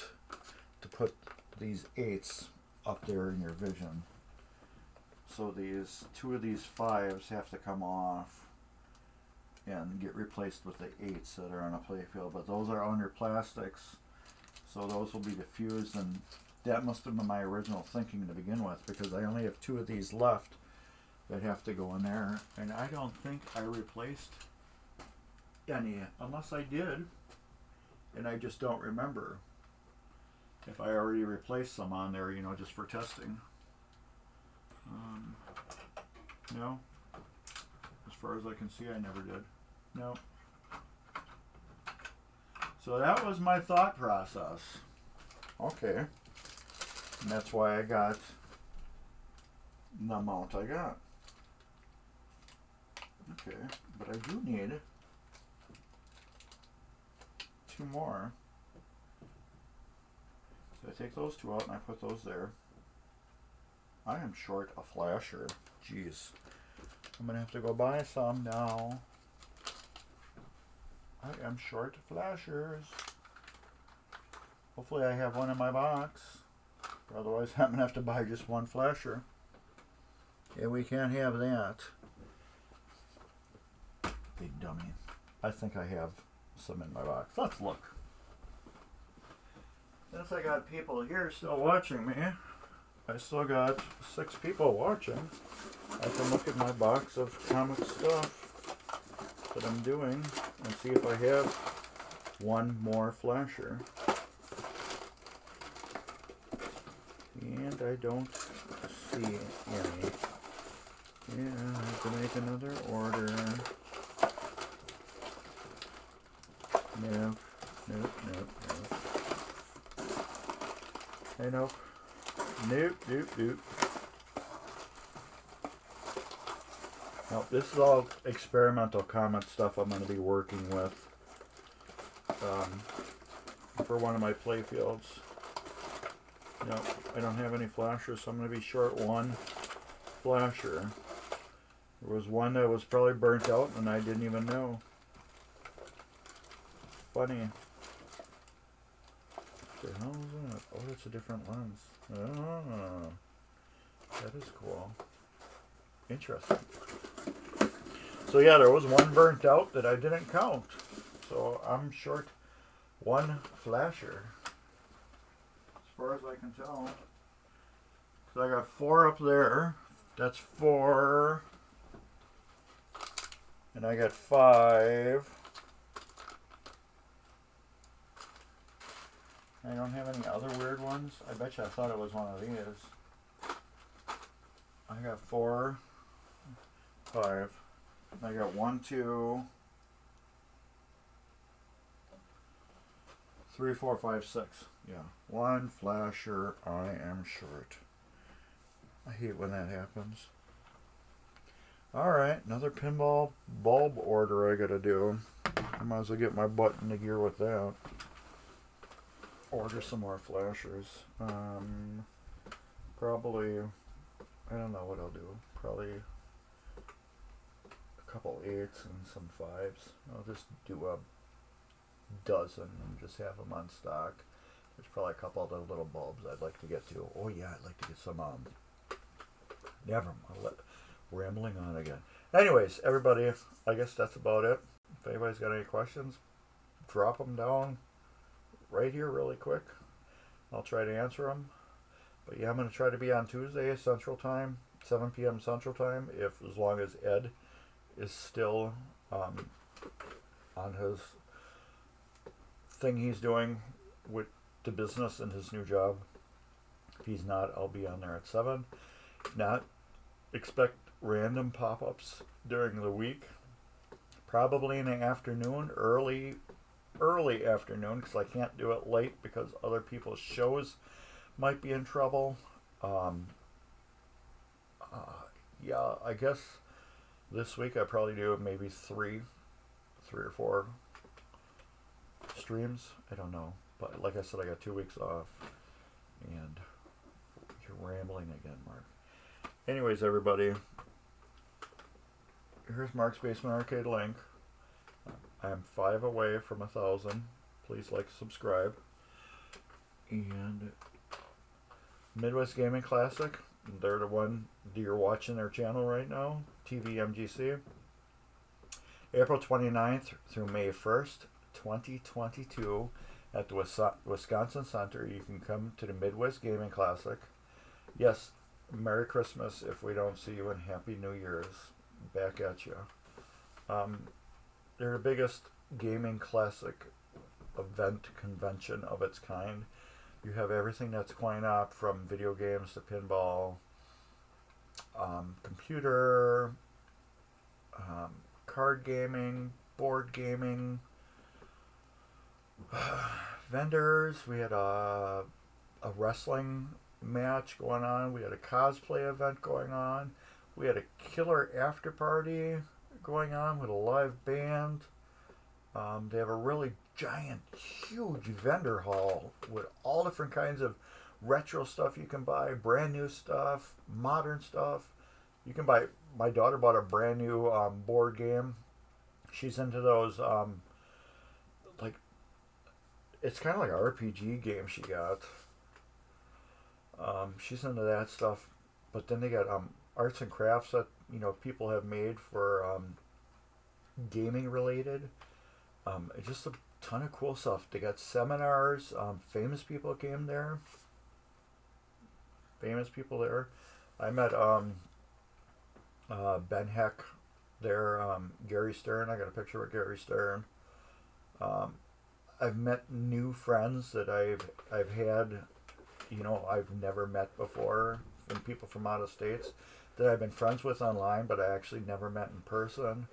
to put these 8s up there in your vision. So these 2 of these 5s have to come off and get replaced with the 8s that are on a playfield. But those are under plastics, so those will be diffused, and that must have been my original thinking to begin with, because I only have 2 of these left that have to go in there, and I don't think I replaced any, unless I did, and I just don't remember if I already replaced some on there, you know, just for testing. No, as far as I can see, I never did. No. So that was my thought process. Okay. And that's why I got the amount I got. Okay, but I do need 2 more. So I take those 2 out and I put those there. I am short a flasher. Jeez. I'm gonna have to go buy some now. I am short flashers. Hopefully I have one in my box. Otherwise I'm gonna have to buy just 1 flasher. Yeah, we can't have that. Big dummy. I think I have some in my box. Let's look. Since I got people here still watching me, I still got 6 people watching. I can look at my box of comic stuff that I'm doing and see if I have 1 more flasher. And I don't see any. Yeah, I have to make another order. Nope, nope, nope, nope. Hey, nope. Nope, nope, nope. Now, this is all experimental comic stuff I'm going to be working with for one of my playfields. No, I don't have any flashers, so I'm going to be short 1 flasher. There was one that was probably burnt out and I didn't even know. Funny. What the hell is that? Oh, that's a different lens. Oh, that is cool. Interesting. So yeah, there was one burnt out that I didn't count. So I'm short 1 flasher, as far as I can tell. So I got 4 up there. That's 4. And I got 5. I don't have any other weird ones. I bet you I thought it was one of these. I got 4, 5. I got 1, 2, 3, 4, 5, 6. Yeah. 1 flasher. I am short. I hate when that happens. Alright, another pinball bulb order I gotta do. I might as well get my butt into gear with that. Order some more flashers. Probably, I don't know what I'll do. Probably a couple 8s and some 5s. I'll just do a dozen and just have them on stock. There's probably a couple of the little bulbs I'd like to get to. Oh yeah, I'd like to get some, never mind. Rambling on again. Anyways, everybody, I guess that's about it. If anybody's got any questions, drop them down right here really quick. I'll try to answer them. But yeah, I'm going to try to be on Tuesday Central Time, 7 p.m. Central Time, as long as Ed is still on his thing he's doing with the business and his new job. If he's not, I'll be on there at 7. Not expect random pop-ups during the week. Probably in the afternoon, early afternoon, because I can't do it late because other people's shows might be in trouble. Yeah, I guess this week I probably do maybe 3 or 4 streams. I don't know. But like I said, I got 2 weeks off. And you're rambling again, Mark. Anyways, everybody, here's Mark's Basement Arcade link. I'm 5 away from 1,000. Please like, subscribe. And Midwest Gaming Classic, they're the one you're watching their channel right now, tvMGC. April 29th through May 1st, 2022, at the Wisconsin Center. You can come to the Midwest Gaming Classic. Yes, Merry Christmas if we don't see you, and Happy New Year's back at you. They're the biggest gaming classic event convention of its kind. You have everything that's going up, from video games to pinball, computer, card gaming, board gaming, vendors. We had a wrestling match going on. We had a cosplay event going on. We had a killer after party going on with a live band. They have a really giant, huge vendor hall with all different kinds of retro stuff you can buy, brand new stuff, modern stuff. You can buy. My daughter bought a brand new board game. She's into those like, it's kind of like an RPG game she got. She's into that stuff. But then they got arts and crafts that people have made for gaming related. It's just a ton of cool stuff. They got seminars. Famous people came there. I met Ben Heck there. Gary Stern. I got a picture with Gary Stern. I've met new friends that I've had, I've never met before, from people from out of states that I've been friends with online, but I actually never met in person.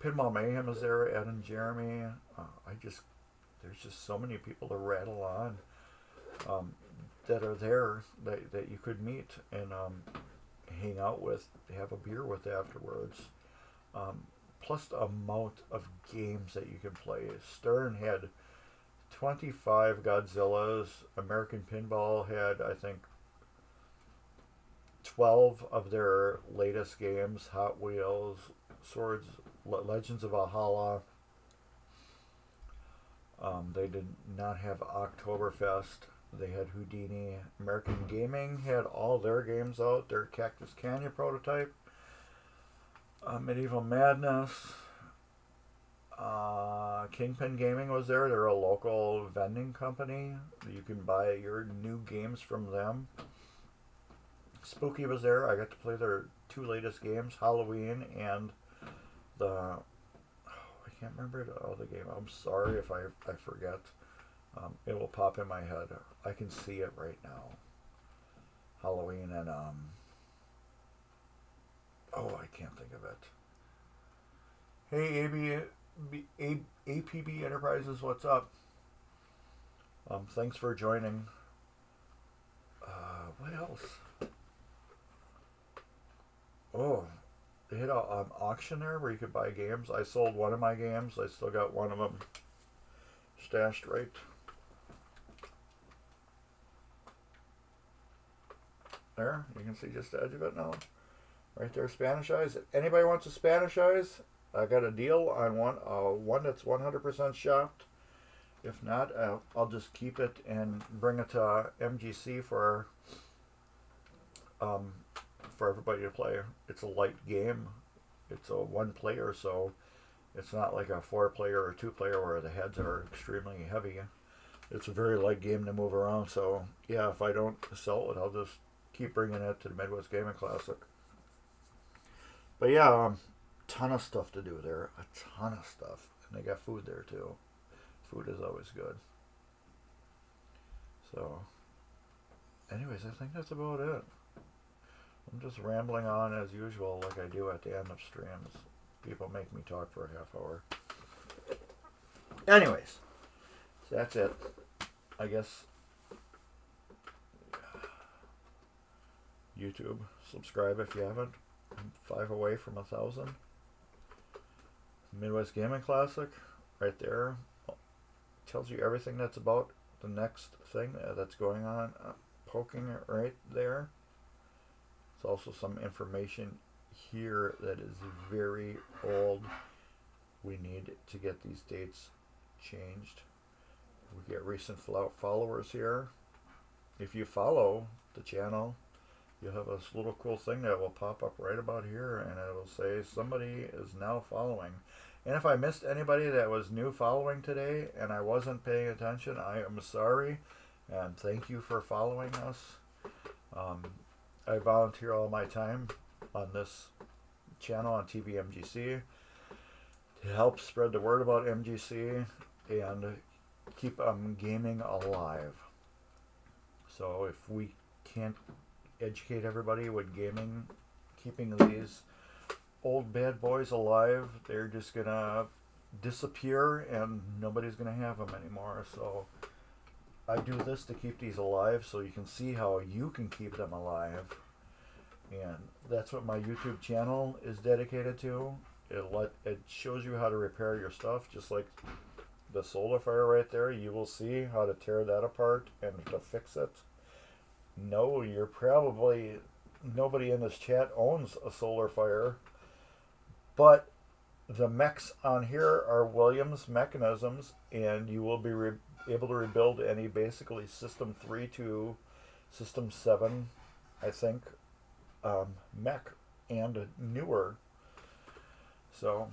Pinball Mayhem is there, Ed and Jeremy. There's just so many people to rattle on that are there that you could meet and hang out with, have a beer with afterwards. Plus the amount of games that you can play. Stern had 25 Godzillas. American Pinball had, I think, 12 of their latest games. Hot Wheels, Swords, Legends of Valhalla. They did not have Oktoberfest. They had Houdini. American Gaming had all their games out. Their Cactus Canyon prototype. Medieval Madness. Kingpin Gaming was there. They're a local vending company. You can buy your new games from them. Spooky was there. I got to play their 2 latest games, Halloween and I can't remember the other game. I'm sorry if I forget. It will pop in my head. I can see it right now. Halloween and I can't think of it. Hey, APB Enterprises, what's up? Thanks for joining. What else? Oh, they had an auction there where you could buy games. I sold one of my games. I still got one of them stashed right there. You can see just the edge of it now. Right there, Spanish Eyes. If anybody wants a Spanish Eyes, I got a deal on one that's 100% shopped. If not, I'll just keep it and bring it to MGC for everybody to play. It's a light game. It's a 1-player, so it's not like a 4-player or 2-player where the heads are extremely heavy. It's a very light game to move around. So yeah, if I don't sell it, I'll just keep bringing it to the Midwest Gaming Classic. But yeah, ton of stuff to do there. A ton of stuff. And they got food there too. Food is always good. So anyways, I think that's about it. I'm just rambling on as usual, like I do at the end of streams. People make me talk for a half hour. Anyways, so that's it. I guess YouTube, subscribe if you haven't. I'm 5 away from 1,000. Midwest Gaming Classic. right there. Tells you everything that's about the next thing that's going on. Poking it right there. It's also some information here that is very old. We need to get these dates changed. We get recent followers here. If you follow the channel, you'll have this little cool thing that will pop up right about here, and it will say somebody is now following. And if I missed anybody that was new following today and I wasn't paying attention, I am sorry, and thank you for following us. I volunteer all my time on this channel on tvMGC to help spread the word about MGC and keep gaming alive. So if we can't educate everybody with gaming, keeping these old bad boys alive, they're just gonna disappear and nobody's gonna have them anymore. So I do this to keep these alive so you can see how you can keep them alive. And that's what my YouTube channel is dedicated to. It shows you how to repair your stuff, just like the solar fire right there. You will see how to tear that apart and to fix it. No, nobody in this chat owns a solar fire, but the mechs on here are Williams mechanisms, and you will be able to rebuild any basically System 3 to System 7, I think, mech and newer. So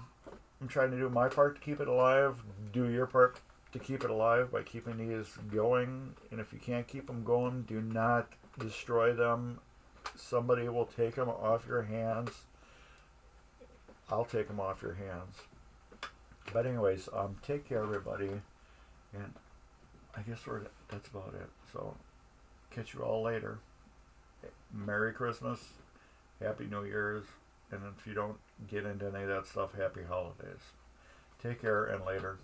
I'm trying to do my part to keep it alive. Do your part to keep it alive by keeping these going. And if you can't keep them going, do not destroy them. Somebody will take them off your hands. I'll take them off your hands. But anyways, take care, everybody. And I guess that's about it. So catch you all later. Merry Christmas. Happy New Year's. And if you don't get into any of that stuff, happy holidays. Take care and later.